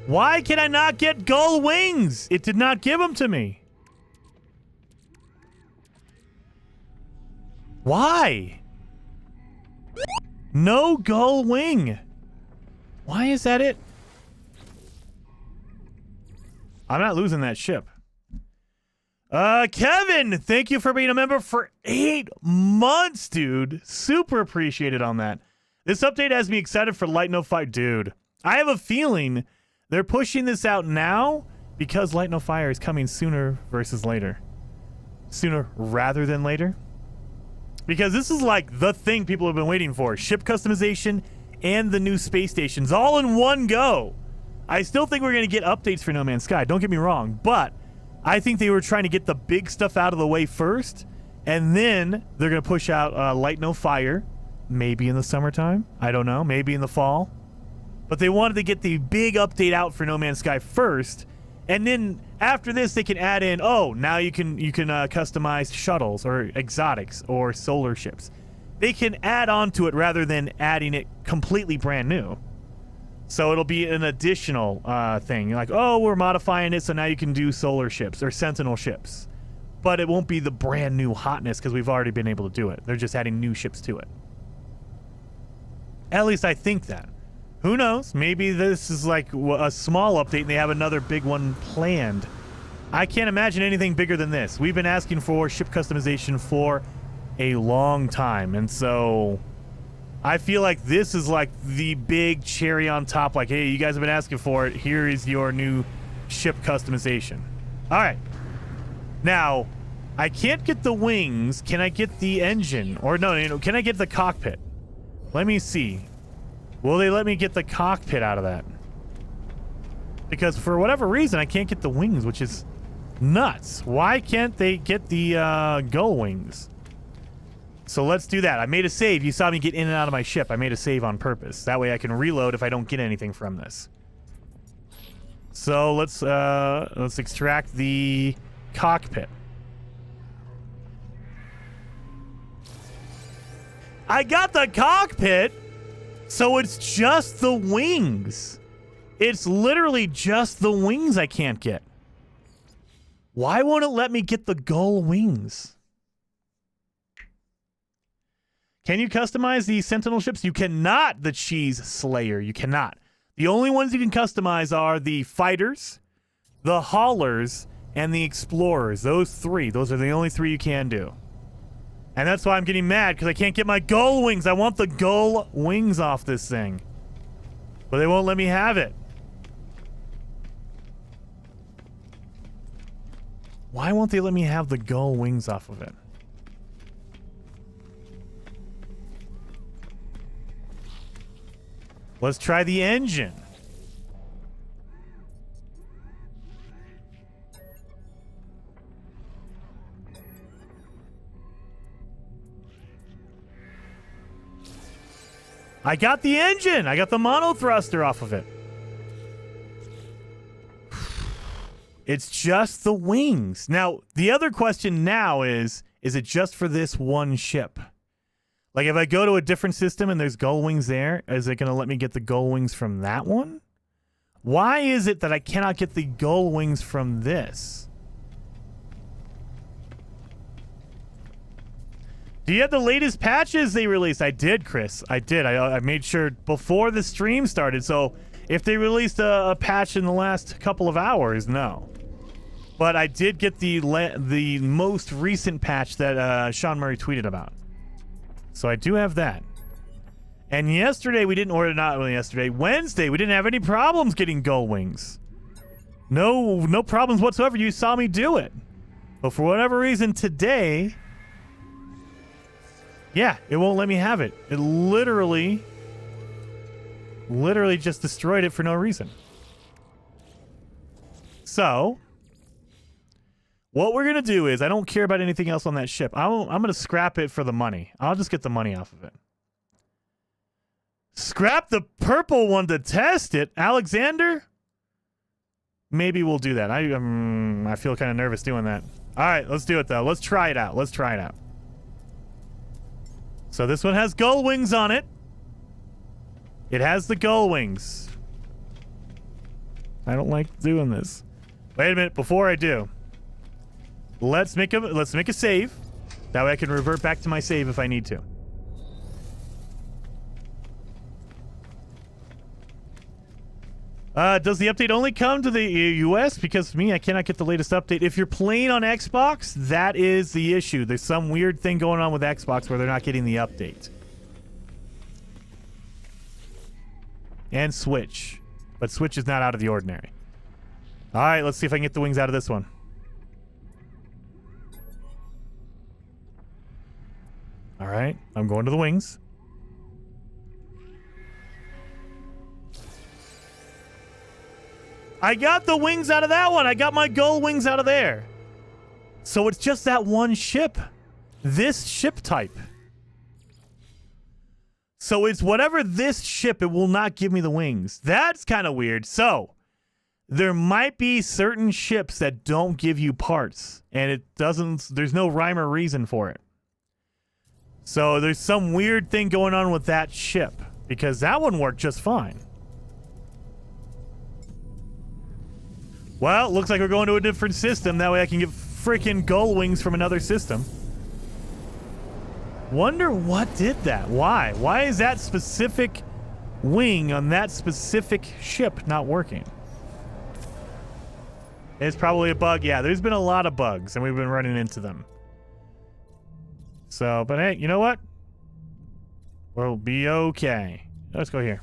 Why can I not get gull wings? It did not give them to me. Why? No gull wing. Why is that it? I'm not losing that ship. Kevin, thank you for being a member for 8 months, dude. Super appreciated on that. This update has me excited for Light No Fire. Dude, I have a feeling they're pushing this out now because Light No Fire is coming sooner versus later. Sooner rather than later. Because this is like the thing people have been waiting for. Ship customization and the new space stations all in one go. I still think we're going to get updates for No Man's Sky. Don't get me wrong. But I think they were trying to get the big stuff out of the way first. And then they're going to push out Light No Fire. Maybe in the summertime. I don't know. Maybe in the fall. But they wanted to get the big update out for No Man's Sky first. And then after this, they can add in, oh, now you can customize shuttles or exotics or solar ships. They can add on to it rather than adding it completely brand new. So it'll be an additional thing. Like, oh, we're modifying it so now you can do solar ships or sentinel ships. But it won't be the brand new hotness because we've already been able to do it. They're just adding new ships to it. At least I think that. Who knows? Maybe this is like a small update and they have another big one planned. I can't imagine anything bigger than this. We've been asking for ship customization for a long time, and so I feel like this is like the big cherry on top. Like, hey, you guys have been asking for it. Here is your new ship customization. All right. Now, I can't get the wings. Can I get the engine? Or no, can I get the cockpit? Let me see. Will they let me get the cockpit out of that? Because for whatever reason, I can't get the wings, which is nuts. Why can't they get the gull wings? So let's do that. I made a save. You saw me get in and out of my ship. I made a save on purpose. That way I can reload if I don't get anything from this. So let's extract the cockpit. I got the cockpit, so it's just the wings. It's literally just the wings I can't get. Why won't it let me get the gull wings? Can you customize the Sentinel ships? You cannot the Cheese Slayer. You cannot. The only ones you can customize are the fighters, the haulers, and the explorers. Those three. Those are the only three you can do. And that's why I'm getting mad, because I can't get my gull wings. I want the gull wings off this thing. But they won't let me have it. Why won't they let me have the gull wings off of it? Let's try the engine. I got the engine. I got the mono thruster off of it. It's just the wings. Now, the other question now is it just for this one ship? Like, if I go to a different system and there's gull wings there, is it going to let me get the gull wings from that one? Why is it that I cannot get the gull wings from this? Do you have the latest patches they released? I did, Chris. I did. I made sure before the stream started. So if they released a patch in the last couple of hours, no. But I did get the most recent patch that Sean Murray tweeted about. So I do have that. And yesterday we didn't order, not really yesterday, Wednesday we didn't have any problems getting gull wings. No problems whatsoever. You saw me do it. But for whatever reason today, yeah, it won't let me have it. It literally just destroyed it for no reason. So what we're going to do is, I don't care about anything else on that ship. I'm going to scrap it for the money. I'll just get the money off of it. Scrap the purple one to test it? Alexander? Maybe we'll do that. I feel kind of nervous doing that. All right, let's do it, though. Let's try it out. Let's try it out. So this one has gull wings on it. It has the gull wings. I don't like doing this. Wait a minute. Before I do, let's make a save. That way I can revert back to my save if I need to. Does the update only come to the US? Because me, I cannot get the latest update. If you're playing on Xbox, that is the issue. There's some weird thing going on with Xbox where they're not getting the update. And Switch. But Switch is not out of the ordinary. All right, let's see if I can get the wings out of this one. All right, I'm going to the wings. I got the wings out of that one. I got my gull wings out of there. So it's just that one ship. This ship type. So it's whatever this ship, it will not give me the wings. That's kind of weird. So there might be certain ships that don't give you parts. And it doesn't, there's no rhyme or reason for it. So there's some weird thing going on with that ship. Because that one worked just fine. Well, looks like we're going to a different system. That way I can get freaking gull wings from another system. Wonder what did that? Why? Why is that specific wing on that specific ship not working? It's probably a bug. Yeah, there's been a lot of bugs, and we've been running into them. So, but hey, you know what? We'll be okay. Let's go here.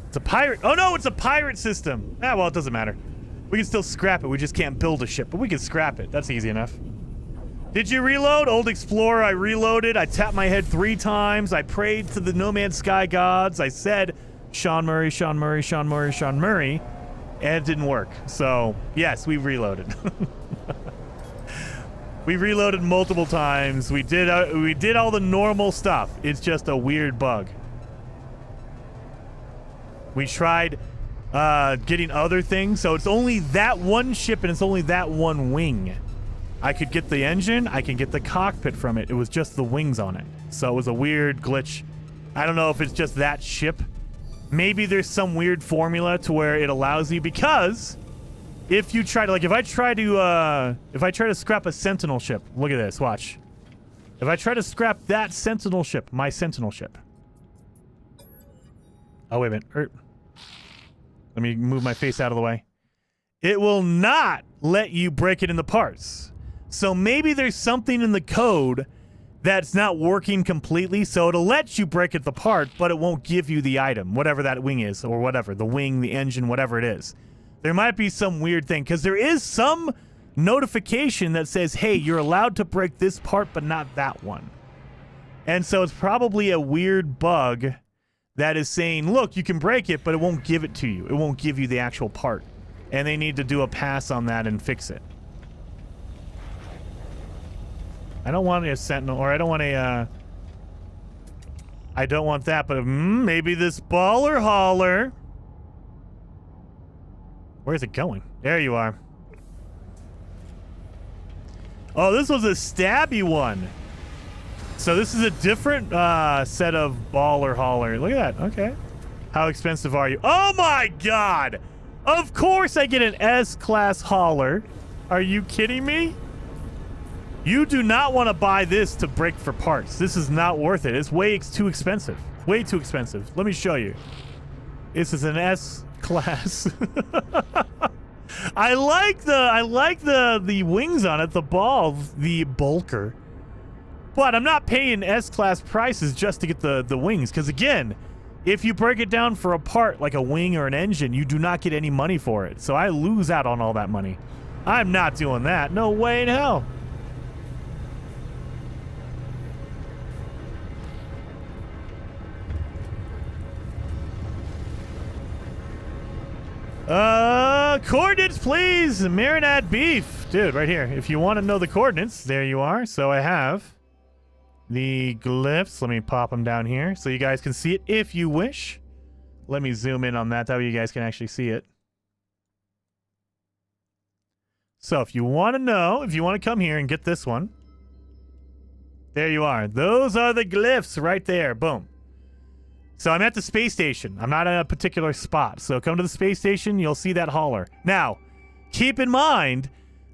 It's a pirate. Oh, no, it's a pirate system. Ah, well, it doesn't matter. We can still scrap it. We just can't build a ship, but we can scrap it. That's easy enough. Did you reload? Old Explorer, I reloaded. I tapped my head 3 times. I prayed to the No Man's Sky gods. I said, Sean Murray, Sean Murray, Sean Murray, Sean Murray. And it didn't work. So, yes, we reloaded. We reloaded multiple times. We did all the normal stuff. It's just a weird bug. We tried getting other things, so it's only that one ship and it's only that one wing. I could get the engine, I can get the cockpit from it. It was just the wings on it. So it was a weird glitch. I don't know if it's just that ship. Maybe there's some weird formula to where it allows you, because if you try to, like, if I try to scrap a Sentinel ship, look at this, watch. If I try to scrap that Sentinel ship, my Sentinel ship. Oh, wait a minute. Let me move my face out of the way. It will not let you break it into parts. So maybe there's something in the code that's not working completely, so it'll let you break it apart, but it won't give you the item, whatever that wing is, or whatever, the wing, the engine, whatever it is. There might be some weird thing, because there is some notification that says, hey, you're allowed to break this part, but not that one. And so it's probably a weird bug that is saying, look, you can break it, but it won't give it to you. It won't give you the actual part. And they need to do a pass on that and fix it. I don't want a sentinel, or I don't want a, I don't want that, but maybe this baller hauler. Where's it going? There you are. Oh, this was a stabby one. So this is a different set of baller hauler. Look at that. Okay. How expensive are you? Oh my god! Of course I get an S-class hauler. Are you kidding me? You do not want to buy this to break for parts. This is not worth it. It's way too expensive. Way too expensive. Let me show you. This is an S-class. I like the wings on it, the ball, the bulker. But I'm not paying S-class prices just to get the wings, because again, if you break it down for a part like a wing or an engine, you do not get any money for it. So I lose out on all that money. I'm not doing that. No way in hell. Coordinates, please. Marinade beef. Dude, right here. If you want to know the coordinates, there you are. So I have the glyphs. Let me pop them down here so you guys can see it if you wish. Let me zoom in on that. That way you guys can actually see it. So if you want to know, if you want to come here and get this one, there you are. Those are the glyphs right there. Boom. So I'm at the space station. I'm not at a particular spot. So come to the space station. You'll see that hauler. Now, keep in mind,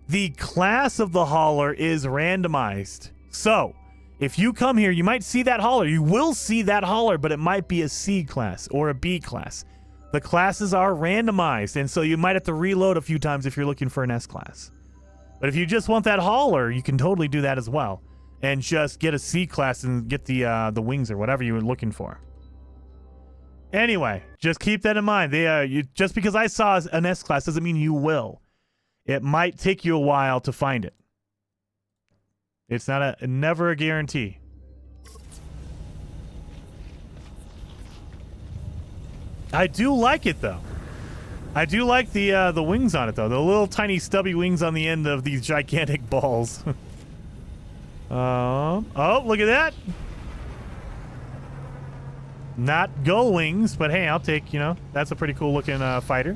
the class of the hauler is randomized. So if you come here, you might see that hauler. You will see that hauler, but it might be a C class or a B class. The classes are randomized, and so you might have to reload a few times if you're looking for an S class. But if you just want that hauler, you can totally do that as well. And just get a C class and get the wings or whatever you were looking for. Anyway, just keep that in mind. Just because I saw an S class doesn't mean you will. It might take you a while to find it. It's not never a guarantee. I do like it though. I do like the wings on it though. The little tiny stubby wings on the end of these gigantic balls. Oh, look at that. Not gull wings, but hey, I'll take, that's a pretty cool looking fighter.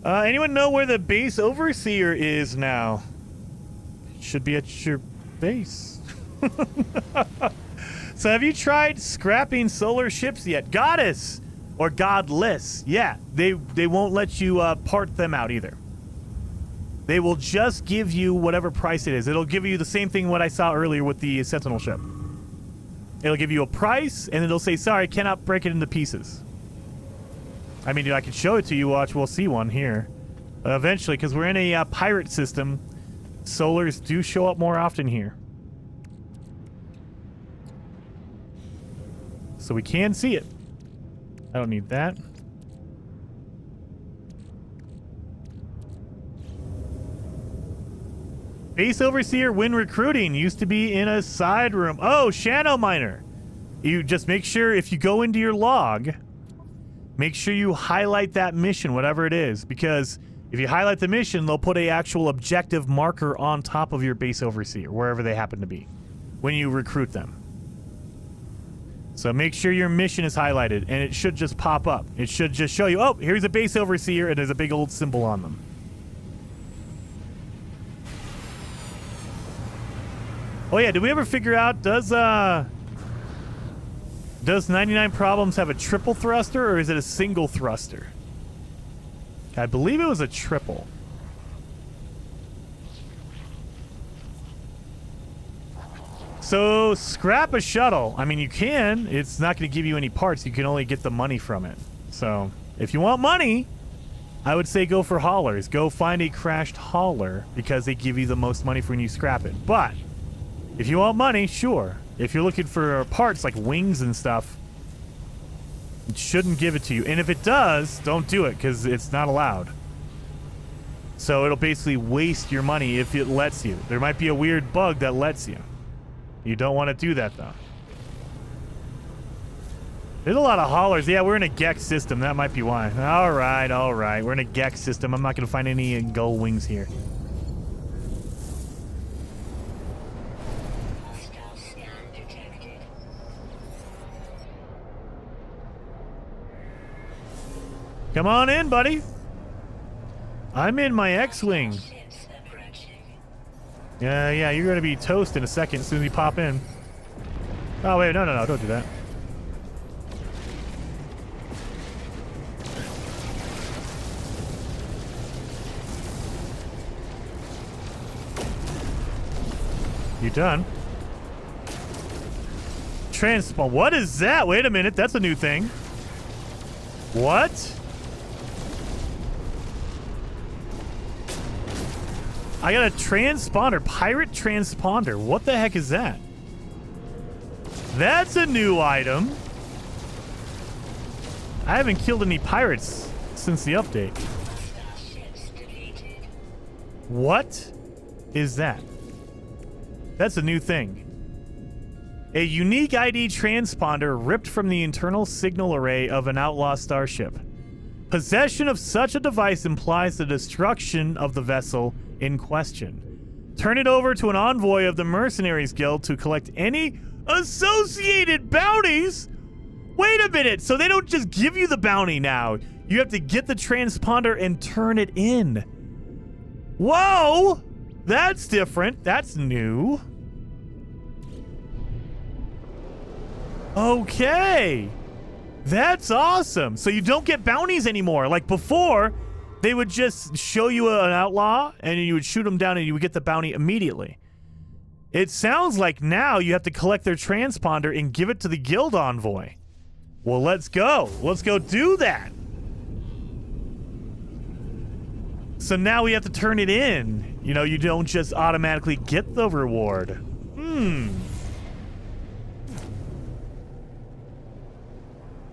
Anyone know where the base overseer is now? Should be at your base. So have you tried scrapping solar ships yet? Goddess or godless? Yeah, they won't let you part them out either. They will just give you whatever price it is. It'll give you the same thing what I saw earlier with the Sentinel ship. It'll give you a price, and it'll say, sorry, cannot break it into pieces. I mean, dude, I can show it to you. Watch, we'll see one here. Eventually, because we're in a pirate system, solars do show up more often here. So we can see it. I don't need that. Base Overseer when recruiting used to be in a side room. Oh, Shadow Miner. You just make sure if you go into your log, make sure you highlight that mission, whatever it is, because if you highlight the mission, they'll put a actual objective marker on top of your Base Overseer, wherever they happen to be, when you recruit them. So make sure your mission is highlighted, and it should just pop up. It should just show you, oh, here's a Base Overseer, and there's a big old symbol on them. Oh yeah, did we ever figure out, does 99 Problems have a triple thruster, or is it a single thruster? I believe it was a triple. So, scrap a shuttle. I mean, you can. It's not going to give you any parts. You can only get the money from it. So, if you want money, I would say go for haulers. Go find a crashed hauler because they give you the most money for when you scrap it. But if you want money, sure. If you're looking for parts like wings and stuff, it shouldn't give it to you. And if it does, don't do it because it's not allowed. So it'll basically waste your money if it lets you. There might be a weird bug that lets you. You don't want to do that, though. There's a lot of haulers. Yeah, we're in a Gex system. That might be why. All right, all right. We're in a Gex system. I'm not going to find any gull wings here. Come on in, buddy. I'm in my X-Wing. Yeah, you're going to be toast in a second as soon as you pop in. Oh, wait, no, don't do that. You done? Transpawn. What is that? Wait a minute, that's a new thing. What? I got a transponder, pirate transponder. What the heck is that? That's a new item. I haven't killed any pirates since the update. What is that? That's a new thing. A unique ID transponder ripped from the internal signal array of an outlaw starship. Possession of such a device implies the destruction of the vessel in question. Turn it over to an envoy of the Mercenaries Guild to collect any associated bounties? Wait a minute, so they don't just give you the bounty now. You have to get the transponder and turn it in. Whoa! That's different. That's new. Okay. That's awesome. So you don't get bounties anymore. Like before, they would just show you an outlaw and you would shoot them down and you would get the bounty immediately. It sounds like now you have to collect their transponder and give it to the guild envoy. Well, let's go. Let's go do that. So now we have to turn it in. You know, you don't just automatically get the reward.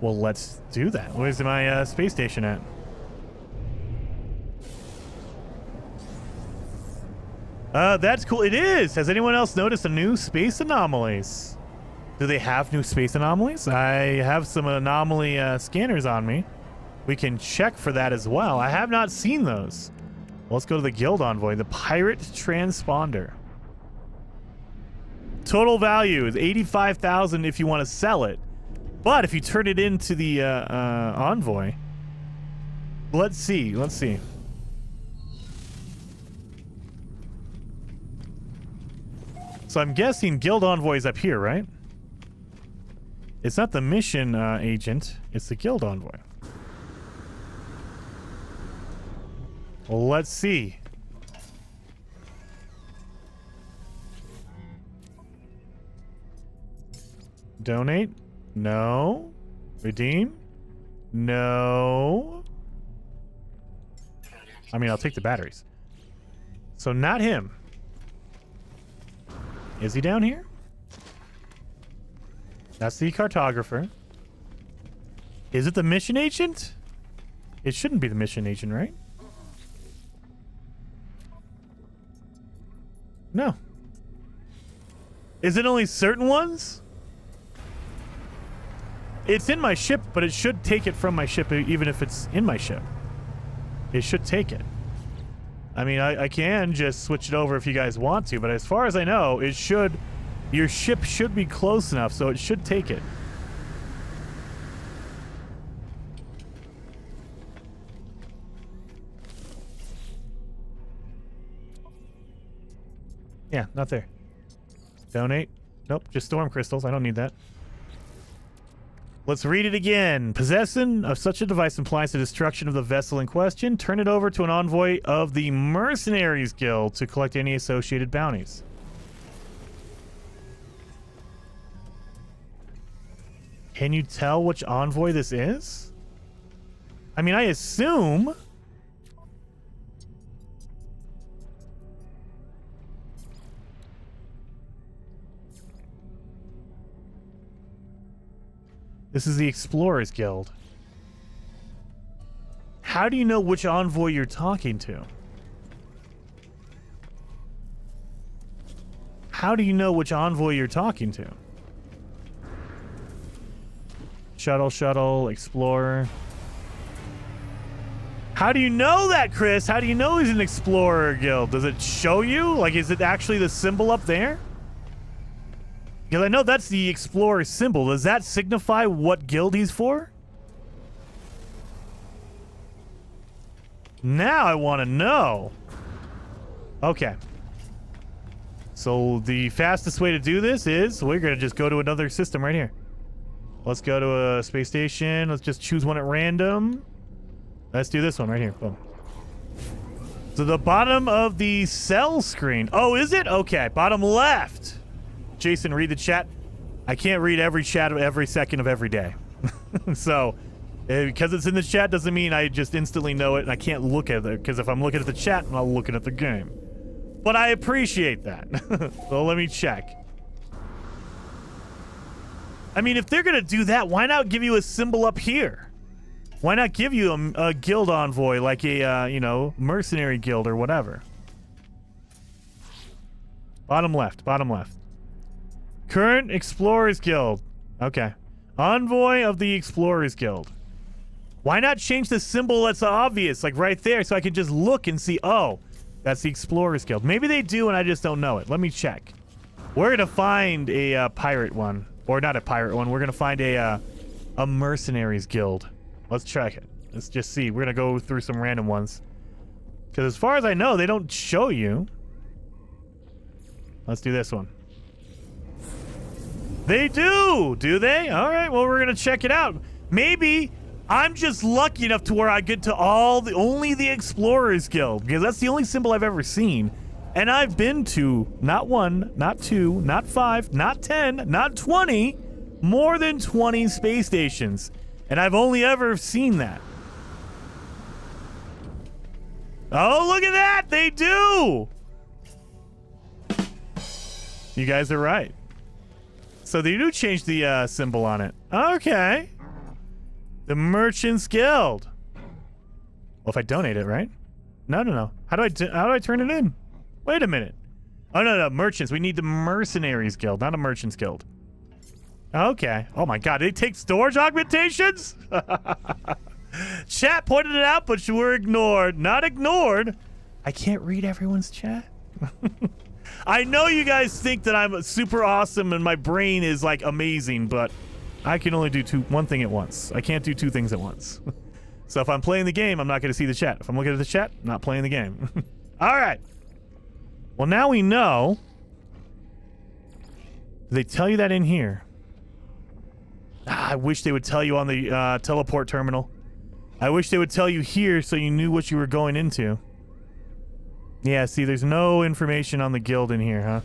Well, let's do that. Where's my space station at? That's cool. It is. Has anyone else noticed the new space anomalies? Do they have new space anomalies? I have some anomaly scanners on me. We can check for that as well. I have not seen those. Well, let's go to the guild envoy. The pirate transponder. Total value is 85,000 if you want to sell it. But if you turn it into the envoy, let's see. So I'm guessing guild envoy is up here, right? It's not the mission agent. It's the guild envoy. Well, let's see. Donate? No. Redeem? No. I mean, I'll take the batteries. So not him. Is he down here? That's the cartographer. Is it the mission agent? It shouldn't be the mission agent, right? No. Is it only certain ones? It's in my ship, but it should take it from my ship even if it's in my ship. It should take it. I mean, I can just switch it over if you guys want to, but as far as I know, it should... Your ship should be close enough, so it should take it. Yeah, not there. Donate. Nope, just storm crystals. I don't need that. Let's read it again. Possession of such a device implies the destruction of the vessel in question. Turn it over to an envoy of the Mercenaries Guild to collect any associated bounties. Can you tell which envoy this is? I mean, I assume This is the Explorers Guild. How do you know which envoy you're talking to? How do you know which envoy you're talking to? Shuttle, Explorer. How do you know that, Chris? How do you know he's an Explorer Guild? Does it show you? Like, is it actually the symbol up there? Because I know that's the Explorer symbol. Does that signify what guild he's for? Now I want to know. Okay. So the fastest way to do this is we're going to just go to another system right here. Let's go to a space station. Let's just choose one at random. Let's do this one right here. Boom. So the bottom of the cell screen. Oh, is it? Okay. Bottom left. Jason, read the chat. I can't read every chat of every second of every day. So because it's in the chat doesn't mean I just instantly know it and I can't look at it, because if I'm looking at the chat, I'm not looking at the game. But I appreciate that. So let me check. I mean, if they're going to do that, why not give you a symbol up here? Why not give you a guild envoy, like a, you know, mercenary guild or whatever? Bottom left, bottom left. Current Explorers Guild. Okay. Envoy of the Explorers Guild. Why not change the symbol that's obvious, like right there, so I can just look and see, oh, that's the Explorers Guild. Maybe they do and I just don't know it. Let me check. We're going to find a pirate one. Or not a pirate one. We're going to find a mercenaries guild. Let's check it. Let's just see. We're going to go through some random ones. Because as far as I know, they don't show you. Let's do this one. They do they? All right, well, we're going to check it out. Maybe I'm just lucky enough to where I get to only the Explorers Guild, because that's the only symbol I've ever seen. And I've been to not 1, not 2, not 5, not 10, not 20, more than 20 space stations. And I've only ever seen that. Oh, look at that! They do! You guys are right. So they do change the symbol on it. Okay. The Merchants Guild. Well, if I donate it, right? No. How do I turn it in? Wait a minute. Oh, no. Merchants. We need the Mercenaries Guild, not a Merchants Guild. Okay. Oh, my God. They take storage augmentations? Chat pointed it out, but you were ignored. Not ignored. I can't read everyone's chat. I know you guys think that I'm super awesome and my brain is, like, amazing, but I can only do one thing at once. I can't do two things at once. So if I'm playing the game, I'm not going to see the chat. If I'm looking at the chat, I'm not playing the game. All right. Well, now we know. Do they tell you that in here? I wish they would tell you on the teleport terminal. I wish they would tell you here so you knew what you were going into. Yeah, see, there's no information on the guild in here, huh?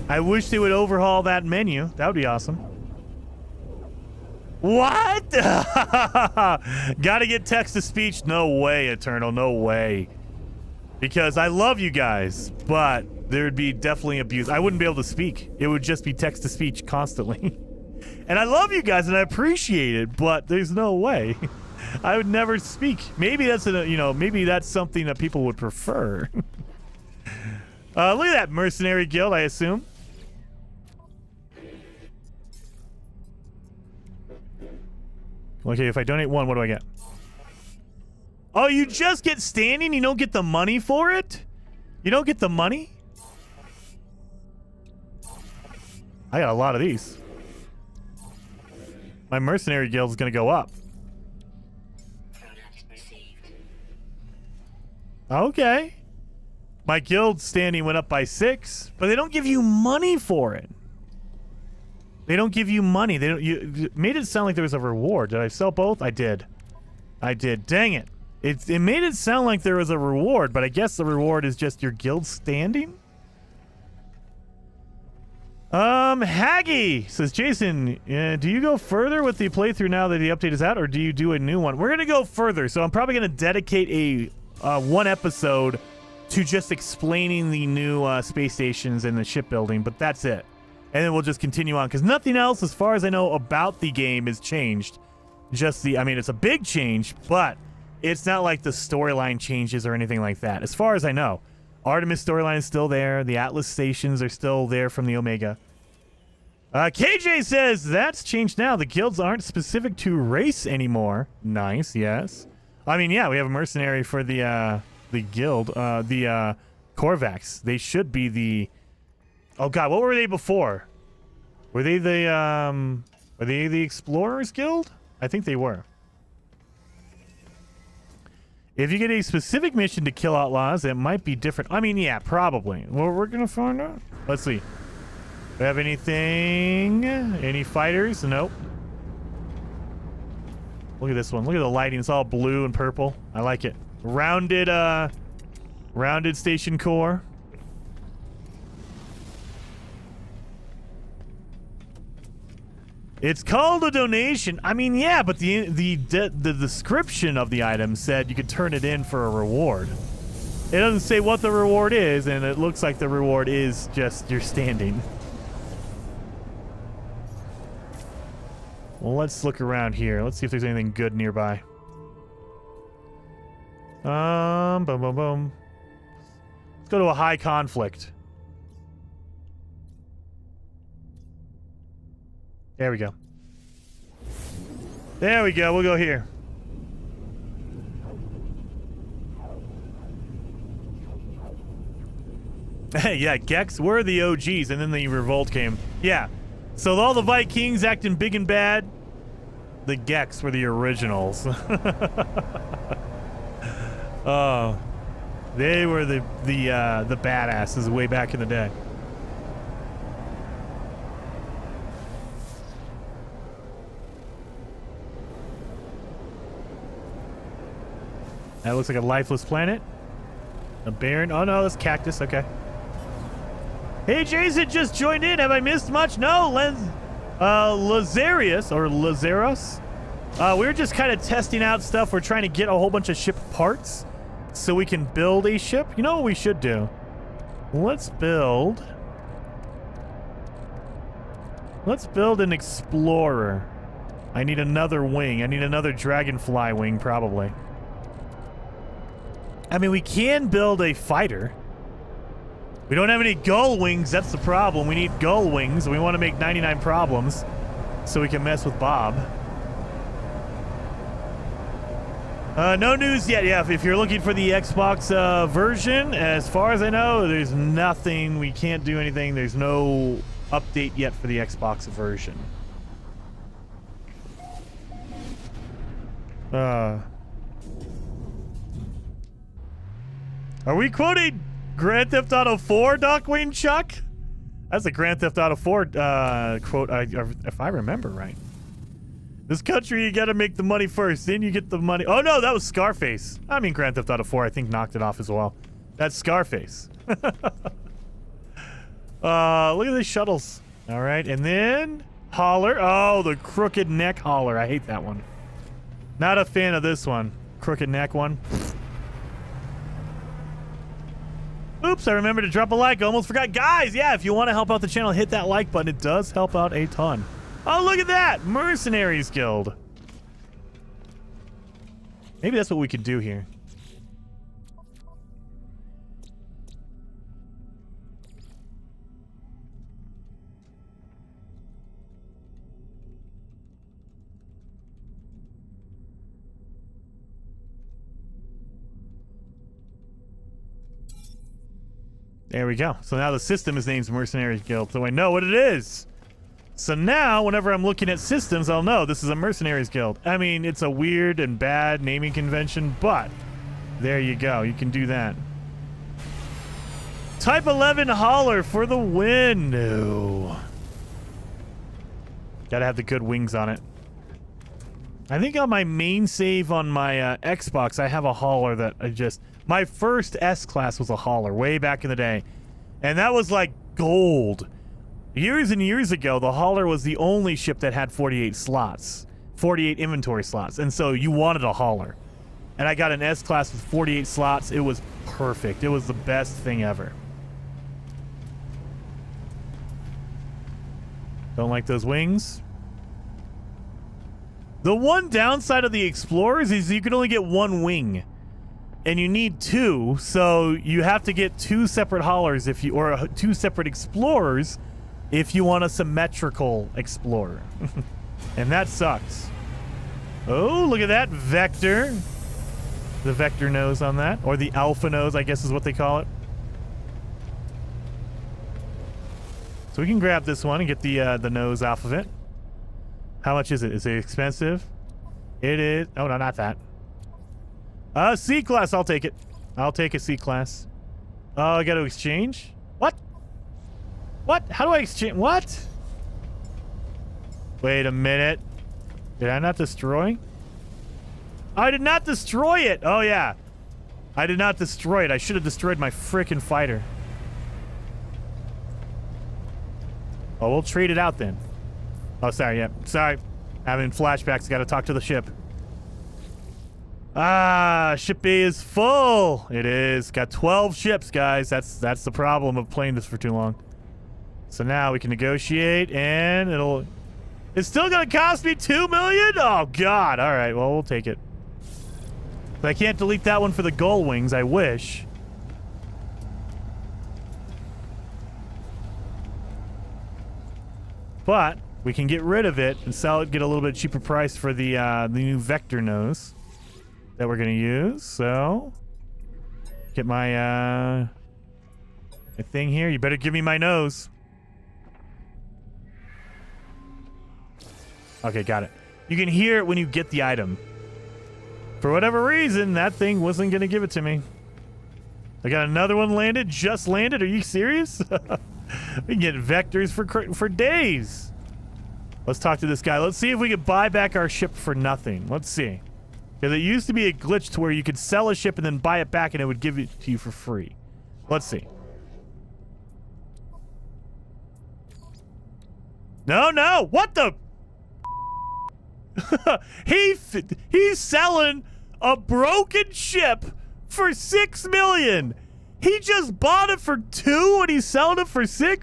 I wish they would overhaul that menu. That would be awesome. What? Gotta get text-to-speech? No way, Eternal. No way. Because I love you guys, but there would be definitely abuse. I wouldn't be able to speak. It would just be text-to-speech constantly. And I love you guys, and I appreciate it, but there's no way. I would never speak. Maybe that's maybe that's something that people would prefer. Look at that mercenary guild, I assume. Okay, if I donate 1, what do I get? Oh, you just get standing? You don't get the money for it? You don't get the money? I got a lot of these. My mercenary guild is going to go up. Okay. My guild standing went up by 6, but they don't give you money for it. They don't give you money. They don't. You made it sound like there was a reward. Did I sell both? I did. Dang it. It made it sound like there was a reward, but I guess the reward is just your guild standing. Haggy says, Jason, do you go further with the playthrough now that the update is out, or do you do a new one? We're gonna go further, so I'm probably gonna dedicate a one episode to just explaining the new space stations and the shipbuilding, but that's it. And then we'll just continue on, because nothing else, as far as I know, about the game is changed. Just I mean, it's a big change, but it's not like the storyline changes or anything like that. As far as I know, Artemis storyline is still there. The Atlas stations are still there from the Omega. KJ says, that's changed now. The guilds aren't specific to race anymore. Nice, yes. I mean, yeah, we have a mercenary for the guild, the Korvax. They should be the... Oh god, what were they before? Were they the Explorers Guild? I think they were. If you get a specific mission to kill outlaws, it might be different. I mean, yeah, probably. Well, we're gonna find out. Let's see. Do we have anything? Any fighters? Nope. Look at this one. Look at the lighting. It's all blue and purple. I like it. Rounded station core. It's called a donation. I mean, yeah, but the description of the item said you could turn it in for a reward. It doesn't say what the reward is, and it looks like the reward is just your standing. Well, let's look around here. Let's see if there's anything good nearby. Boom, boom, boom. Let's go to a high conflict. There we go. There we go. We'll go here. Hey, yeah, Gex were the OGs, and then the revolt came. Yeah. So all the Vikings acting big and bad, the Gex were the originals. Oh, they were the badasses way back in the day. That looks like a lifeless planet. A barren. Oh no, that's cactus. Okay. Hey, Jason just joined in. Have I missed much? No, Lazarius or Lazaros. We're just kind of testing out stuff. We're trying to get a whole bunch of ship parts so we can build a ship. You know what we should do? Let's build an explorer. I need another wing. I need another dragonfly wing, probably. I mean, we can build a fighter. We don't have any gull wings. That's the problem. We need gull wings. We want to make 99 problems so we can mess with Bob. No news yet. Yeah, if you're looking for the Xbox version, as far as I know, there's nothing. We can't do anything. There's no update yet for the Xbox version. Are we quoting Grand Theft Auto 4, Dockwing Chuck? That's a Grand Theft Auto 4 quote, if I remember right. This country, you gotta make the money first, then you get the money. Oh no, that was Scarface. I mean, Grand Theft Auto 4, I think, knocked it off as well. That's Scarface. Look at these shuttles. All right, and then Holler. Oh, the crooked neck Holler. I hate that one. Not a fan of this one. Crooked neck one. Oops, I remembered to drop a like. Almost forgot. Guys, yeah, if you want to help out the channel, hit that like button. It does help out a ton. Oh, look at that. Mercenaries Guild. Maybe that's what we could do here. There we go. So now the system is named Mercenaries Guild, so I know what it is. So now, whenever I'm looking at systems, I'll know this is a Mercenaries Guild. I mean, it's a weird and bad naming convention, but there you go. You can do that. Type 11 Holler for the win. No. Gotta have the good wings on it. I think on my main save on my Xbox, I have a Holler that I just... My first S-Class was a Holler way back in the day. And that was like gold. Years and years ago, the Holler was the only ship that had 48 slots. 48 inventory slots. And so you wanted a Holler. And I got an S-Class with 48 slots. It was perfect. It was the best thing ever. Don't like those wings. The one downside of the Explorers is you can only get one wing. And you need two, so you have to get two separate haulers if you, or two separate Explorers if you want a symmetrical Explorer. And that sucks. Oh, look at that Vector. The Vector nose on that, or the Alpha nose, I guess is what they call it. So we can grab this one and get the nose off of it. How much is it? Is it expensive? It is. Oh, no, not that. C-Class. I'll take it. I'll take a C-Class. Oh, I got to exchange? What? What? How do I exchange? What? Wait a minute. Did I not destroy? I did not destroy it. Oh, yeah. I did not destroy it. I should have destroyed my frickin' fighter. Oh, we'll trade it out then. Oh, sorry. Yeah. Sorry. Having flashbacks. Got to talk to the ship. Ah, ship B is full. It is. Got 12 ships, guys. That's the problem of playing this for too long. So now we can negotiate, and it's still gonna cost me $2 million? Oh God. All right, well, we'll take it. But I can't delete that one for the gull wings. I wish. But we can get rid of it and sell it, get a little bit cheaper price for the new Vector nose that we're gonna use. So get my thing here. You better give me my nose. Okay, got it. You can hear it when you get the item. For whatever reason, that thing wasn't gonna give it to me. I got another one landed. Just landed. Are you serious? We can get vectors for days. Let's talk to this guy. Let's see if we can buy back our ship for nothing. Let's see. Because it used to be a glitch to where you could sell a ship and then buy it back and it would give it to you for free. Let's see. No. What the? He's selling a broken ship for $6 million. He just bought it for $2 million and he's selling it for $6 million?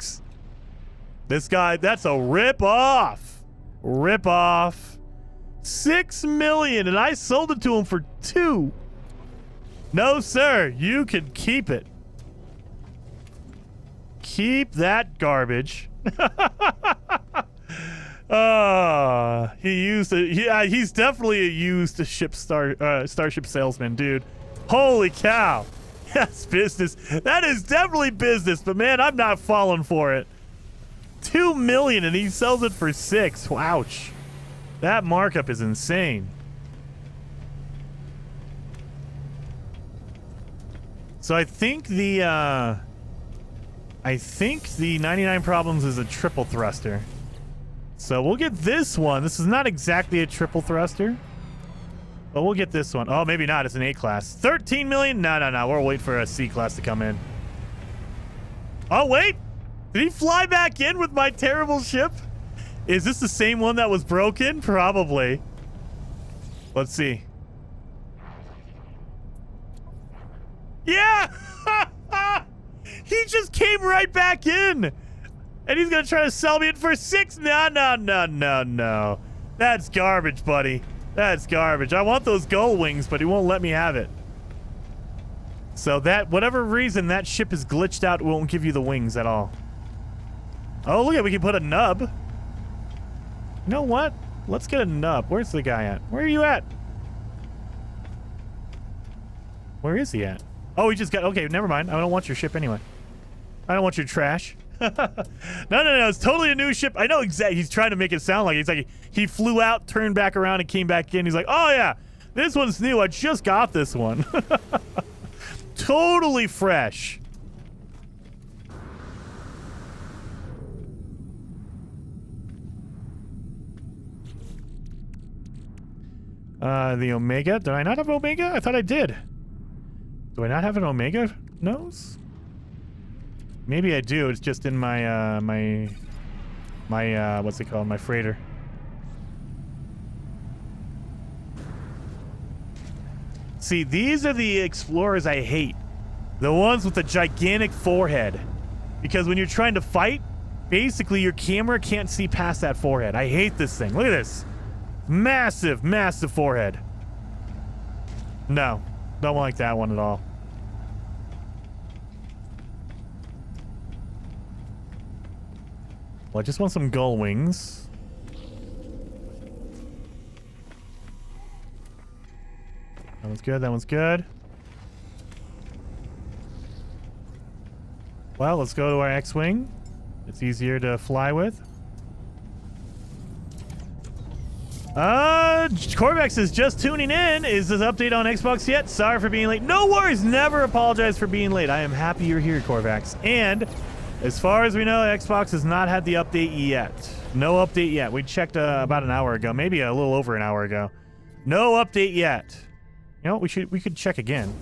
This guy, that's a rip-off. Rip-off. $6 million, and I sold it to him for $2 million. No, sir. You can keep it. Keep that garbage. He's definitely a used starship salesman, dude. Holy cow. That's business. That is definitely business, but man, I'm not falling for it. $2 million and he sells it for $6 million. Ouch. That markup is insane. So I think the 99 Problems is a triple thruster. So we'll get this one. This is not exactly a triple thruster, but we'll get this one. Oh, maybe not. It's an A class. 13 million? No. We'll wait for a C class to come in. Oh, wait. Did he fly back in with my terrible ship? Is this the same one that was broken? Probably. Let's see. Yeah! He just came right back in. And he's going to try to sell me it for $6 million. No. That's garbage, buddy. That's garbage. I want those gull wings, but he won't let me have it. So that, whatever reason, that ship is glitched out. It won't give you the wings at all. Oh, look at, we can put a nub. You know what? Let's get a nub. Where's the guy at? Where are you at? Where is he at? Oh, he just got... Okay, never mind. I don't want your ship anyway. I don't want your trash. No. It's totally a new ship. I know exactly. He's trying to make it sound like it's like he flew out, turned back around, and came back in. He's like, oh, yeah, this one's new. I just got this one. Totally fresh. The Omega. Did I not have Omega? I thought I did. Do I not have an Omega nose? Maybe I do. It's just in my what's it called? My freighter. See, these are the explorers I hate. The ones with the gigantic forehead. Because when you're trying to fight, basically your camera can't see past that forehead. I hate this thing. Look at this. Massive, massive forehead. No, don't like that one at all. Well, I just want some gull wings. That one's good, that one's good. Well, let's go to our X-Wing. It's easier to fly with. Corvex is just tuning in. Is this update on Xbox yet? Sorry for being late. No worries. Never apologize for being late. I am happy you're here, Corvex. And as far as we know, Xbox has not had the update yet. No update yet. We checked about an hour ago, maybe a little over an hour ago. No update yet. You know, we could check again.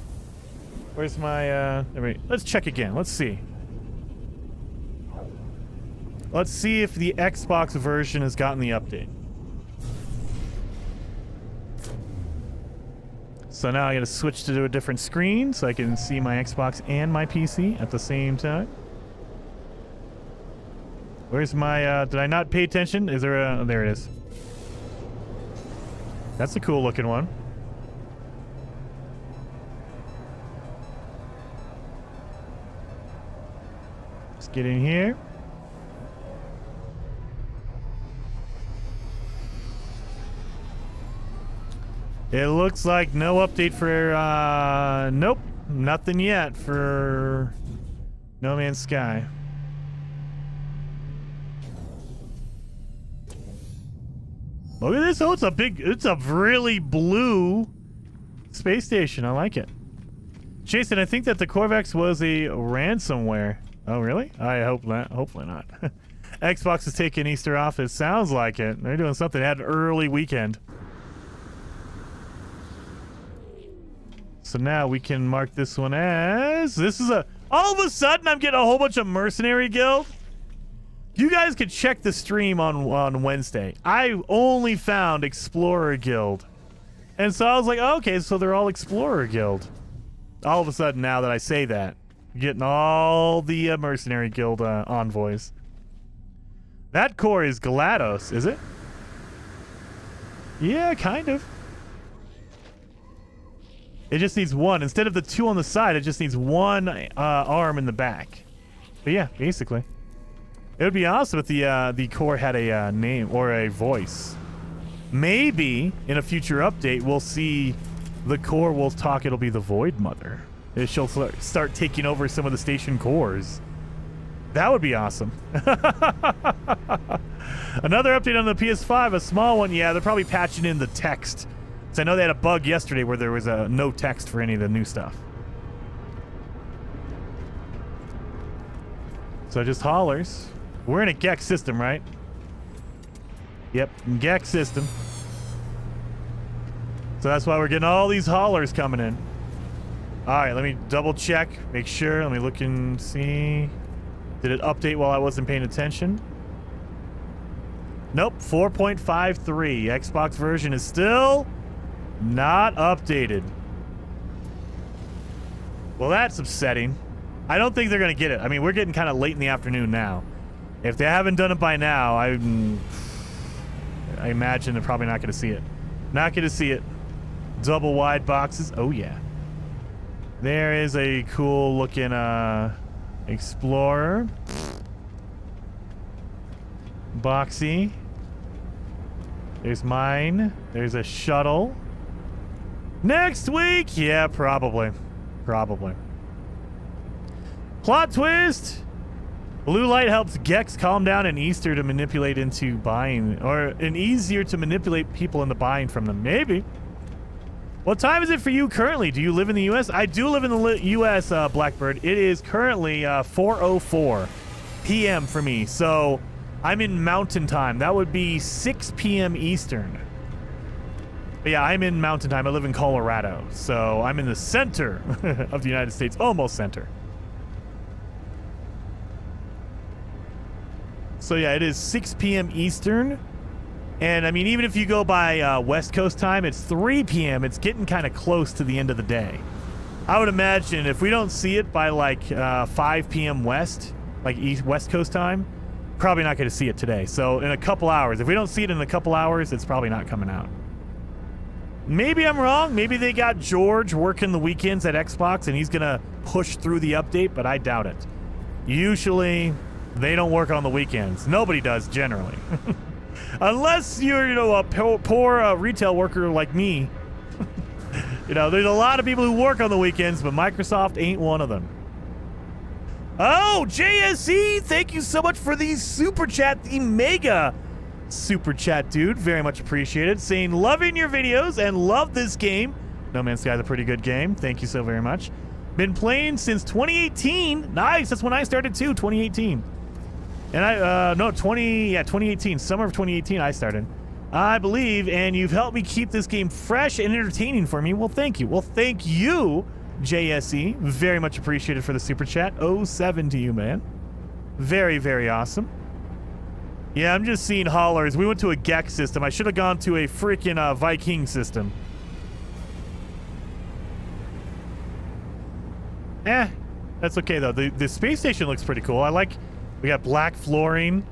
Where's my let's check again. Let's see. Let's see if the Xbox version has gotten the update. So now I gotta switch to a different screen so I can see my Xbox and my PC at the same time. Where's my, did I not pay attention? Is there a, oh, there it is. That's a cool looking one. Let's get in here. It looks like no update for, nope, nothing yet for No Man's Sky. Look at this. Oh, it's a really blue space station. I like it. Jason, I think that the Corvex was a ransomware. Oh, really? I hope not. Hopefully not. Xbox is taking Easter off. It sounds like it. They're doing something. They had an early weekend. So now we can mark this one as... This is a... All of a sudden, I'm getting a whole bunch of Mercenary Guild. You guys could check the stream on Wednesday. I only found Explorer Guild. And so I was like, oh, okay, so they're all Explorer Guild. All of a sudden, now that I say that, I'm getting all the Mercenary Guild envoys. That core is GLaDOS, is it? Yeah, kind of. It just needs one. Instead of the two on the side, it just needs one arm in the back. But yeah, basically. It would be awesome if the core had a name or a voice. Maybe in a future update, we'll see the core will talk. It'll be the Void Mother. She'll start taking over some of the station cores. That would be awesome. Another update on the PS5, a small one. Yeah, they're probably patching in the text. So I know they had a bug yesterday where there was no text for any of the new stuff. So just haulers. We're in a GEX system, right? Yep, GEX system. So that's why we're getting all these haulers coming in. All right, let me double check, make sure. Let me look and see. Did it update while I wasn't paying attention? Nope, 4.53. Xbox version is still not updated. Well, that's upsetting. I don't think they're going to get it. I mean, we're getting kind of late in the afternoon now. If they haven't done it by now, I imagine they're probably not going to see it. Not going to see it. Double wide boxes. Oh, yeah. There is a cool looking Explorer. Boxy. There's mine. There's a shuttle. Next week? Yeah, probably. Probably. Plot twist. Blue light helps Gex calm down and Easter to manipulate into buying, or an easier to manipulate people into buying from them. Maybe. What time is it for you currently? Do you live in the U.S.? I do live in the U.S., Blackbird. It is currently 4:04 p.m. for me, so I'm in Mountain Time. That would be 6 p.m. Eastern. But yeah, I'm in Mountain Time. I live in Colorado, so I'm in the center of the United States, almost center. So yeah, it is 6 p.m. Eastern. And I mean, even if you go by West Coast time, it's 3 p.m. It's getting kind of close to the end of the day. I would imagine if we don't see it by like 5 p.m. West, like West Coast time, probably not going to see it today. So in a couple hours, if we don't see it in a couple hours, it's probably not coming out. Maybe I'm wrong. Maybe they got George working the weekends at Xbox and he's going to push through the update, but I doubt it. Usually, they don't work on the weekends. Nobody does, generally. Unless you're, a poor retail worker like me. There's a lot of people who work on the weekends, but Microsoft ain't one of them. Oh, JSE, thank you so much for the super chat, the mega super chat, dude. Very much appreciated. Saying, loving your videos and love this game. No Man's Sky is a pretty good game. Thank you so very much. Been playing since 2018. Nice. That's when I started too, 2018. And 2018. Summer of 2018 I started. I believe, and you've helped me keep this game fresh and entertaining for me. Well, thank you. Well, thank you, JSE. Very much appreciated for the super chat. 07 to you, man. Very, very awesome. Yeah, I'm just seeing haulers. We went to a Gex system. I should have gone to a freaking Viking system. That's okay, though. The space station looks pretty cool. We got black flooring,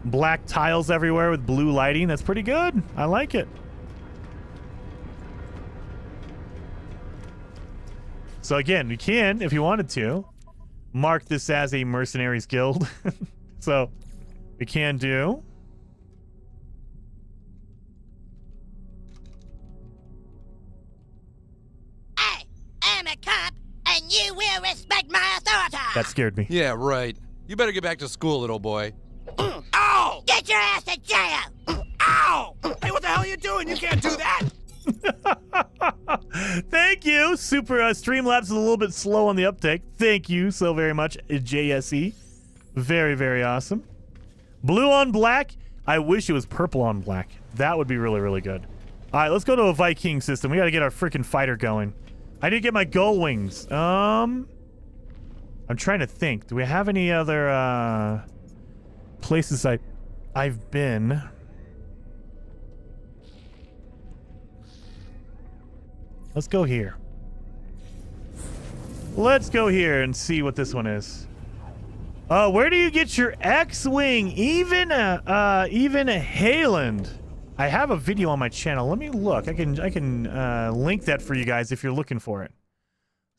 black tiles everywhere with blue lighting. That's pretty good. I like it. So again, you can, if you wanted to, mark this as a mercenaries guild. So we can do. I am a cop, and you will respect my authority. That scared me. Yeah, right. You better get back to school, little boy. Ow! Get your ass to jail! Ow! Hey, what the hell are you doing? You can't do that! Thank you. Super Streamlabs is a little bit slow on the uptake. Thank you so very much, JSE. Very, very awesome. Blue on black. I wish it was purple on black. That would be really, really good. All right, let's go to a Viking system. We got to get our freaking fighter going. I need to get my gull wings. I'm trying to think. Do we have any other places I've been? Let's go here. Let's go here and see what this one is. Where do you get your X-Wing? Even Hayland. I have a video on my channel. Let me look. I can link that for you guys if you're looking for it.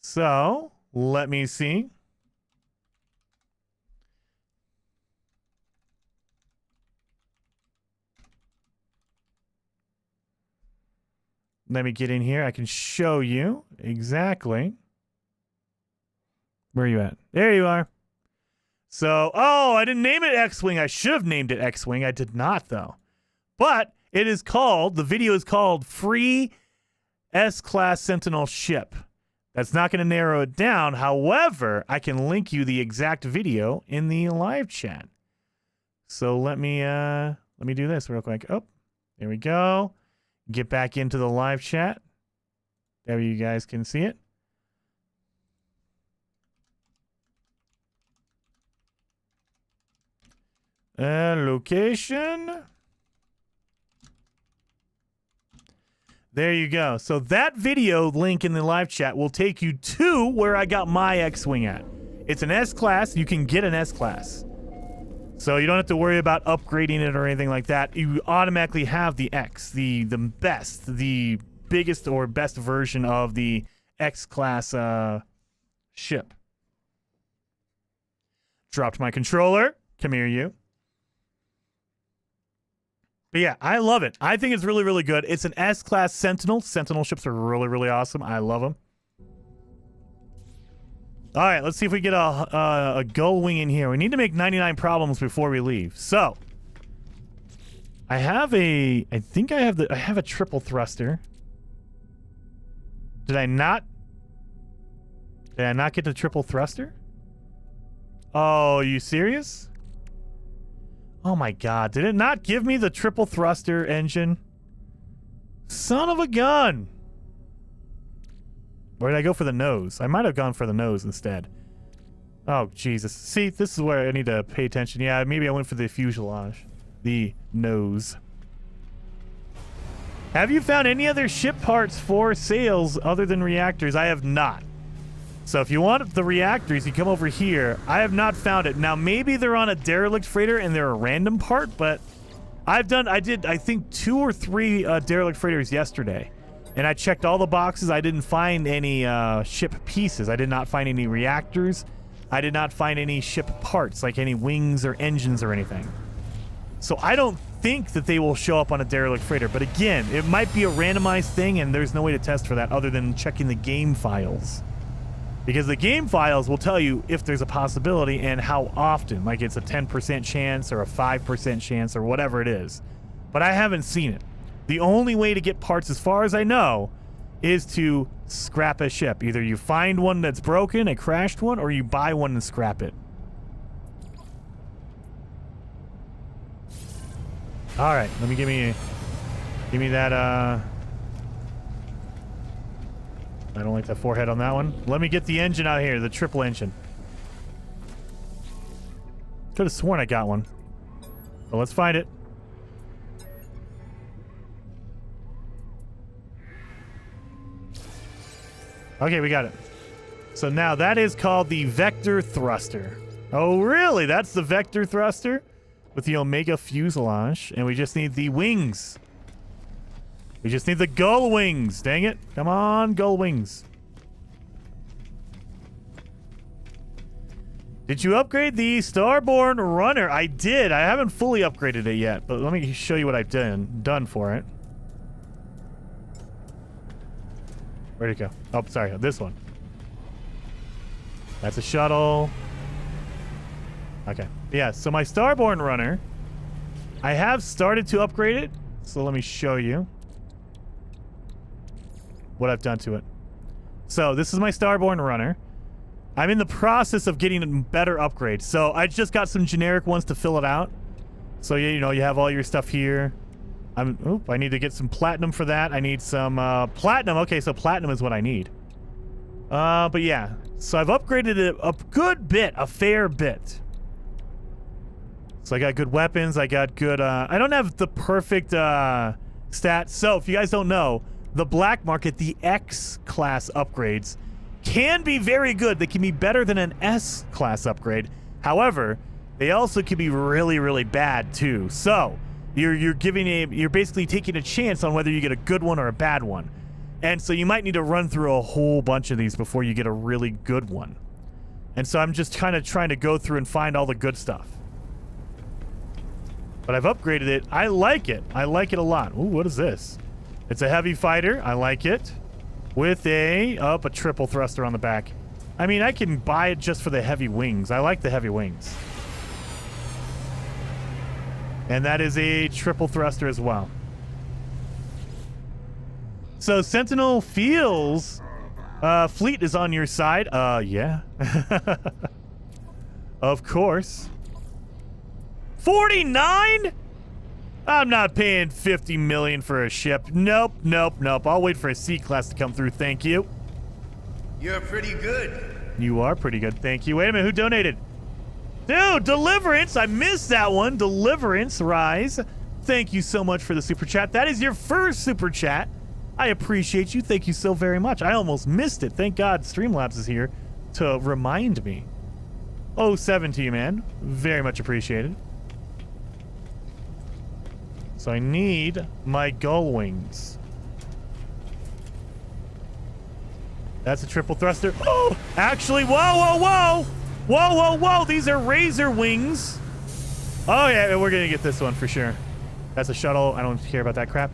So, let me see. Let me get in here. I can show you exactly. Where are you at? There you are. So, I didn't name it X-Wing. I should have named it X-Wing. I did not, though. But it is called, the video is called Free S-Class Sentinel Ship. That's not going to narrow it down. However, I can link you the exact video in the live chat. So let me do this real quick. Oh, there we go. Get back into the live chat. There you guys can see it. Location. There you go. So that video link in the live chat will take you to where I got my X-Wing at. It's an S-Class. You can get an S-Class. So you don't have to worry about upgrading it or anything like that. You automatically have the X, the best, the biggest or best version of the X-Class ship. Dropped my controller. Come here, you. But yeah, I love it. I think it's really, really good. It's an S-Class Sentinel. Sentinel ships are really, really awesome. I love them. All right, let's see if we get a gull wing in here. We need to make 99 problems before we leave. So, I have a triple thruster. Did I not get the triple thruster? Oh, are you serious? Oh my god, did it not give me the triple thruster engine? Son of a gun! Or did I go for the nose? I might have gone for the nose instead. Oh, Jesus. See, this is where I need to pay attention. Yeah, maybe I went for the fuselage. The nose. Have you found any other ship parts for sales other than reactors? I have not. So if you want the reactors, you come over here. I have not found it. Now, maybe they're on a derelict freighter and they're a random part, but I did, I think, 2 or 3 derelict freighters yesterday. And I checked all the boxes. I didn't find any ship pieces. I did not find any reactors. I did not find any ship parts, like any wings or engines or anything. So I don't think that they will show up on a derelict freighter. But again, it might be a randomized thing, and there's no way to test for that other than checking the game files. Because the game files will tell you if there's a possibility and how often. Like it's a 10% chance or a 5% chance or whatever it is. But I haven't seen it. The only way to get parts, as far as I know, is to scrap a ship. Either you find one that's broken, a crashed one, or you buy one and scrap it. All right, let me give me that. I don't like that forehead on that one. Let me get the engine out of here, the triple engine. Could have sworn I got one. But let's find it. Okay, we got it. So now that is called the vector thruster. Oh, really? That's the vector thruster with the Omega fuselage. And we just need the wings. We just need the gull wings. Dang it. Come on, gull wings. Did you upgrade the Starborn Runner? I did. I haven't fully upgraded it yet, but let me show you what I've done for it. Where'd it go? Oh, sorry. This one. That's a shuttle. Okay. Yeah, so my Starborn Runner, I have started to upgrade it. So let me show you what I've done to it. So this is my Starborn Runner. I'm in the process of getting a better upgrade. So I just got some generic ones to fill it out. So, you know, you have all your stuff here. I need to get some platinum for that. I need some platinum. Okay, so platinum is what I need. But yeah, so I've upgraded it a good bit, a fair bit. So I got good weapons. I got good. I don't have the perfect stats. So if you guys don't know, the black market, the X class upgrades can be very good. They can be better than an S class upgrade. However, they also can be really, really bad too. So you're basically taking a chance on whether you get a good one or a bad one. And so you might need to run through a whole bunch of these before you get a really good one. And so I'm just kind of trying to go through and find all the good stuff. But I've upgraded it. I like it. I like it a lot. Ooh, what is this? It's a heavy fighter. I like it. With a triple thruster on the back. I mean, I can buy it just for the heavy wings. I like the heavy wings. And that is a triple thruster as well. So Sentinel feels fleet is on your side. Yeah. Of course. 49? I'm not paying 50 million for a ship. Nope. I'll wait for a C-class to come through. Thank you. You're pretty good. You are pretty good. Thank you. Wait a minute. Who donated? Dude, Deliverance. I missed that one. Deliverance, Rise. Thank you so much for the super chat. That is your first super chat. I appreciate you. Thank you so very much. I almost missed it. Thank God Streamlabs is here to remind me. 07 to you, man. Very much appreciated. So I need my gull wings. That's a triple thruster. Oh, actually, whoa. These are razor wings. Oh, yeah, we're going to get this one for sure. That's a shuttle. I don't care about that crap.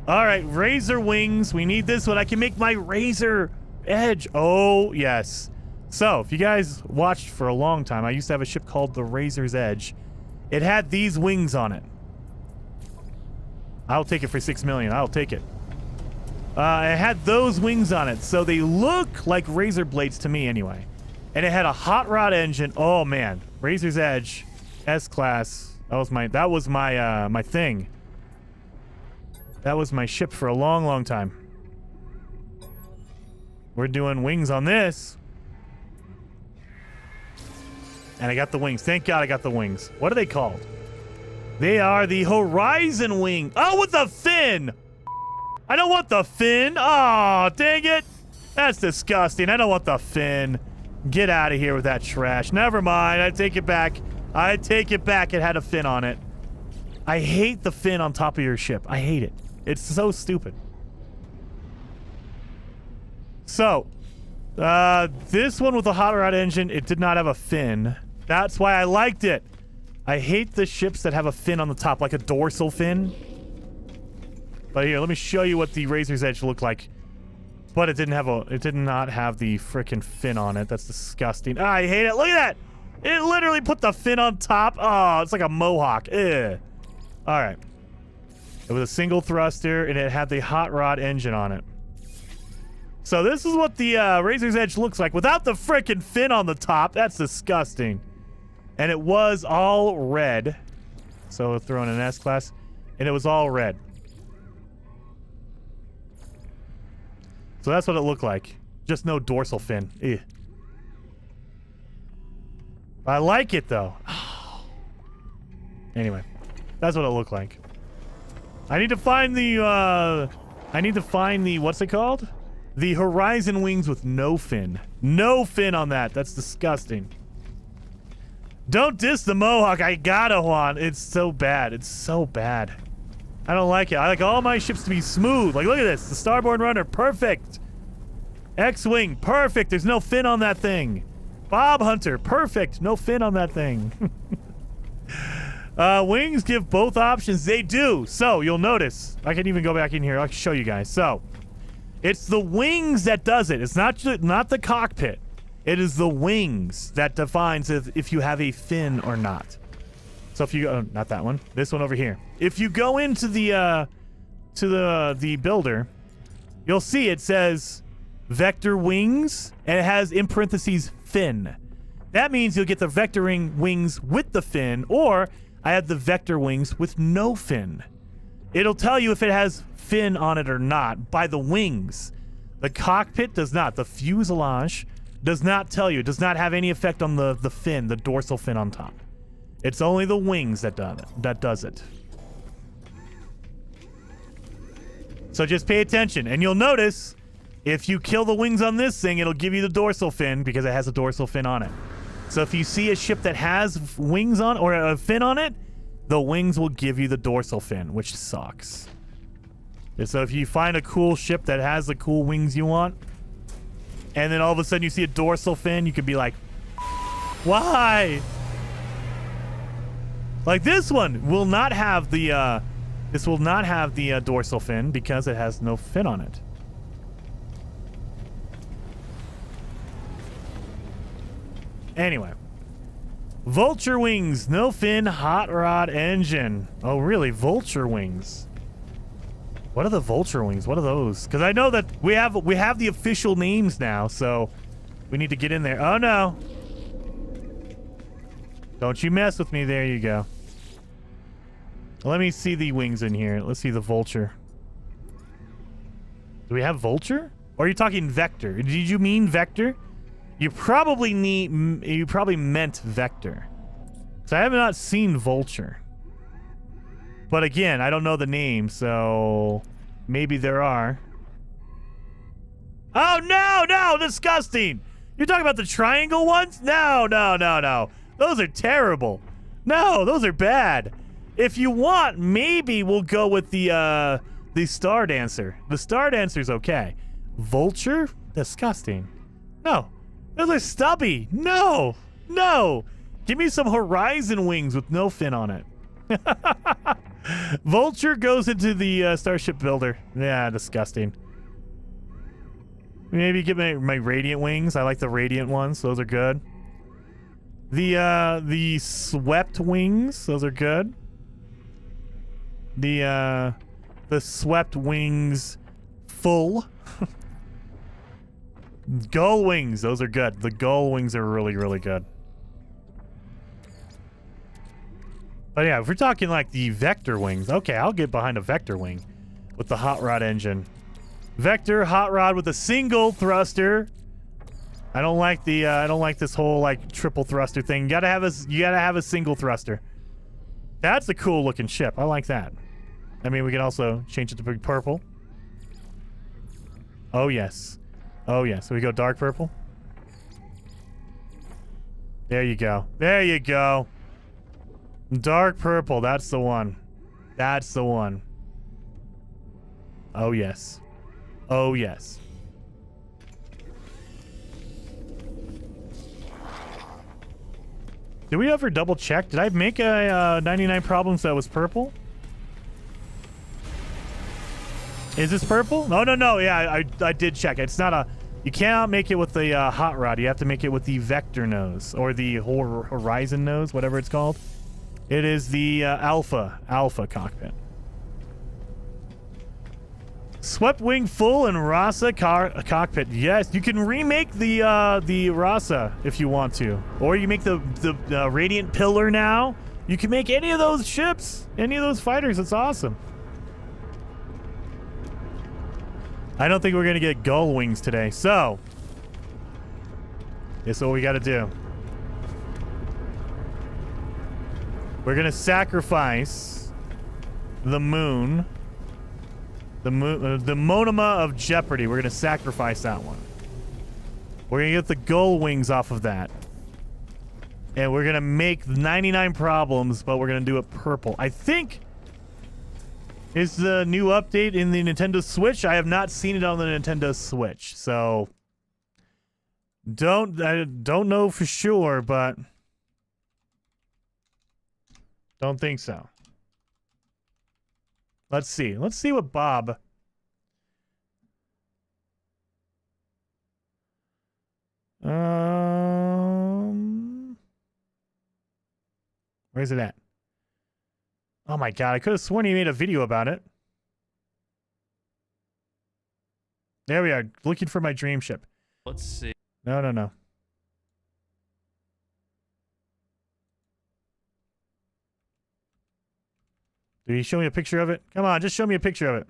All right, razor wings. We need this one. I can make my razor edge. Oh, yes. So if you guys watched for a long time, I used to have a ship called the Razor's Edge. It had these wings on it. I'll take it for 6 million. I'll take it. It had those wings on it, so they look like razor blades to me anyway. And it had a hot rod engine. Oh man, Razor's Edge, S-class. That was my my thing. That was my ship for a long, long time. We're doing wings on this. And I got the wings. Thank God I got the wings. What are they called? They are the Horizon Wing. Oh, with the fin! I don't want the fin. Oh, dang it. That's disgusting. I don't want the fin. Get out of here with that trash. Never mind. I take it back. I take it back. It had a fin on it. I hate the fin on top of your ship. I hate it. It's so stupid. So, this one with the hot rod engine, it did not have a fin. That's why I liked it. I hate the ships that have a fin on the top, like a dorsal fin. But here, let me show you what the Razor's Edge looked like. But it did not have the frickin' fin on it. That's disgusting. Ah, I hate it. Look at that. It literally put the fin on top. Oh, it's like a mohawk. Ugh. All right. It was a single thruster, and it had the hot rod engine on it. So this is what the Razor's Edge looks like without the frickin' fin on the top. That's disgusting. And it was all red. So throw in an S-Class. And it was all red. So that's what it looked like. Just no dorsal fin. Ew. I like it, though. Anyway. That's what it looked like. I need to find the, what's it called? The Horizon Wings with no fin. No fin on that. That's disgusting. Don't diss the Mohawk. I gotta, Juan. It's so bad. It's so bad. I don't like it. I like all my ships to be smooth. Like, look at this. The Starboard Runner. Perfect. X-Wing. Perfect. There's no fin on that thing. Bob Hunter. Perfect. No fin on that thing. Wings give both options. They do. So, you'll notice. I can even go back in here. I'll show you guys. So, it's the wings that does it. It's not the cockpit. It is the wings that defines if you have a fin or not. So if you not that one, this one over here. If you go into the builder, you'll see it says vector wings, and it has in parentheses fin. That means you'll get the vectoring wings with the fin, or I have the vector wings with no fin. It'll tell you if it has fin on it or not by the wings. The cockpit does not. The fuselage does not tell you. It does not have any effect on the fin, the dorsal fin on top. It's only the wings that does it. So just pay attention, and you'll notice if you kill the wings on this thing, it'll give you the dorsal fin because it has a dorsal fin on it. So if you see a ship that has wings on or a fin on it, the wings will give you the dorsal fin, which sucks. And so if you find a cool ship that has the cool wings you want, and then all of a sudden you see a dorsal fin, you could be like, why? Like this one will not have the dorsal fin because it has no fin on it. Anyway, Vulture wings, no fin, hot rod engine. Oh, really? Vulture wings. What are the Vulture wings? What are those? Because I know that we have the official names now, so we need to get in there. Oh no! Don't you mess with me. There you go. Let me see the wings in here. Let's see the Vulture. Do we have Vulture? Or are you talking Vector? Did you mean Vector? You probably meant Vector. So I have not seen Vulture. But again, I don't know the name, so maybe there are. Oh no, no, disgusting! You're talking about the triangle ones? No, no, no, no. Those are terrible. No, those are bad. If you want, maybe we'll go with the Star Dancer. The Star Dancer's okay. Vulture? Disgusting. No. Those are stubby. No. No. Give me some Horizon wings with no fin on it. Vulture goes into the Starship Builder. Yeah, disgusting. Maybe get my Radiant wings. I like the Radiant ones. Those are good. The Swept wings. Those are good. The Swept wings full. Gull wings. Those are good. The Gull wings are really, really good. But yeah, if we're talking like the Vector wings, okay, I'll get behind a Vector wing with the hot rod engine. Vector hot rod with a single thruster. I don't like this whole like triple thruster thing. You gotta have a single thruster. That's a cool looking ship. I like that. I mean, we can also change it to big purple. Oh yes. Oh, yeah. So we go dark purple. There you go. There you go. Dark purple. That's the one. That's the one. Oh, yes. Oh, yes. Did we ever double check? Did I make a 99 problems that was purple? Is this purple? No, no, no. Yeah, I did check. It's not a... You cannot make it with the hot rod. You have to make it with the vector nose or the horizon nose, whatever it's called. It is the alpha cockpit. Swept wing full and Rasa cockpit. Yes, you can remake the Rasa if you want to, or you make the Radiant Pillar now. You can make any of those ships, any of those fighters. It's awesome. I don't think we're gonna get gull wings today, so this is what we got to do. We're gonna sacrifice the moon. The Monoma of Jeopardy. We're going to sacrifice that one. We're going to get the gull wings off of that. And we're going to make 99 problems, but we're going to do it purple. I think is the new update in the Nintendo Switch. I have not seen it on the Nintendo Switch. So I don't know for sure, but don't think so. Let's see. Let's see what Bob... Where's it at? Oh my god, I could have sworn he made a video about it. There we are, looking for my dream ship. Let's see. No, no, no. Did he show me a picture of it? Come on, just show me a picture of it.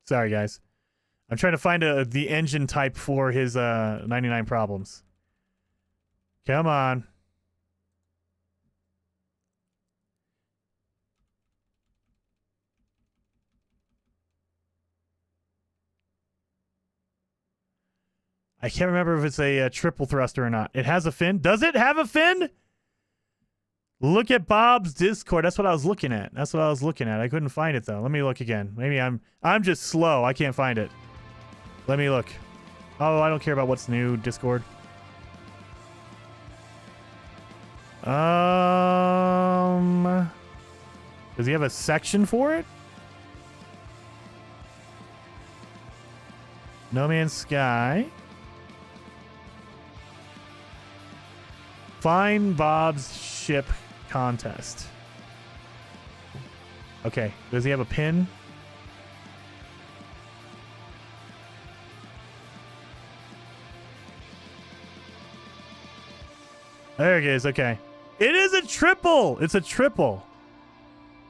Sorry, guys. I'm trying to find the engine type for his 99 problems. Come on. I can't remember if it's a triple thruster or not. It has a fin. Does it have a fin? Look at Bob's Discord. That's what I was looking at. That's what I was looking at. I couldn't find it though. Let me look again. Maybe I'm just slow. I can't find it. Let me look. Oh, I don't care about what's new, Discord. Does he have a section for it? No Man's Sky. Find Bob's ship contest. Okay. Does he have a pin? There it is. Okay. It is a triple. It's a triple.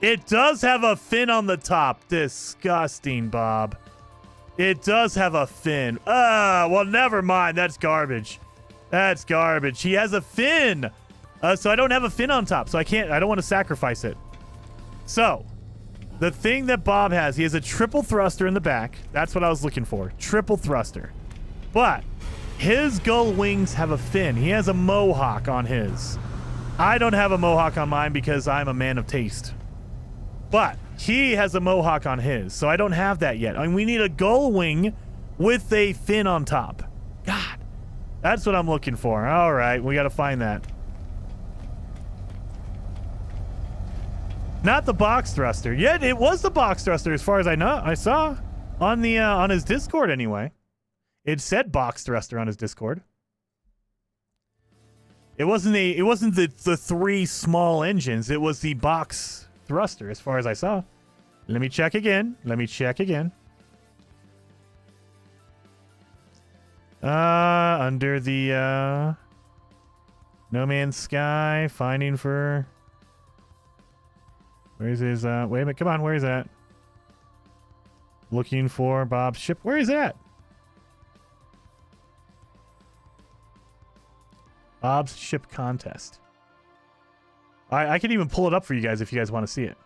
It does have a fin on the top. Disgusting, Bob. It does have a fin. Well, never mind. That's garbage. That's garbage. He has a fin. So I don't have a fin on top. So I don't want to sacrifice it. So the thing that Bob has, he has a triple thruster in the back. That's what I was looking for. Triple thruster. But his gull wings have a fin. He has a mohawk on his. I don't have a mohawk on mine because I'm a man of taste. But he has a mohawk on his. So I don't have that yet. I mean, we need a gull wing with a fin on top. God. That's what I'm looking for. All right, we got to find that. Not the box thruster. Yet it was the box thruster as far as I know. I saw on the on his Discord anyway. It said box thruster on his Discord. It wasn't the three small engines. It was the box thruster as far as I saw. Let me check again. Let me check again. Under the No Man's Sky, finding for... Where's his, wait a minute, come on, where is that? Looking for Bob's ship. Where is that? Bob's ship contest. I can even pull it up for you guys if you guys want to see it.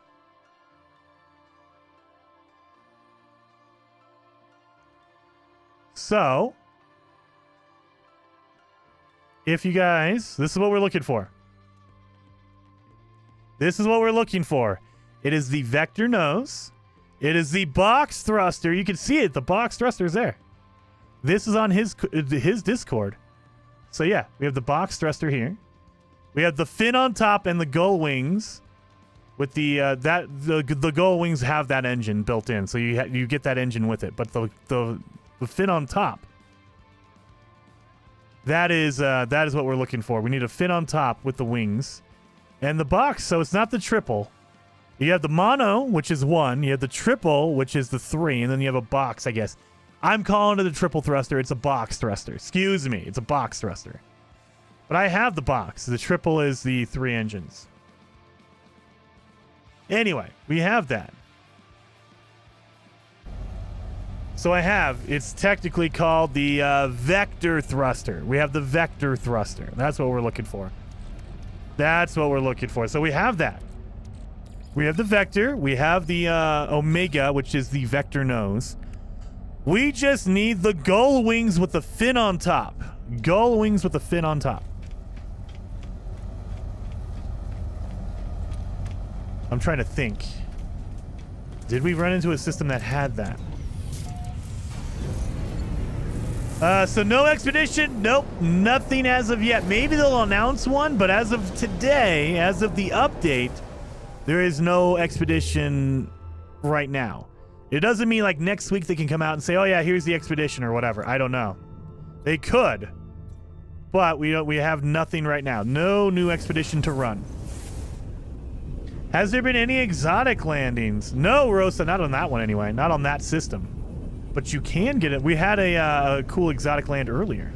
So, if you guys, this is what we're looking for. This is what we're looking for. It is the vector nose. It is the box thruster. You can see it. The box thruster is there. This is on his Discord. So yeah, we have the box thruster here. We have the fin on top and the gull wings. With the the gull wings have that engine built in, so you get that engine with it. But the fin on top. That is what we're looking for. We need a fin on top with the wings, and the box. So it's not the triple. You have the mono, which is 1. You have the triple, which is the 3, and then you have a box. I guess I'm calling it a triple thruster. It's a box thruster. Excuse me, it's a box thruster. But I have the box. The triple is the 3 engines. Anyway, we have that. So it's technically called the vector thruster. We have the vector thruster. That's what we're looking for. That's what we're looking for. So we have that. We have the vector. We have the omega, which is the vector nose. We just need the gull wings with the fin on top. Gull wings with the fin on top. I'm trying to think. Did we run into a system that had that? So no expedition. Nope. Nothing as of yet. Maybe they'll announce one, but as of today, as of the update, there is no expedition right now. It doesn't mean like next week they can come out and say, oh yeah, here's the expedition or whatever. I don't know. They could, but we have nothing right now. No new expedition to run. Has there been any exotic landings? No, Rosa, not on that one anyway. Not on that system. But you can get it. We had a cool exotic land earlier.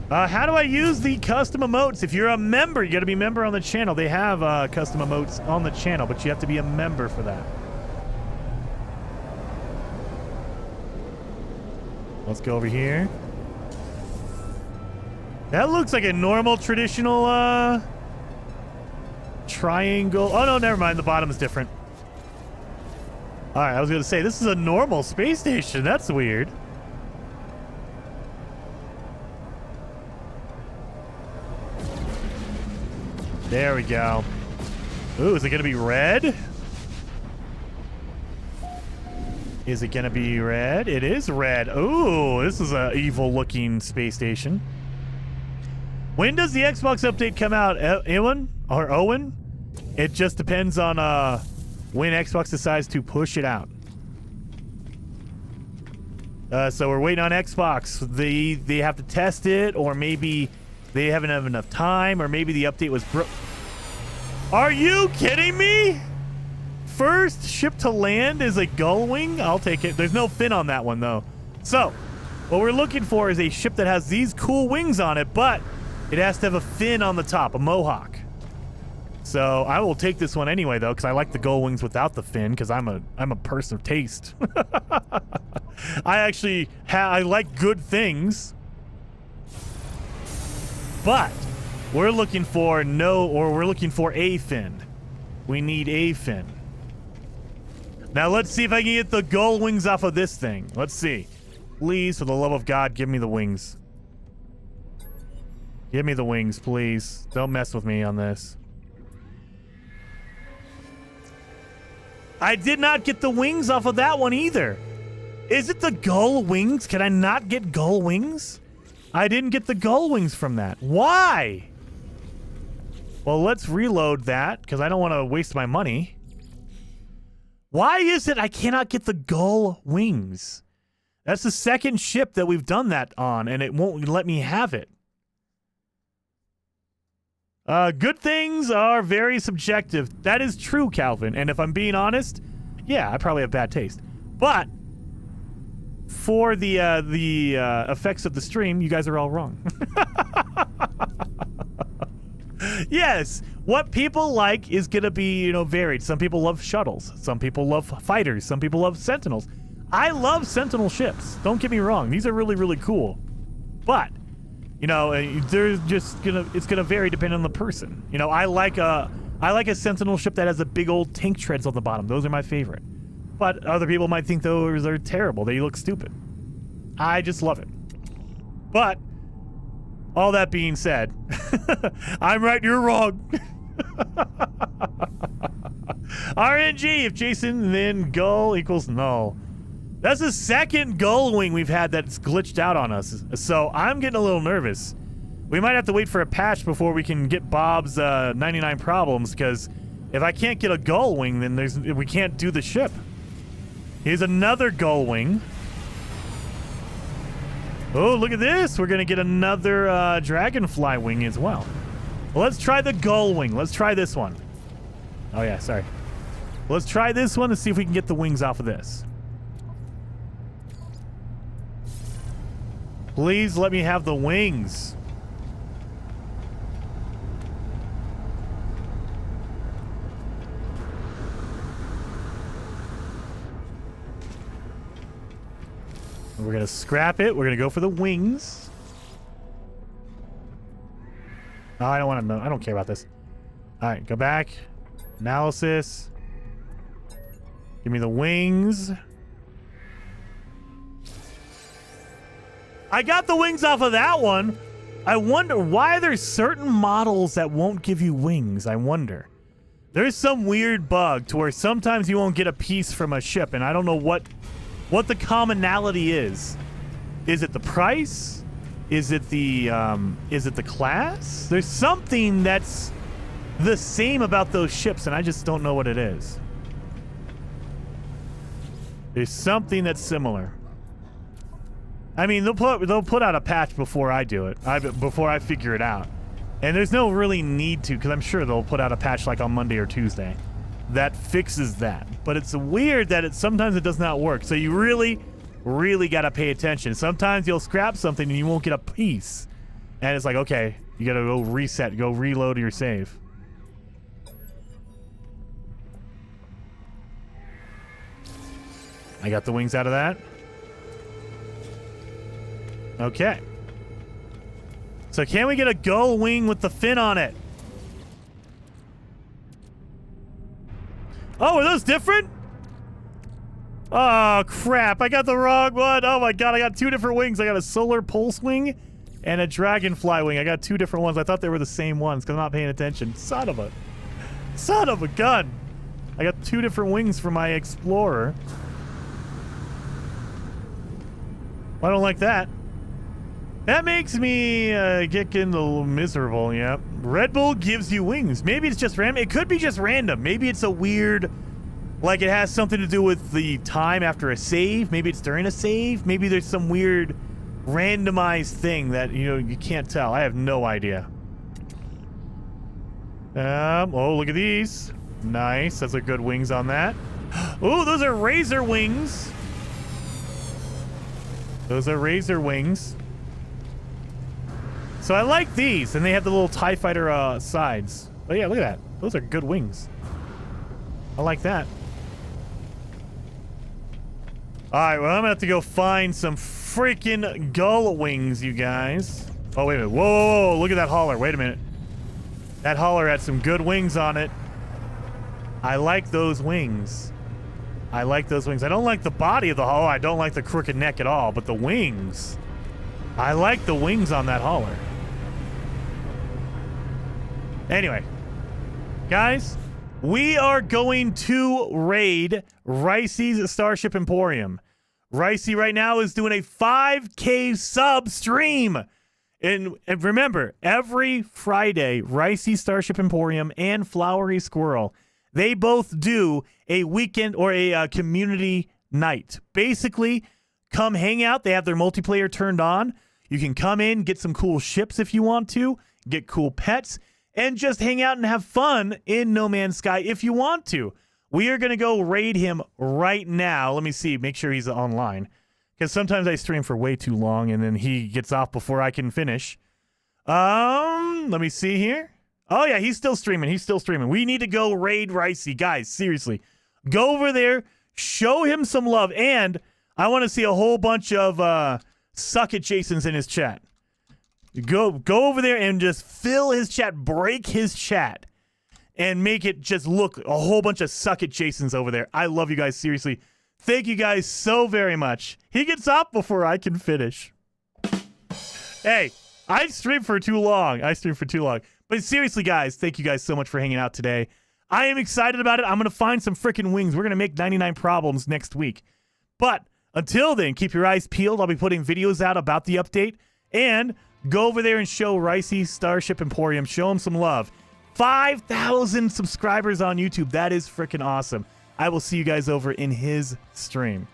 How do I use the custom emotes? If you're a member, you got to be a member on the channel. They have custom emotes on the channel, but you have to be a member for that. Let's go over here. That looks like a normal, traditional triangle. Oh, no, never mind. The bottom is different. All right, I was going to say, this is a normal space station. That's weird. There we go. Ooh, is it going to be red? Is it going to be red? It is red. Ooh, this is an evil-looking space station. When does the Xbox update come out, Ewan or Owen? It just depends on when Xbox decides to push it out. So we're waiting on Xbox. They have to test it, or maybe they haven't have enough time, or maybe the update was Are you kidding me? First ship to land is a gull wing? I'll take it. There's no fin on that one, though. So, what we're looking for is a ship that has these cool wings on it, but it has to have a fin on the top, a mohawk. So, I will take this one anyway, though, because I like the gull wings without the fin, because I'm a person of taste. I like good things. But we're looking for a fin. We need a fin. Now let's see if I can get the gull wings off of this thing. Let's see. Please, for the love of God, give me the wings. Give me the wings, please. Don't mess with me on this. I did not get the wings off of that one either. Is it the gull wings? Can I not get gull wings? I didn't get the gull wings from that. Why? Well, let's reload that, because I don't want to waste my money. Why is it I cannot get the gull wings? That's the second ship that we've done that on, and it won't let me have it. Good things are very subjective. That is true, Calvin. And if I'm being honest, yeah, I probably have bad taste. But for the effects of the stream, you guys are all wrong. Yes, what people like is gonna be, varied. Some people love shuttles. Some people love fighters. Some people love sentinels. I love sentinel ships. Don't get me wrong; these are really, really cool. But they're just it's gonna vary depending on the person. I like a sentinel ship that has a big old tank treads on the bottom. Those are my favorite. But other people might think those are terrible. They look stupid. I just love it. But all that being said, I'm right, you're wrong. RNG, if Jason then gull equals null. That's the second gull wing we've had that's glitched out on us. So I'm getting a little nervous. We might have to wait for a patch before we can get Bob's 99 problems, because if I can't get a gull wing, then we can't do the ship. Here's another gull wing. Oh, look at this. We're going to get another dragonfly wing as well. Well, let's try the gull wing. Let's try this one. Oh, yeah, sorry. Let's try this one and see if we can get the wings off of this. Please let me have the wings. We're going to scrap it. We're going to go for the wings. Oh, I don't want to know. I don't care about this. All right, go back. Analysis. Give me the wings. I got the wings off of that one. I wonder why there's certain models that won't give you wings. I wonder. There's some weird bug to where sometimes you won't get a piece from a ship, and I don't know what the commonality is. Is it the price? Is it the class? There's something that's the same about those ships, and I just don't know what it is. There's something that's similar. I mean, they'll put out a patch before I do it, before I figure it out. And there's no really need to, because I'm sure they'll put out a patch like on Monday or Tuesday that fixes that. But it's weird that sometimes it does not work. So you really, really got to pay attention. Sometimes you'll scrap something and you won't get a piece. And it's like, okay, you got to go reset, go reload your save. I got the wings out of that. Okay. So can we get a gull wing with the fin on it? Oh, are those different? Oh, crap. I got the wrong one. Oh, my God. I got two different wings. I got a solar pulse wing and a dragonfly wing. I got two different ones. I thought they were the same ones because I'm not paying attention. Son of a gun. I got two different wings for my explorer. I don't like that. That makes me get a little miserable, yeah. Red Bull gives you wings. Maybe it's just random. It could be just random. Maybe it's a weird, like it has something to do with the time after a save. Maybe it's during a save. Maybe there's some weird randomized thing that, you can't tell. I have no idea. Oh, look at these. Nice. Those are good wings on that. Oh, those are razor wings. Those are razor wings. So I like these, and they have the little TIE fighter sides. But yeah, look at that. Those are good wings. I like that. Alright, well, I'm gonna have to go find some freaking gull wings, you guys. Oh, wait a minute. Whoa, look at that hauler. Wait a minute. That hauler had some good wings on it. I like those wings. I like those wings. I don't like the body of the hauler. I don't like the crooked neck at all, but the wings. I like the wings on that hauler. Anyway, guys, we are going to raid Ricey's Starship Emporium. Ricey right now is doing a 5K sub stream. And remember, every Friday, Ricey Starship Emporium and Flowery Squirrel, they both do a weekend or a community night. Basically, come hang out. They have their multiplayer turned on. You can come in, get some cool ships if you want to, get cool pets, and just hang out and have fun in No Man's Sky if you want to. We are going to go raid him right now. Let me see. Make sure he's online. Because sometimes I stream for way too long, and then he gets off before I can finish. Let me see here. Oh, yeah, he's still streaming. He's still streaming. We need to go raid Ricey. Guys, seriously. Go over there. Show him some love. And I want to see a whole bunch of suck it Jasons in his chat. Go over there and just fill his chat. Break his chat. and make it just look a whole bunch of suck it Jasons over there. I love you guys, seriously. Thank you guys so very much. He gets up before I can finish. Hey, I streamed for too long. But seriously, guys, thank you guys so much for hanging out today. I am excited about it. I'm going to find some freaking wings. We're going to make 99 problems next week. But until then, keep your eyes peeled. I'll be putting videos out about the update. And go over there and show Ricey Starship Emporium. Show him some love. 5,000 subscribers on YouTube. That is freaking awesome. I will see you guys over in his stream.